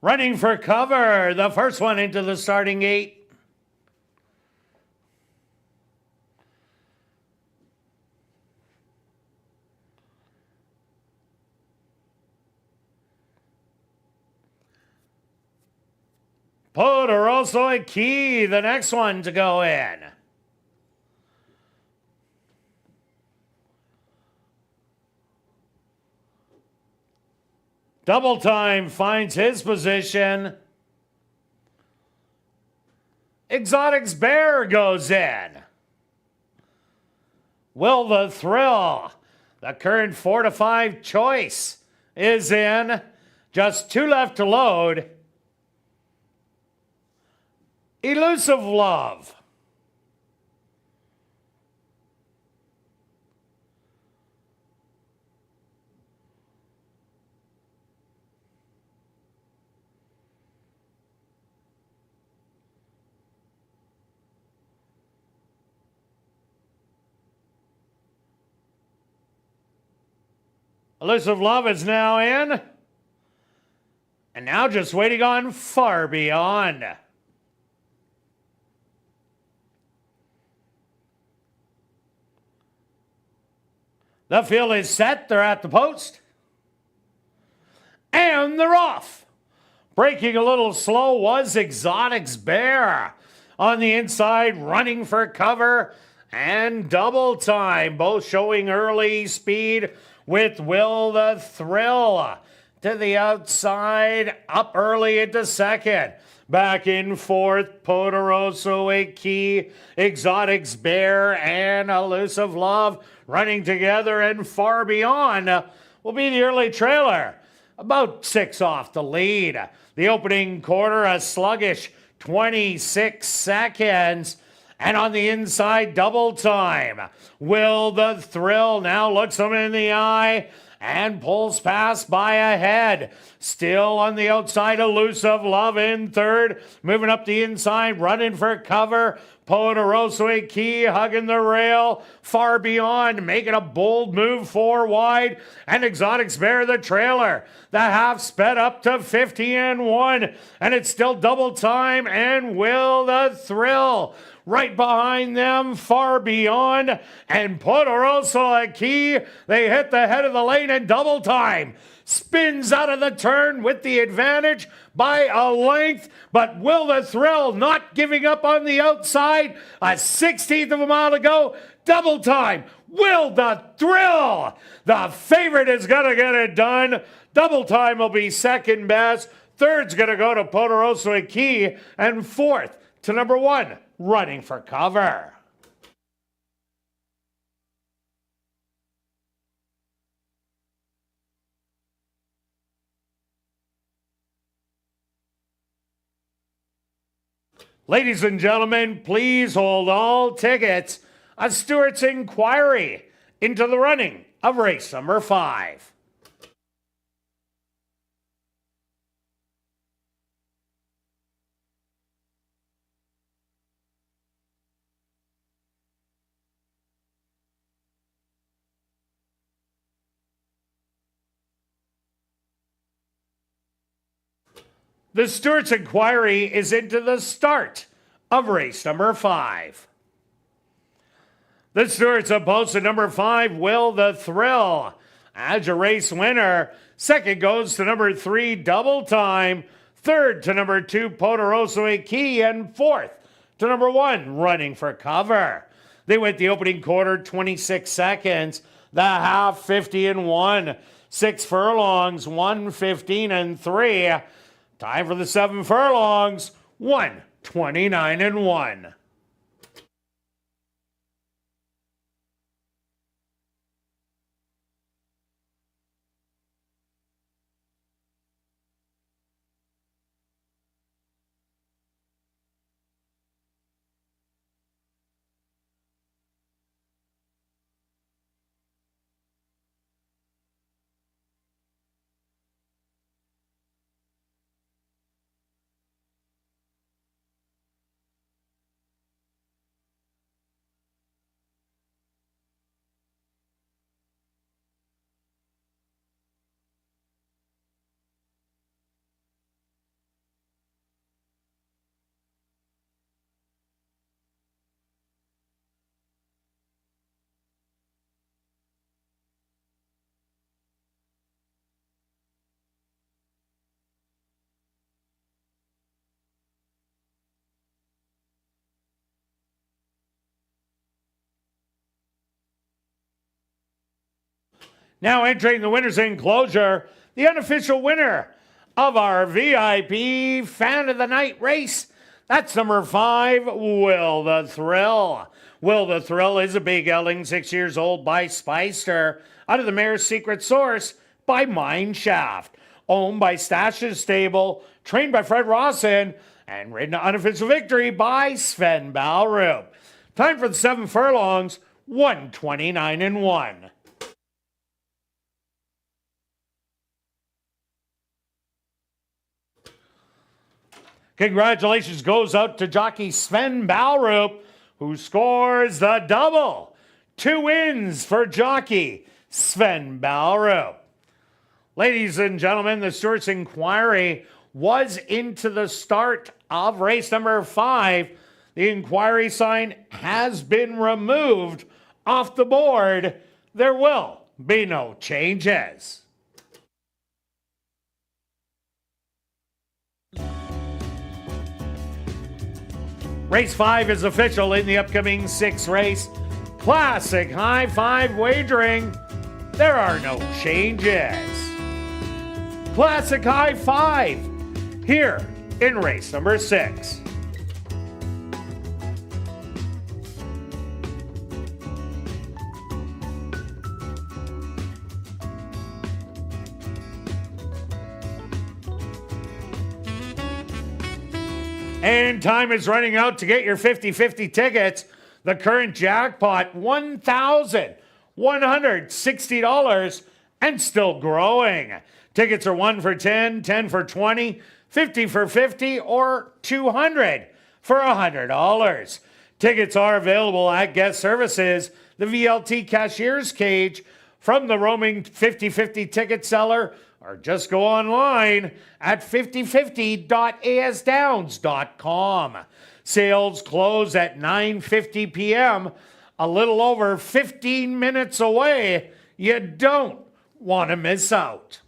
Running for cover, the first one into the starting gate. Poderoso Key, the next one to go in. Double Time finds his position. Exotic's Bear goes in. Will the Thrill, the current 4 to 5 choice, is in. Just 2 left to load. Elusive Love. Elusive Love is now in. And now just waiting on Far Beyond. The field is set. They're at the post. And they're off. Breaking a little slow was Exotic's Bear. On the inside, running for cover. And Double Time, both showing early speed with Will the Thrill. To the outside, up early into second. Back in fourth, Poderoso Key, Exotic's Bear, and Elusive Love running together, and Far Beyond will be the early trailer. About 6 off the lead. The opening quarter, a sluggish 26 seconds. And on the inside, Double Time. Will the Thrill now looks him in the eye and pulls past by a head. Still on the outside, Elusive Love in third. Moving up the inside, running for cover. Poderoso Key hugging the rail. Far Beyond making a bold move 4 wide. And Exotic's Bear the trailer. The half sped up to 50-1. And it's still Double Time and Will the Thrill. Right behind them, Far Beyond and Poderoso Key. They hit the head of the lane, and Double Time spins out of the turn with the advantage by a length. But Will the Thrill not giving up on the outside. A 16th of a mile to go. Double Time. Will the Thrill. The favorite is going to get it done. Double Time will be second best. Third's going to go to Poderoso Key. And fourth to number 1. Running for cover. Ladies and gentlemen, please hold all tickets. A Stewart's inquiry into the running of race number 5. The Stewart's inquiry is into the start of race number 5. The Stewart's opposed to number 5, Will the Thrill. As a race winner, second goes to number 3, Double Time. Third to number 2, Poderoso Key. And fourth to number 1, Running for Cover. They went the opening quarter 26 seconds. The half 50-1. 6 furlongs, 1:15-3. Time for the 7 furlongs, 1:29-1. Now entering the winner's enclosure, the unofficial winner of our VIP Fan of the Night race. That's number 5, Will the Thrill. Will the Thrill is a big gelding, 6 years old, by Spicer, out of the Mare's Secret Source by Mineshaft. Owned by Stash's Stable, trained by Fred Rawson, and ridden to unofficial victory by Sven Balrup. Time for the 7 furlongs, 129-1. Congratulations goes out to jockey Sven Balrup, who scores the double. 2 wins for jockey Sven Balrup. Ladies and gentlemen, the Stewart's Inquiry was into the start of race number 5. The inquiry sign has been removed off the board. There will be no changes. Race 5 is official in the upcoming 6th race. Classic High 5 wagering. There are no changes. Classic High 5 here in race number 6. And time is running out to get your 50-50 tickets. The current jackpot, $1,160 and still growing. Tickets are 1 for 10, 10 for 20, 50 for 50, or 200 for $100. Tickets are available at guest services, the VLT cashier's cage, from the roaming 50-50 ticket seller, or just go online at 5050.asdowns.com. Sales close at 9:50 p.m., a little over 15 minutes away. You don't want to miss out.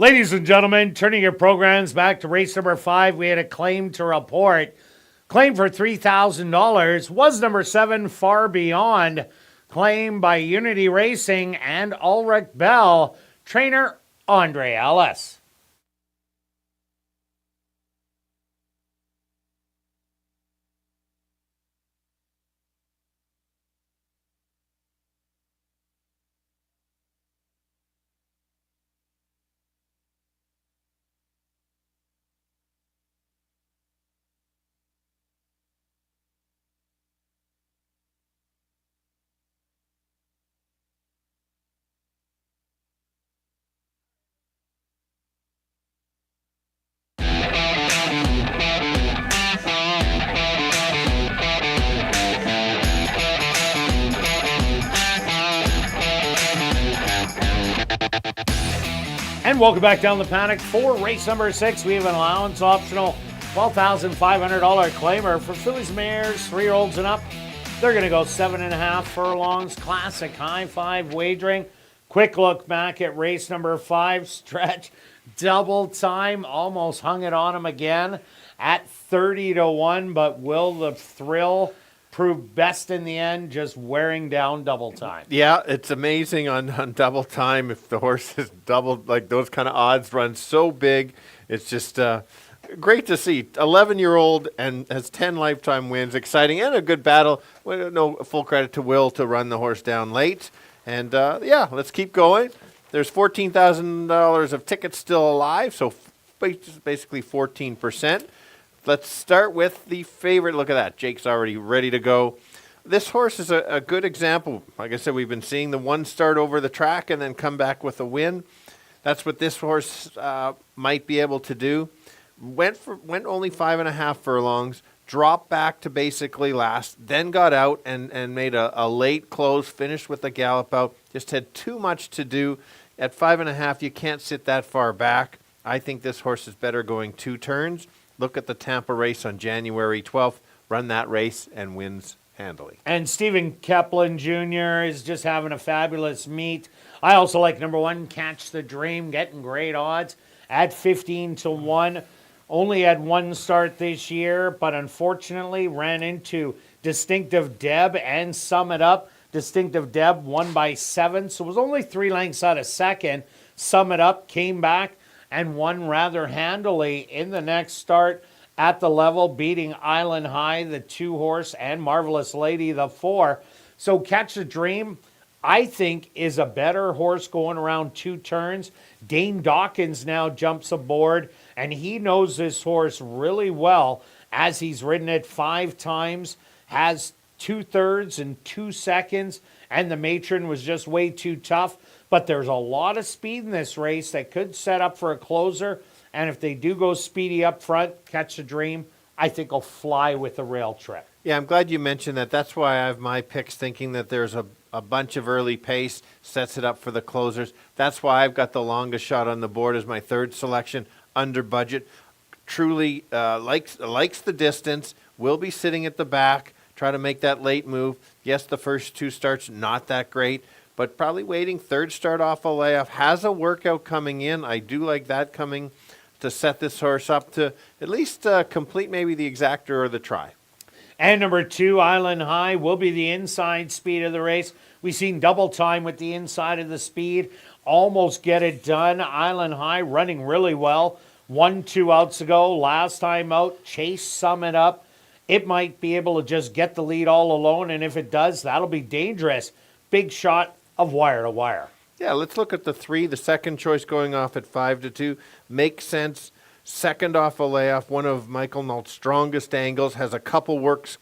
Ladies and gentlemen, turning your programs back to race number 5, we had a claim to report. Claim for $3,000 was number 7, Far Beyond. Claim by Unity Racing and Ulrich Bell. Trainer Andre Ellis. And welcome back down the paddock for race number 6. We have an allowance optional $12,500 claimer for fillies, mares, 3-year-olds and up. They're going to go 7.5 furlongs. Classic high five wagering. Quick look back at race number 5. Stretch double time. Almost hung it on him again at 30-1. But will the thrill prove best in the end, just wearing down double time?
Yeah, it's amazing on double time if the horse is doubled, like those kind of odds run so big. It's just great to see. 11-year-old and has 10 lifetime wins. Exciting and a good battle. Well, no, full credit to Will to run the horse down late. And yeah, let's keep going. There's $14,000 of tickets still alive, so basically 14%. Let's start with the favorite. Look at that. Jake's already ready to go. This horse is a good example. Like I said, we've been seeing the one start over the track and then come back with a win. That's what this horse might be able to do. Went only 5.5 furlongs, dropped back to basically last, then got out and made a late close, finished with a gallop out. Just had too much to do. At 5.5, you can't sit that far back. I think this horse is better going 2 turns. Look at the Tampa race on January 12th. Run that race and wins handily.
And Stephen Kaplan Jr. is just having a fabulous meet. I also like number 1, Catch the Dream, getting great odds at 15-1. Only had 1 start this year, but unfortunately ran into Distinctive Deb and Sum It Up. Distinctive Deb won by 7, so it was only 3 lengths out of second. Sum It Up came back and won rather handily in the next start at the level, beating Island High, the 2-horse, and Marvelous Lady, the 4. So Catch the Dream, I think, is a better horse going around 2 turns. Dane Dawkins now jumps aboard, and he knows this horse really well as he's ridden it 5 times, has 2/3 and 2 seconds, and the matron was just way too tough. But there's a lot of speed in this race that could set up for a closer. And if they do go speedy up front, Catch the Dream, I think will fly with the rail trip.
Yeah, I'm glad you mentioned that. That's why I have my picks thinking that there's a bunch of early pace, sets it up for the closers. That's why I've got the longest shot on the board as my 3rd selection, under budget. Truly likes the distance, will be sitting at the back, try to make that late move. Yes, the first 2 starts, not that great, but probably waiting. 3rd start off a layoff. Has a workout coming in. I do like that coming to set this horse up to at least complete maybe the exactor or the try.
And number 2, Island High, will be the inside speed of the race. We've seen double time with the inside of the speed. Almost get it done. Island High running really well. 1-2 outs ago. Last time out, Chase Sum It Up. It might be able to just get the lead all alone, and if it does, that'll be dangerous. Big shot of wire to wire.
Yeah, let's look at the 3. The second choice going off at 5-2 makes sense. Second off a layoff, one of Michael Nault's strongest angles, has a couple works,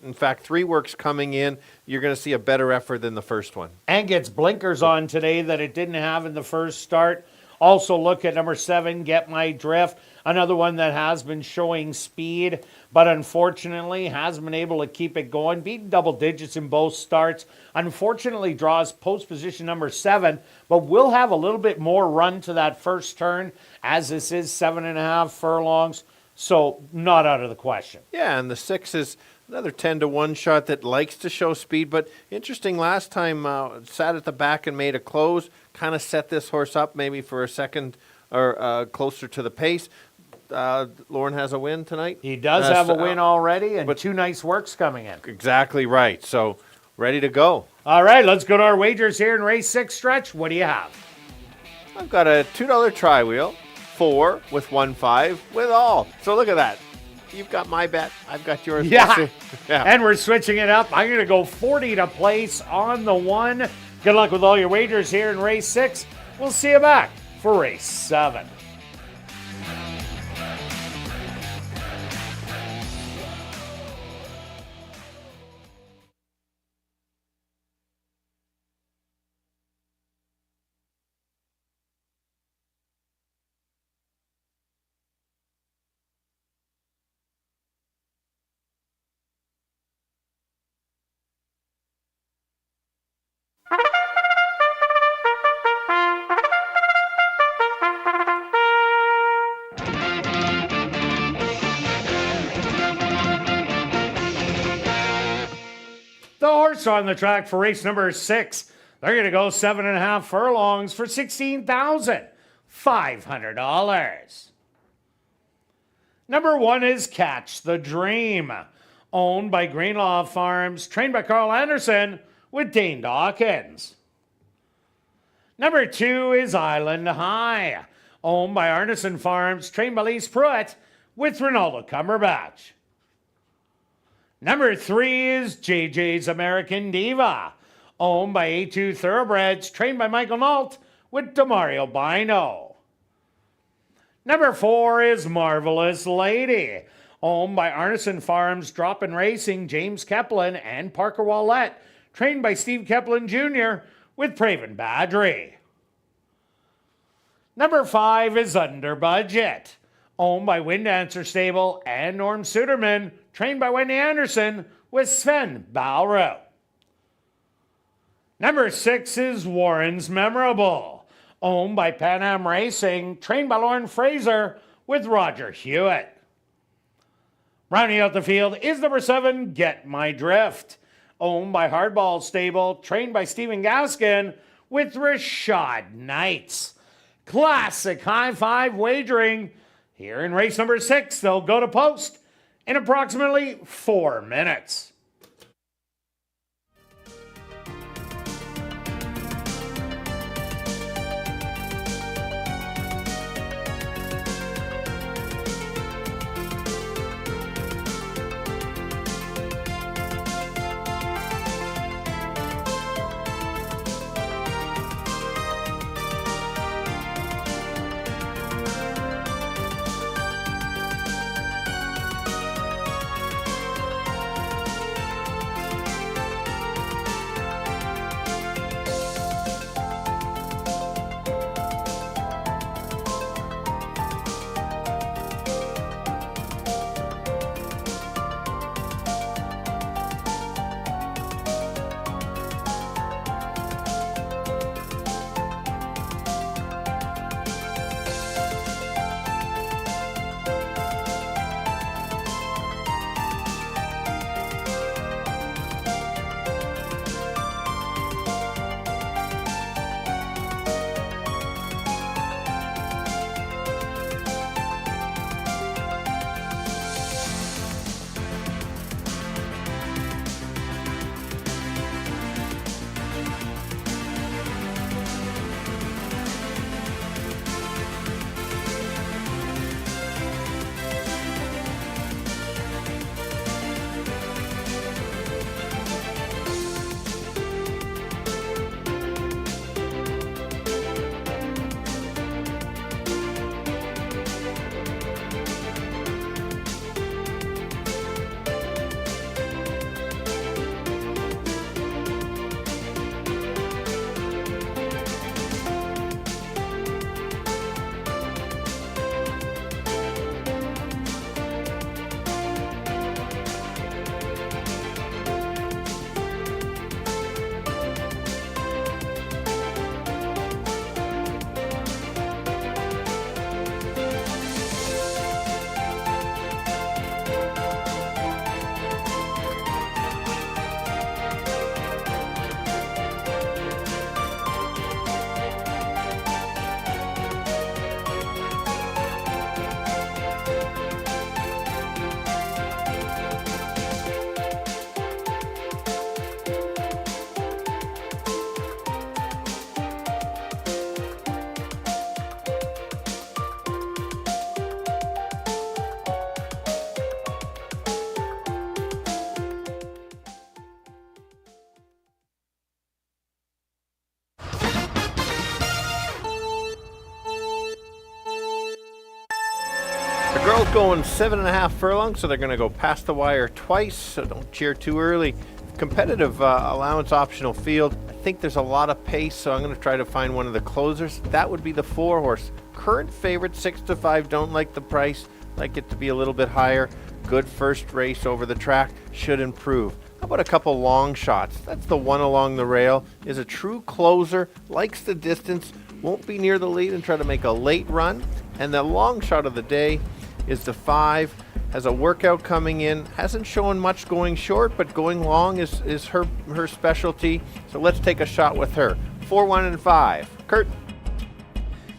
in fact 3 works coming in. You're going to see a better effort than the first one.
And gets blinkers on today that it didn't have in the first start. Also look at number 7, Get My Drift. Another one that has been showing speed, but unfortunately hasn't been able to keep it going. Beaten double digits in both starts. Unfortunately draws post position number 7, but will have a little bit more run to that first turn, as this is 7.5 furlongs. So not out of the question.
Yeah, and the 6 is another 10-1 shot that likes to show speed, but interesting, last time sat at the back and made a close, kind of set this horse up maybe for a second or closer to the pace. Lauren has a win tonight.
He does have a win already, and
but
2 nice works coming in.
Exactly right. So ready to go.
All right, let's go to our wagers here in race 6 stretch. What do you have?
I've got a $2 tri wheel, 4 with 1-5 with all. So look at that. You've got my bet. I've got yours.
Yeah.
Yeah.
And we're switching it up. I'm going to go 40 to place on the 1. Good luck with all your wagers here in race 6. We'll see you back for race 7. The horse on the track for race number 6. They're going to go 7.5 furlongs for $16,500. Number 1 is Catch the Dream, owned by Greenlaw Farms, trained by Carl Anderson with Dane Dawkins. Number 2 is Island High, owned by Arneson Farms, trained by Lise Pruitt with Ronaldo Cumberbatch. Number 3 is JJ's American Diva, owned by A2 Thoroughbreds, trained by Michael Nault with Demario Bino. Number 4 is Marvelous Lady, owned by Arneson Farms, Drop-In Racing, James Keplin and Parker Wallette, trained by Steve Keplin Jr. with Praven Badri. Number 5 is Under Budget, owned by Wind Dancer Stable and Norm Suderman, trained by Wendy Anderson with Sven Balro. Number 6 is Warren's Memorable, owned by Pan Am Racing, trained by Lauren Fraser with Roger Hewitt. Rounding out the field is number 7, Get My Drift, owned by Hardball Stable, trained by Stephen Gaskin with Rashad Knights. Classic high-five wagering. Here in race number 6, they'll go to post in approximately 4 minutes.
girls going 7.5 furlongs, so they're going to go past the wire twice, so don't cheer too early. Competitive allowance optional field. I think there's a lot of pace, so I'm going to try to find one of the closers. That would be the 4-horse. Current favorite, 6-5. Don't like the price. Like it to be a little bit higher. Good first race over the track. Should improve. How about a couple long shots? That's the one along the rail. Is a true closer. Likes the distance. Won't be near the lead and try to make a late run. And the long shot of the day is the 5. Has a workout coming in. Hasn't shown much going short, but going long is her specialty. So let's take a shot with her. 4, 1, and 5. Kirt.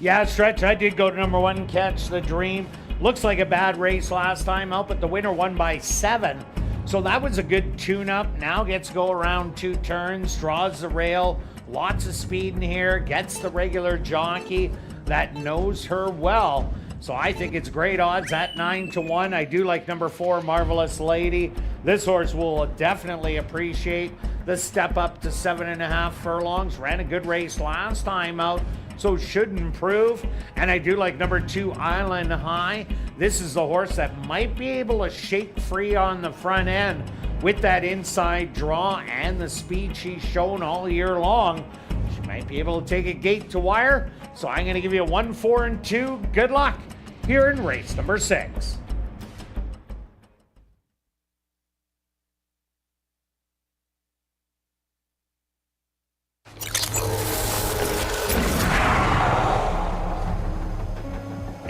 Yeah, Stretch, I did go to number 1, Catch the Dream. Looks like a bad race last time out, but the winner won by 7. So that was a good tune-up. Now gets to go around 2 turns, draws the rail, lots of speed in here, gets the regular jockey that knows her well. So I think it's great odds at 9-1. I do like number 4, Marvelous Lady. This horse will definitely appreciate the step up to 7.5 furlongs. Ran a good race last time out, so should improve. And I do like number 2, Island High. This is the horse that might be able to shake free on the front end with that inside draw and the speed she's shown all year long. She might be able to take a gate to wire. So I'm going to give you 1, 4, and 2. Good luck here in race number 6.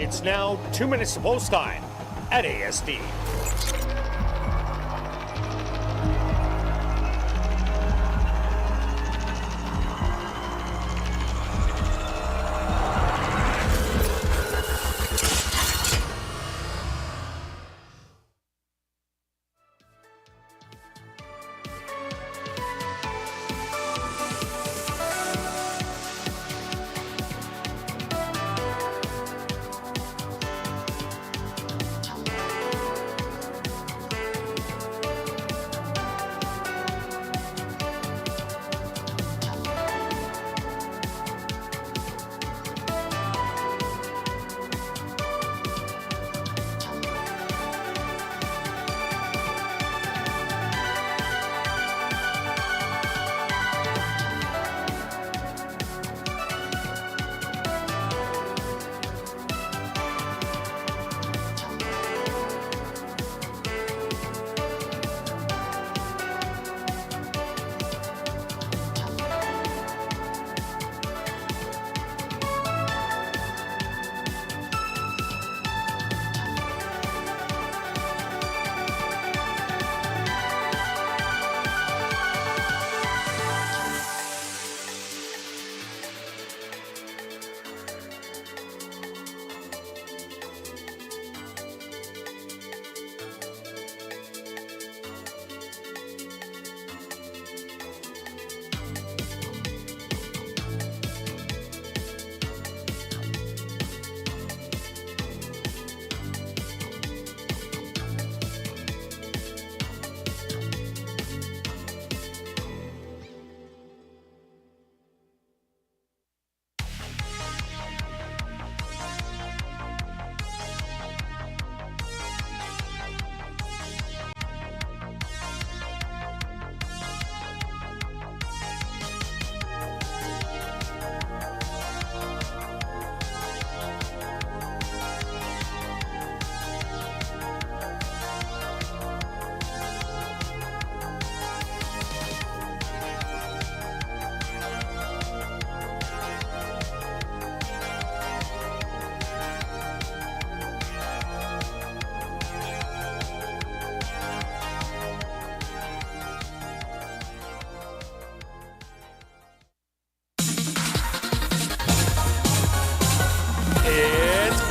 It's now 2 minutes to post time at ASD.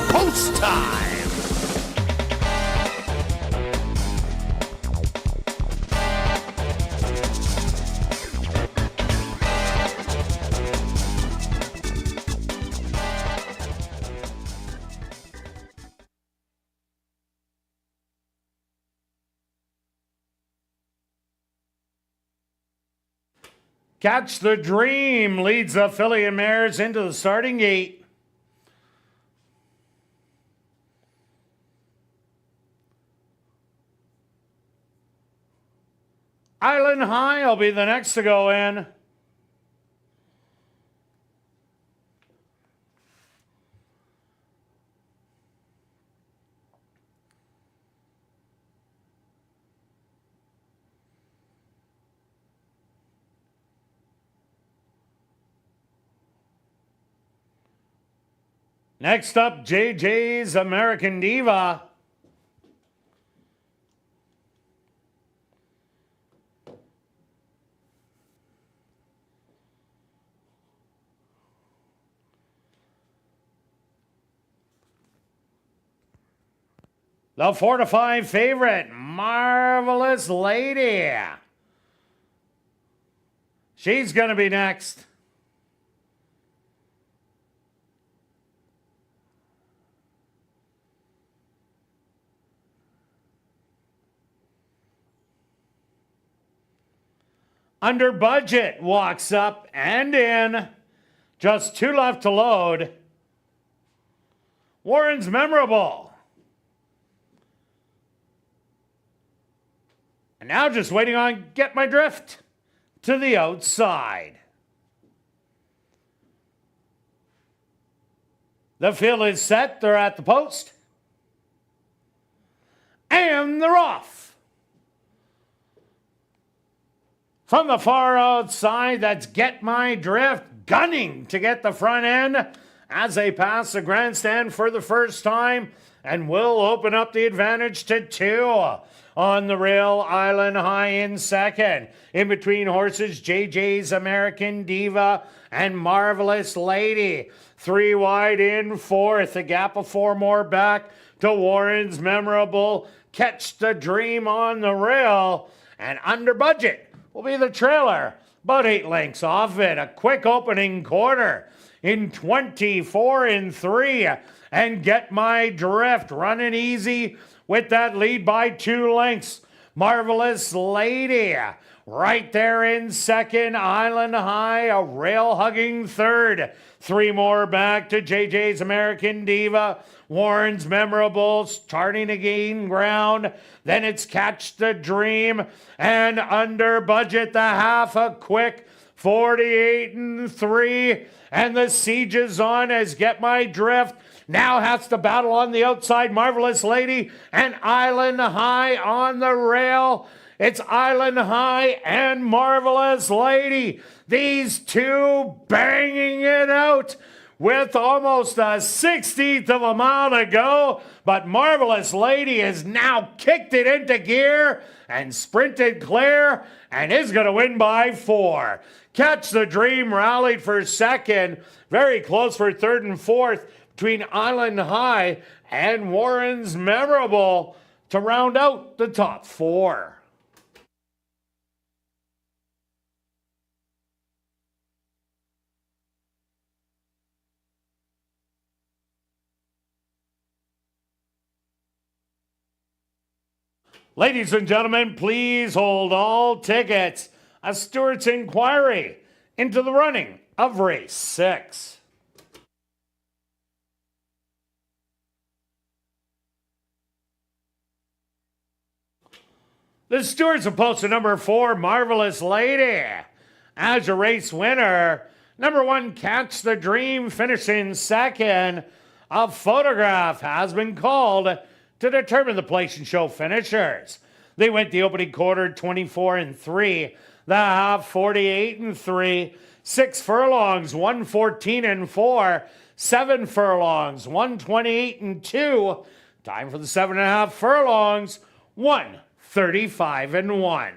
Post time!
Catch the Dream leads the filly and mares into the starting gate. High will be the next to go in. Next up, JJ's American Diva. The 4-5 favorite, Marvelous Lady. She's going to be next. Under Budget walks up and in. Just 2 left to load. Warren's Memorable. And now just waiting on Get My Drift to the outside. The field is set. They're at the post. And they're off. From the far outside, that's Get My Drift, gunning to get the front end as they pass the grandstand for the first time and will open up the advantage to 2. On the rail, Island High in second. In between horses, JJ's American Diva and Marvelous Lady. 3 wide in fourth. A gap of 4 more back to Warren's Memorable. Catch the Dream on the rail. And Under Budget will be the trailer. About 8 lengths off it. A quick opening quarter in 24 and 3. And Get My Drift running easy with that lead by 2 lengths. Marvelous Lady right there in second. Island High, a rail-hugging third. 3 more back to JJ's American Diva. Warren's Memorable starting to gain ground. Then it's Catch the Dream. And Under Budget, the half a quick 48 and 3. And the siege is on as Get My Drift now has to battle on the outside. Marvelous Lady and Island High on the rail. It's Island High and Marvelous Lady. These two banging it out with almost a 16th of a mile to go. But Marvelous Lady has now kicked it into gear and sprinted clear and is going to win by 4. Catch the Dream rallied for second. Very close for third and fourth between Island High and Warren's Memorable to round out the top 4. Ladies and gentlemen, please hold all tickets. A Stewart's inquiry into the running of race 6. The Stewards have posted number 4, Marvelous Lady, as your race winner. Number 1, Catch the Dream, finishing second. A photograph has been called to determine the place and show finishers. They went the opening quarter 24 and 3, the half 48 and 3, 6 furlongs 114 and 4, 7 furlongs 128 and 2. Time for the 7.5 furlongs 135 and 1.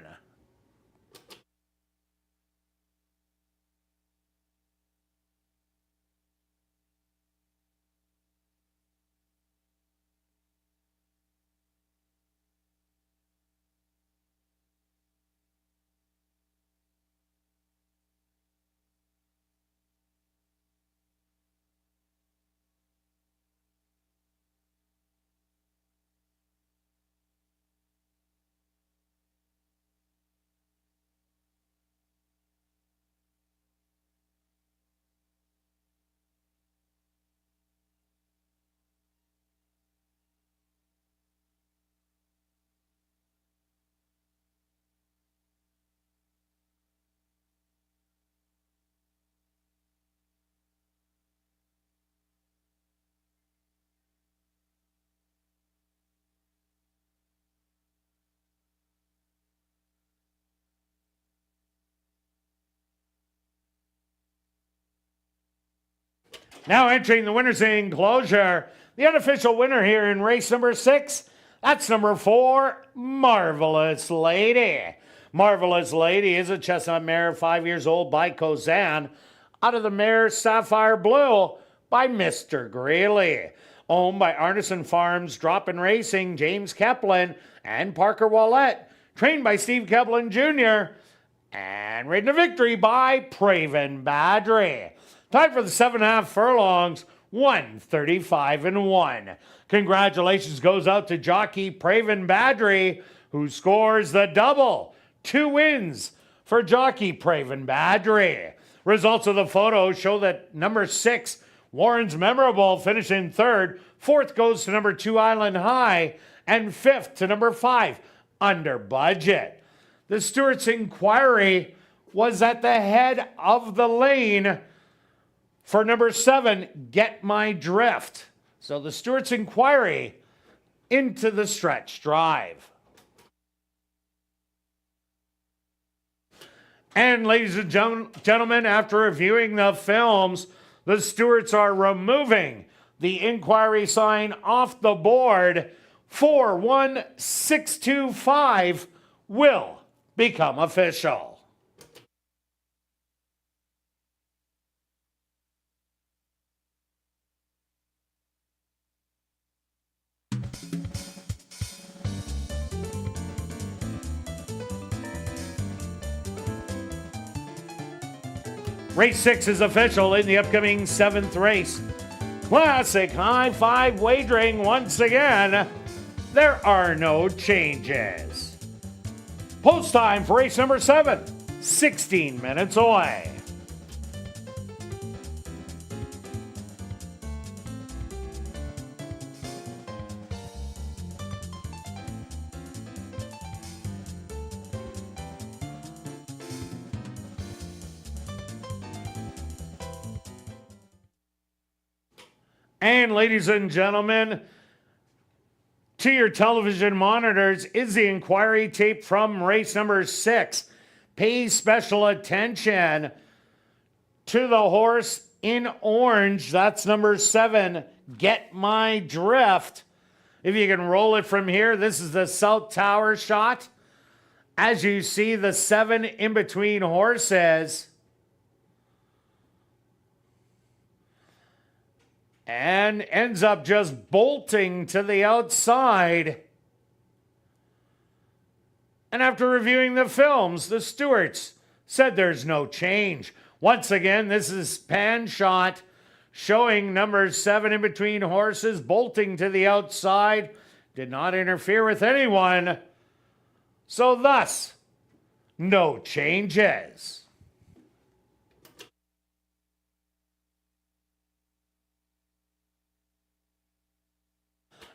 Now entering the winner's enclosure, the unofficial winner here in race number 6, that's number 4, Marvelous Lady. Marvelous Lady is a chestnut mare, 5 years old, by Kozan, out of the mare Sapphire Blue by Mr. Greeley. Owned by Arneson Farms, Drop-In Racing, James Keplin, and Parker Wallette. Trained by Steve Keplin Jr., and ridden to victory by Praven Badri. Time for the 7.5 furlongs, 1:35-1. Congratulations goes out to jockey Praven Badri, who scores the double. 2 wins for jockey Praven Badri. Results of the photo show that number 6, Warren's Memorable, finished in 3rd. 4th goes to number 2, Island High, and 5th to number 5, Under Budget. The Stewart's Inquiry was at the head of the lane for number 7, Get My Drift. So the Stewart's Inquiry into the stretch drive. And ladies and gentlemen, after reviewing the films, the Stewarts are removing the inquiry sign off the board. 41625 will become official. Race 6 is official in the upcoming 7th race. Classic high five wagering once again. There are no changes. Post time for race number 7, 16 minutes away. And ladies and gentlemen, to your television monitors is the inquiry tape from race number 6. Pay special attention to the horse in orange. That's number 7, Get My Drift. If you can roll it from here, this is the South Tower shot. As you see, the 7 in between horses. And ends up just bolting to the outside. And after reviewing the films, the stewards said there's no change. Once again, this is pan shot showing number 7 in between horses bolting to the outside. Did not interfere with anyone. So thus, no changes.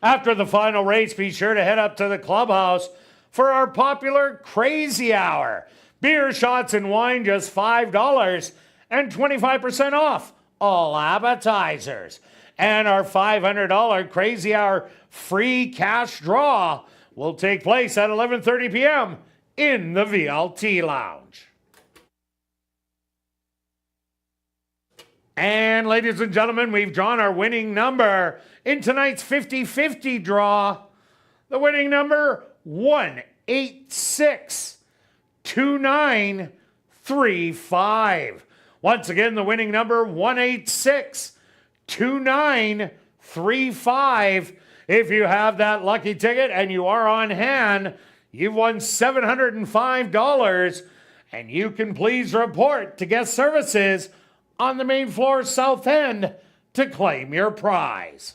After the final race, be sure to head up to the clubhouse for our popular Crazy Hour. Beer, shots, and wine just $5 and 25% off all appetizers. And our $500 Crazy Hour free cash draw will take place at 11:30 p.m. in the VLT Lounge. And ladies and gentlemen, we've drawn our winning number in tonight's 50-50 draw. The winning number, 1862935. Once again, the winning number, 1862935. If you have that lucky ticket and you are on hand, you've won $705. And you can please report to guest services on the main floor south end to claim your prize.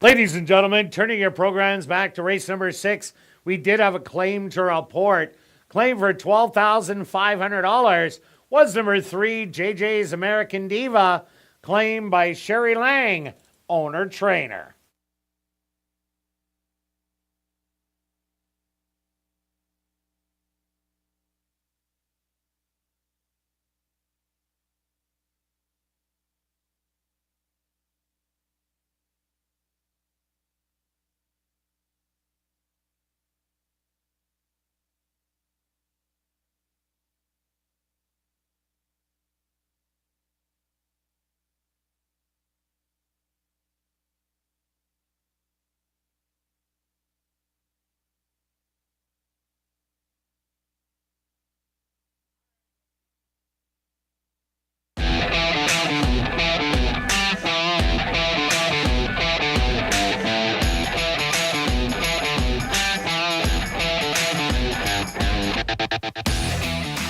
Ladies and gentlemen, turning your programs back to race number 6, we did have a claim to report. Claim for $12,500 was number 3, JJ's American Diva, claimed by Sherry Lang, owner-trainer.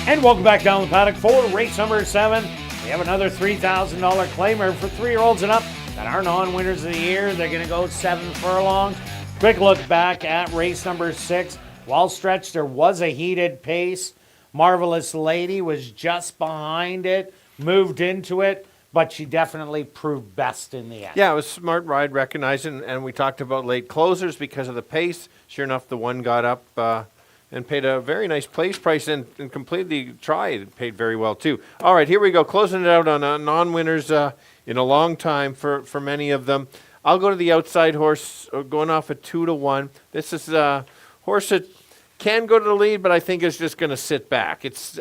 And welcome back down the paddock for race number 7. We have another $3,000 claimer for 3-year-olds and up that are non-winners of the year. They're going to go 7 furlongs. Quick look back at race number 6. While stretched, there was a heated pace. Marvelous Lady was just behind it, moved into it, but she definitely proved best in the end.
Yeah, it was a smart ride, recognizing, and we talked about late closers because of the pace. Sure enough, the one got up and paid a very nice place price and completely tried. Paid very well, too. All right, here we go. Closing it out on non-winners in a long time for many of them. I'll go to the outside horse, going off at 2-1. This is a horse that can go to the lead, but I think it's just going to sit back. It's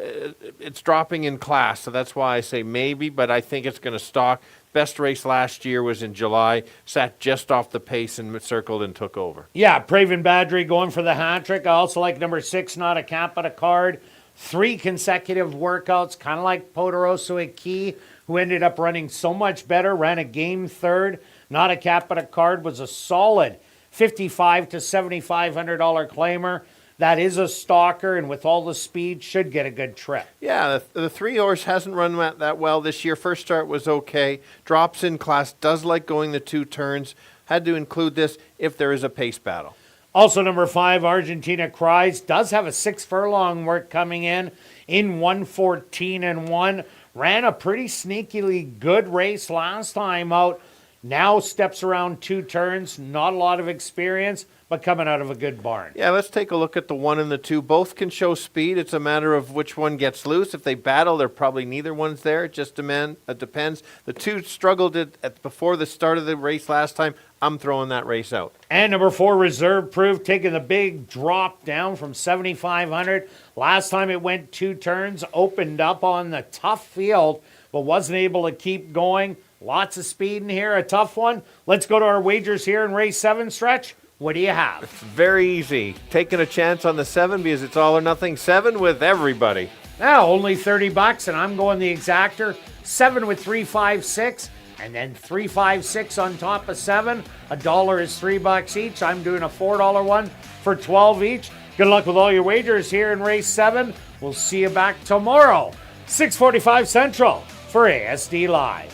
dropping in class, so that's why I say maybe, but I think it's going to stalk. Best race last year was in July, sat just off the pace and circled and took over.
Yeah, Praven Badri going for the hat trick. I also like number 6, Not a Cap but a Card. 3 consecutive workouts, kind of like Poderoso Aki, who ended up running so much better, ran a game third. Not a Cap but a Card was a solid $5,500 to $7,500 claimer. That is a stalker, and with all the speed, should get a good trip.
Yeah, the 3-horse hasn't run that well this year. First start was okay. Drops in class, does like going the 2 turns. Had to include this if there is a pace battle.
Also, number 5, Argentina Cries, does have a 6 furlong work coming in 1:14-1. Ran a pretty sneakily good race last time out. Now steps around 2 turns, not a lot of experience, but coming out of a good barn.
Yeah, let's take a look at the 1 and the 2. Both can show speed. It's a matter of which one gets loose. If they battle, they're probably neither one's there. It just depends. The 2 struggled before the start of the race last time. I'm throwing that race out.
And number 4, Reserve Proof, taking the big drop down from 7,500. Last time it went 2 turns, opened up on the tough field, but wasn't able to keep going. Lots of speed in here, a tough one. Let's go to our wagers here in race 7, Stretch. What do you have?
It's very easy. Taking a chance on the 7 because it's all or nothing 7 with everybody.
Now, only $30, and I'm going the exactor. 7 with 356, and then 356 on top of 7. $1 is $3 each. I'm doing a $4 one for 12 each. Good luck with all your wagers here in race 7. We'll see you back tomorrow, 6:45 Central for ASD Live.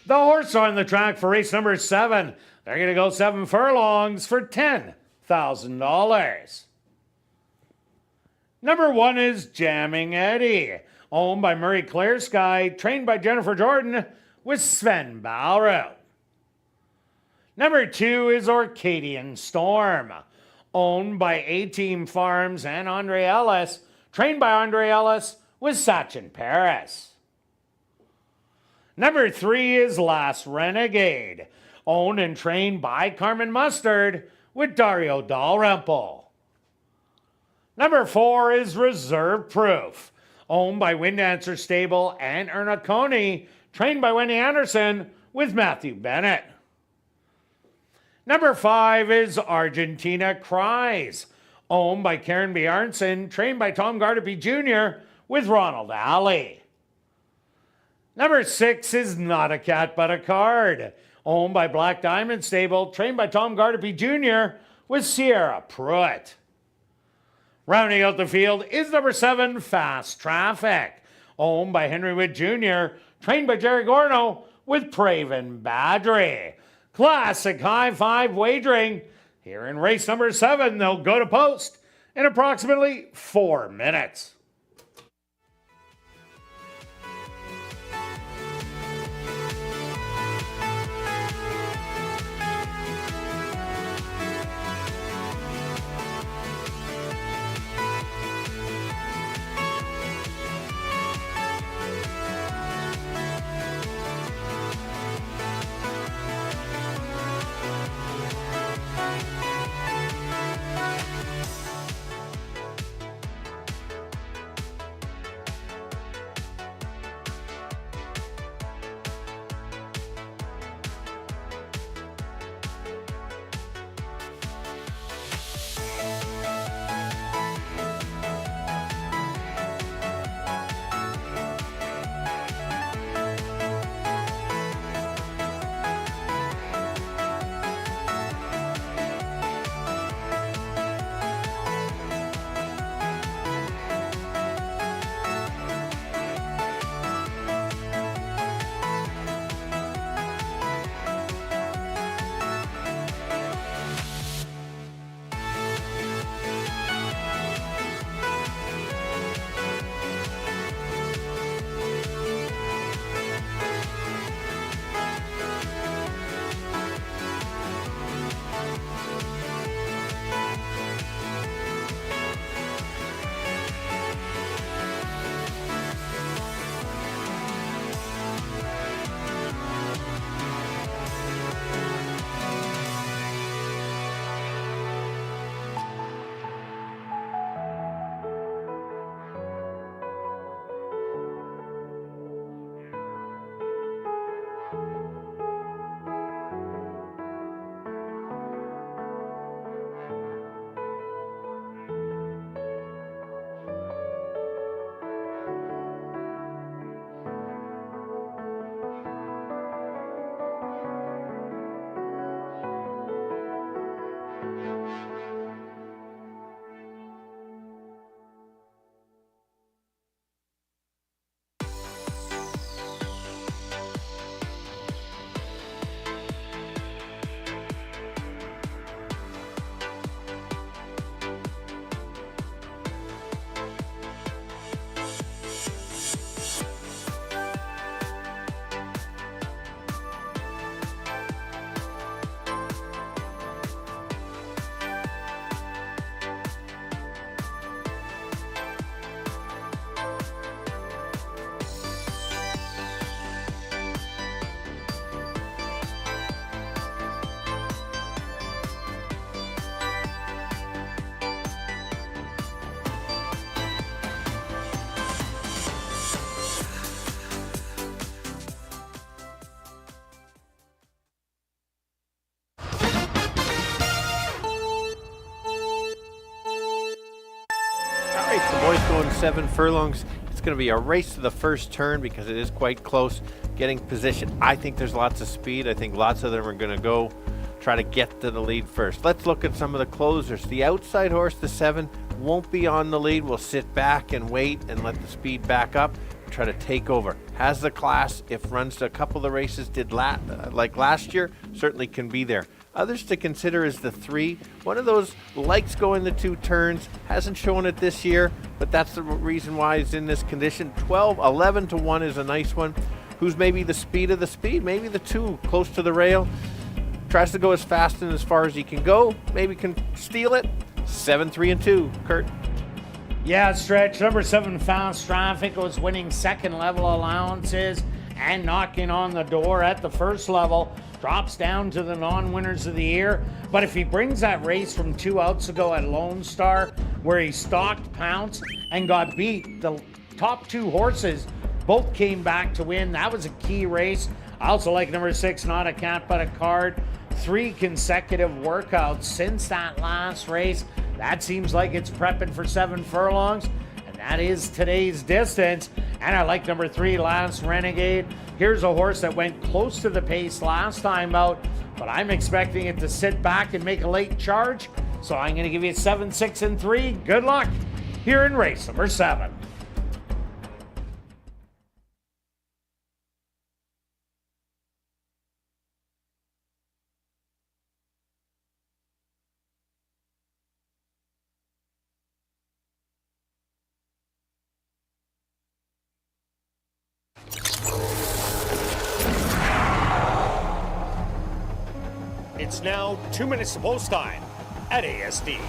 The horse on the track for race number 7. They're going to go 7 furlongs for $10,000. Number 1 is Jamming Eddie, owned by Murray Clear Sky, trained by Jennifer Jordan with Sven Bauer. Number 2 is Orcadian Storm, owned by A-Team Farms and Andre Ellis, trained by Andre Ellis with Sachin Paris. Number 3 is Last Renegade, owned and trained by Carmen Mustard with Dario Dalrymple. Number 4 is Reserve Proof, owned by Windancer Stable and Erna Coney, trained by Wendy Anderson with Matthew Bennett. Number 5 is Argentina Cries, owned by Karen Bjarnson, trained by Tom Gardaby Jr. with Ronald Alley. Number 6 is Not a Cat But a Card, owned by Black Diamond Stable, trained by Tom Gardaby Jr. with Sierra Pruitt. Rounding out the field is number 7, Fast Traffic, owned by Henry Witt Jr., trained by Jerry Gorno with Praven Badri. Classic high five wagering. Here in race number 7, they'll go to post in approximately 4 minutes.
The boys going 7 furlongs. It's going to be a race to the first turn because it is quite close. Getting position. I think there's lots of speed. I think lots of them are going to go try to get to the lead first. Let's look at some of the closers. The outside horse, the 7, won't be on the lead. We'll sit back and wait and let the speed back up. Try to take over. Has the class. If runs to a couple of the races did like last year, certainly can be there. Others to consider is the 3. One of those likes going the 2 turns. Hasn't shown it this year, but that's the reason why he's in this condition. 11 to 1 is a nice one. Who's maybe the speed of the speed? Maybe the 2 close to the rail. Tries to go as fast and as far as he can go. Maybe can steal it. 7, 3, and 2. Kirt.
Yeah, stretch. Number 7, Fast Traffic, was winning second level allowances and knocking on the door at the first level. Drops down to the non-winners of the year. But if he brings that race from 2 outs ago at Lone Star, where he stalked, pounced, and got beat, the top 2 horses both came back to win. That was a key race. I also like number 6, Not a Cat But a Card. 3 consecutive workouts since that last race. That seems like it's prepping for 7 furlongs, and that is today's distance. And I like number 3, Last Renegade. Here's a horse that went close to the pace last time out, but I'm expecting it to sit back and make a late charge. So I'm going to give you 7, 6, and 3. Good luck here in race number 7.
It's now 2 minutes to post time at ASD.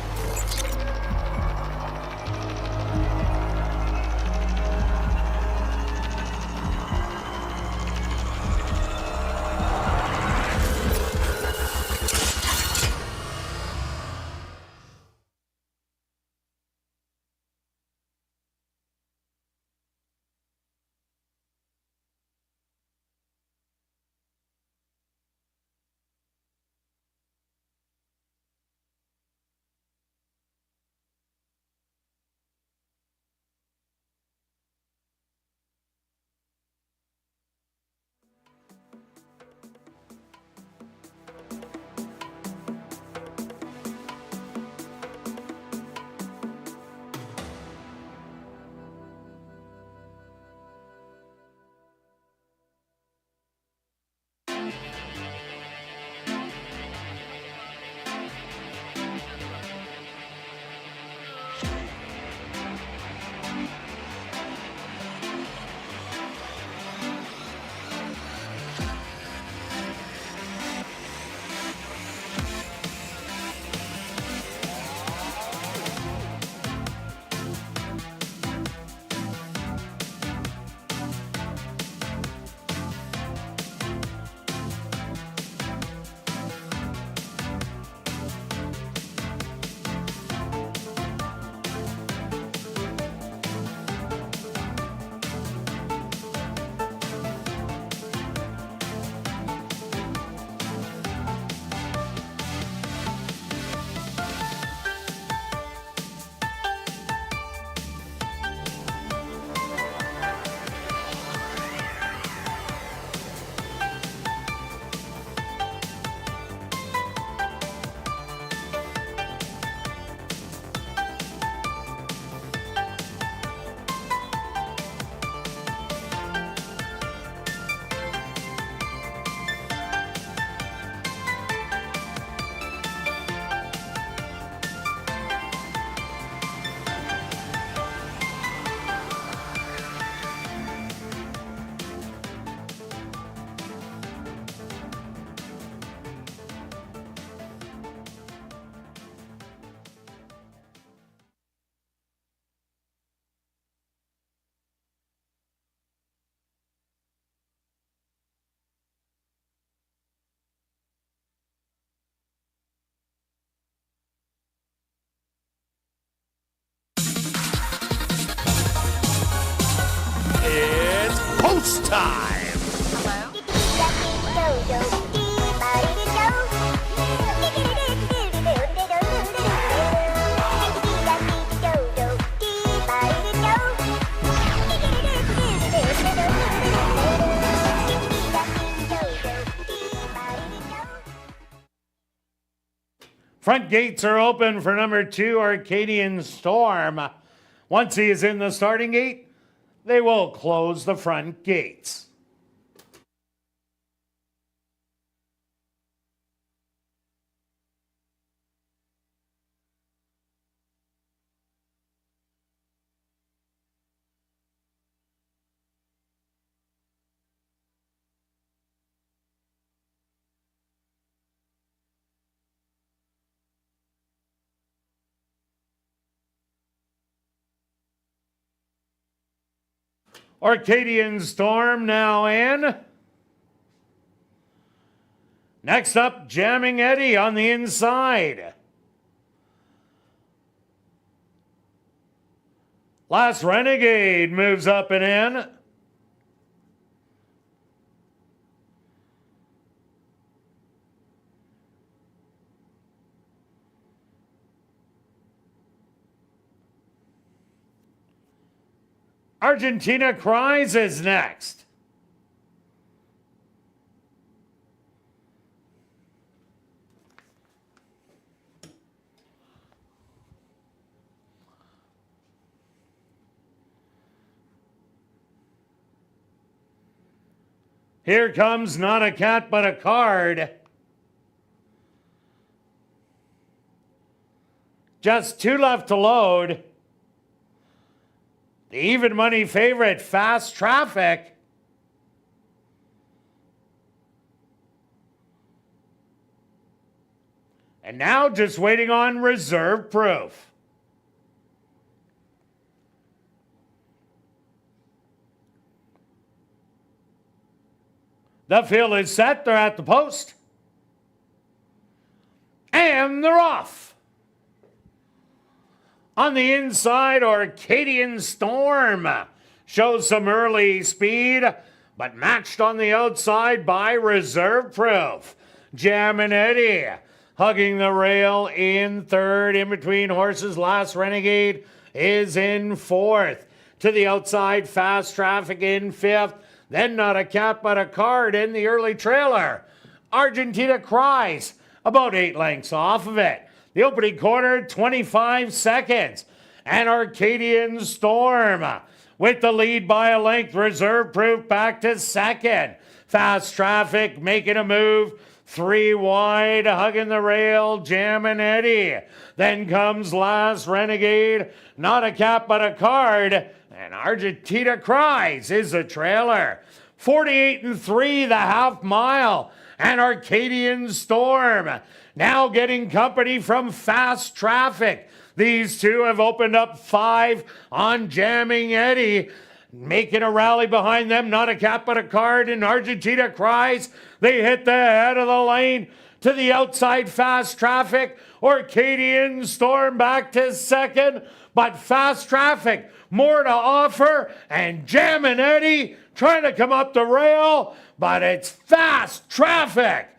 It's post time.
Front gates are open for number 2, Arcadian Storm. Once he is in the starting gate, they will close the front gates. Arcadian Storm now in. Next up, Jamming Eddie on the inside. Last Renegade moves up and in. Argentina Cries is next. Here comes Not a Cat But a Card. Just 2 left to load. The even money favorite, Fast Traffic. And now just waiting on Reserve Proof. The field is set. They're at the post. And they're off. On the inside, Arcadian Storm shows some early speed, but matched on the outside by Reserve Proof. Jammin' Eddie hugging the rail in third. In between horses, Last Renegade is in fourth. To the outside, Fast Traffic in fifth. Then Not a Cat But a Card in the early trailer. Argentina Cries about 8 lengths off of it. The opening quarter, 25 seconds. And Arcadian Storm with the lead by a length. Reserve Proof back to second. Fast Traffic making a move. 3 wide, hugging the rail, Jammin' Eddie. Then comes Last Renegade, Not a Cat But a Card. And Argentina Cries is the trailer. 48-3, the half mile. And Arcadian Storm now getting company from Fast Traffic. These two have opened up 5 on Jammin' Eddie. Making a rally behind them, Not a Cat But a Card, and Argentina Cries. They hit the head of the lane. To the outside, Fast Traffic. Arcadian Storm back to second. But Fast Traffic, more to offer. And Jammin' Eddie trying to come up the rail. But it's Fast Traffic.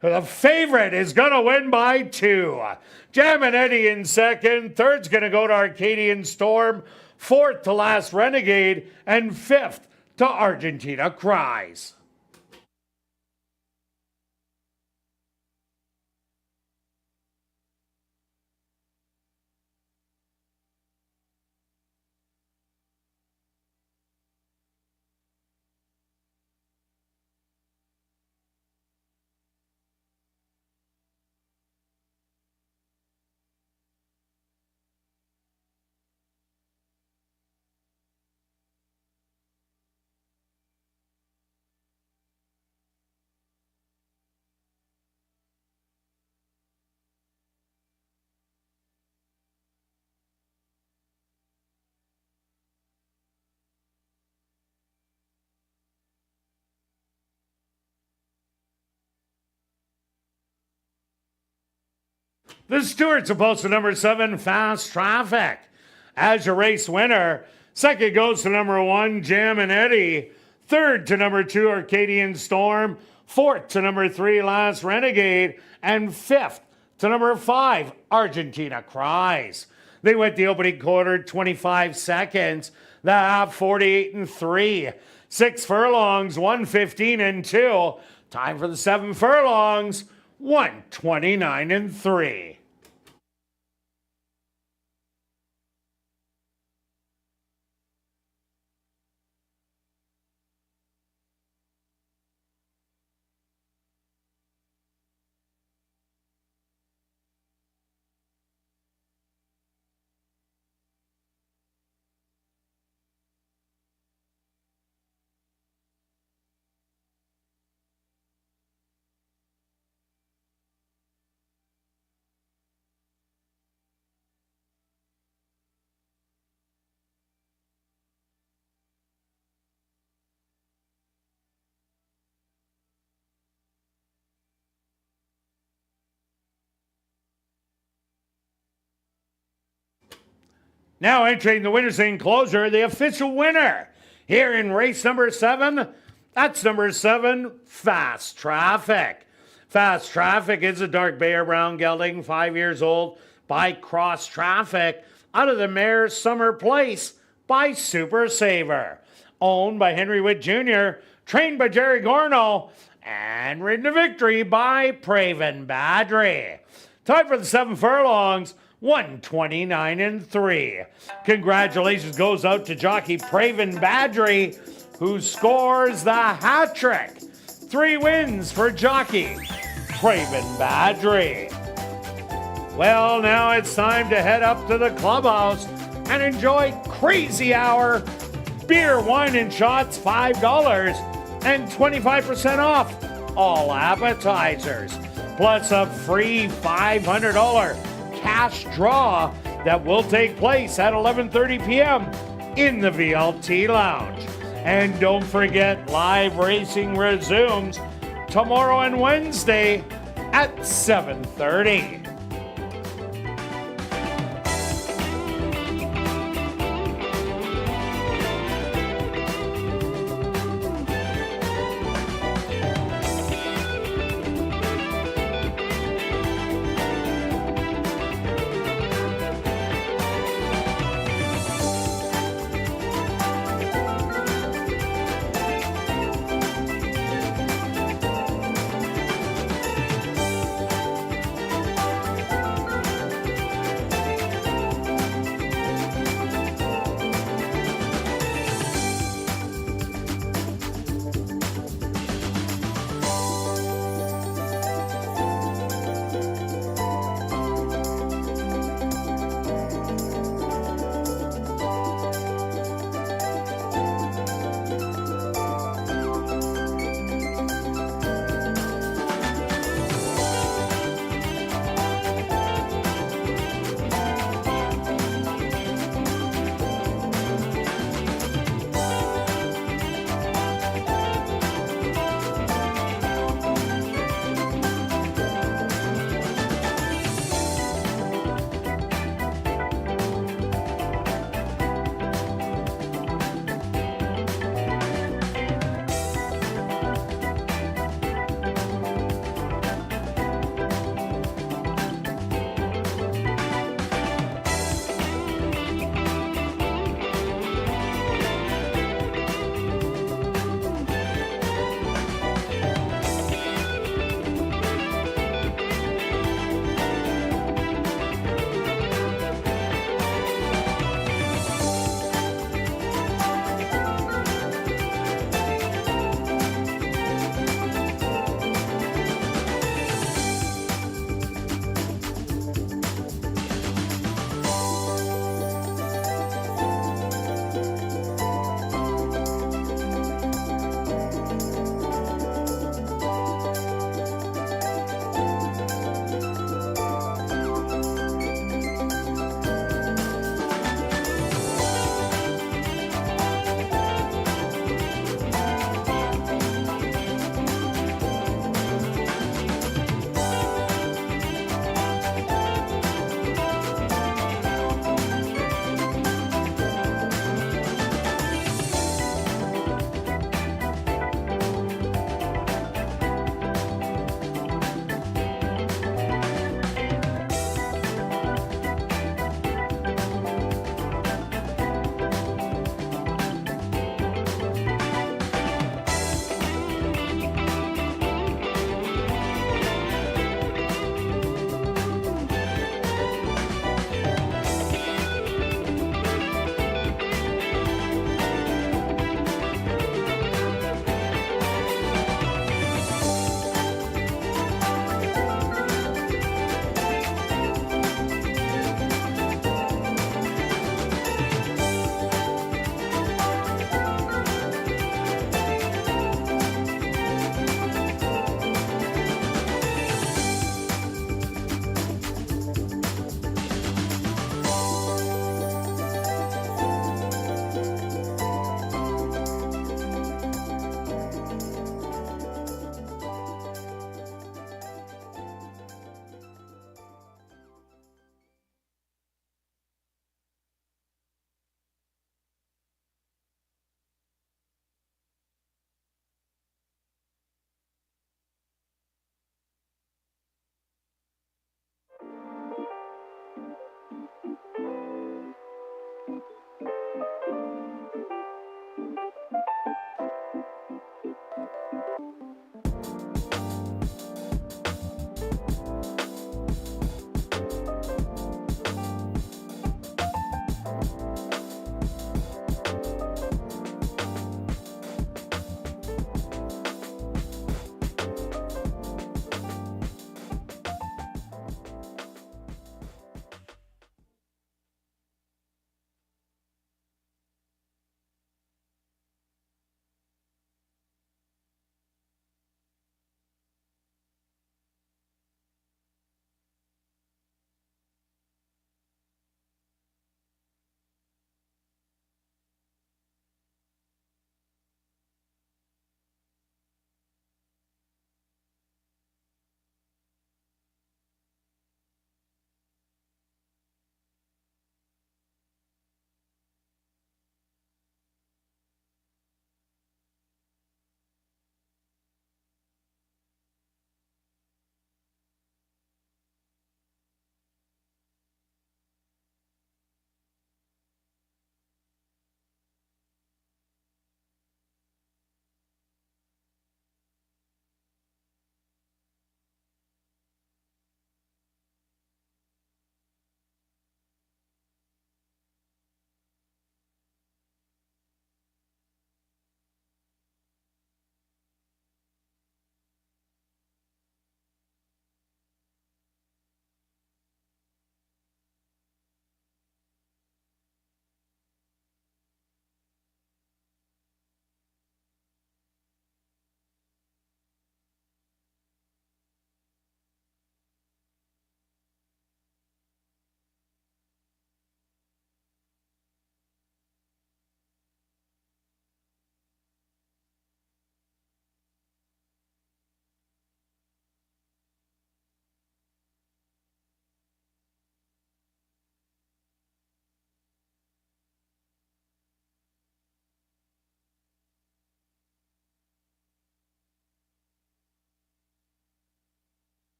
The favorite is going to win by 2. Jammin' Eddie in second. Third's going to go to Arcadian Storm. Fourth to Last Renegade. And fifth to Argentina Cries. The Stewarts are posted number 7, Fast Traffic. As your race winner, second goes to number 1, Jammin' Eddie. Third to number 2, Arcadian Storm. Fourth to number 3, Last Renegade. And fifth to number 5, Argentina Cries. They went the opening quarter, 25 seconds. The half, 48-3. 6 furlongs, 1:15-2. Time for the 7 furlongs, 1:29-3. Now entering the winner's enclosure, the official winner here in race number 7. That's number 7, Fast Traffic. Fast Traffic is a dark Bear Brown gelding, 5 years old, by Cross Traffic, out of the mare Summer Place by Super Saver. Owned by Henry Witt Jr., trained by Jerry Gorno, and ridden to victory by Praven Badri. Time for the 7 furlongs, 129-3. Congratulations goes out to jockey Praven Badri, who scores the hat trick. 3 wins for jockey Praven Badri. Well, now it's time to head up to the clubhouse and enjoy Crazy Hour. Beer, wine, and shots, $5 and 25% off all appetizers. Plus a free $500 cash draw that will take place at 11:30 p.m. in the VLT Lounge. And don't forget, live racing resumes tomorrow and Wednesday at 7:30.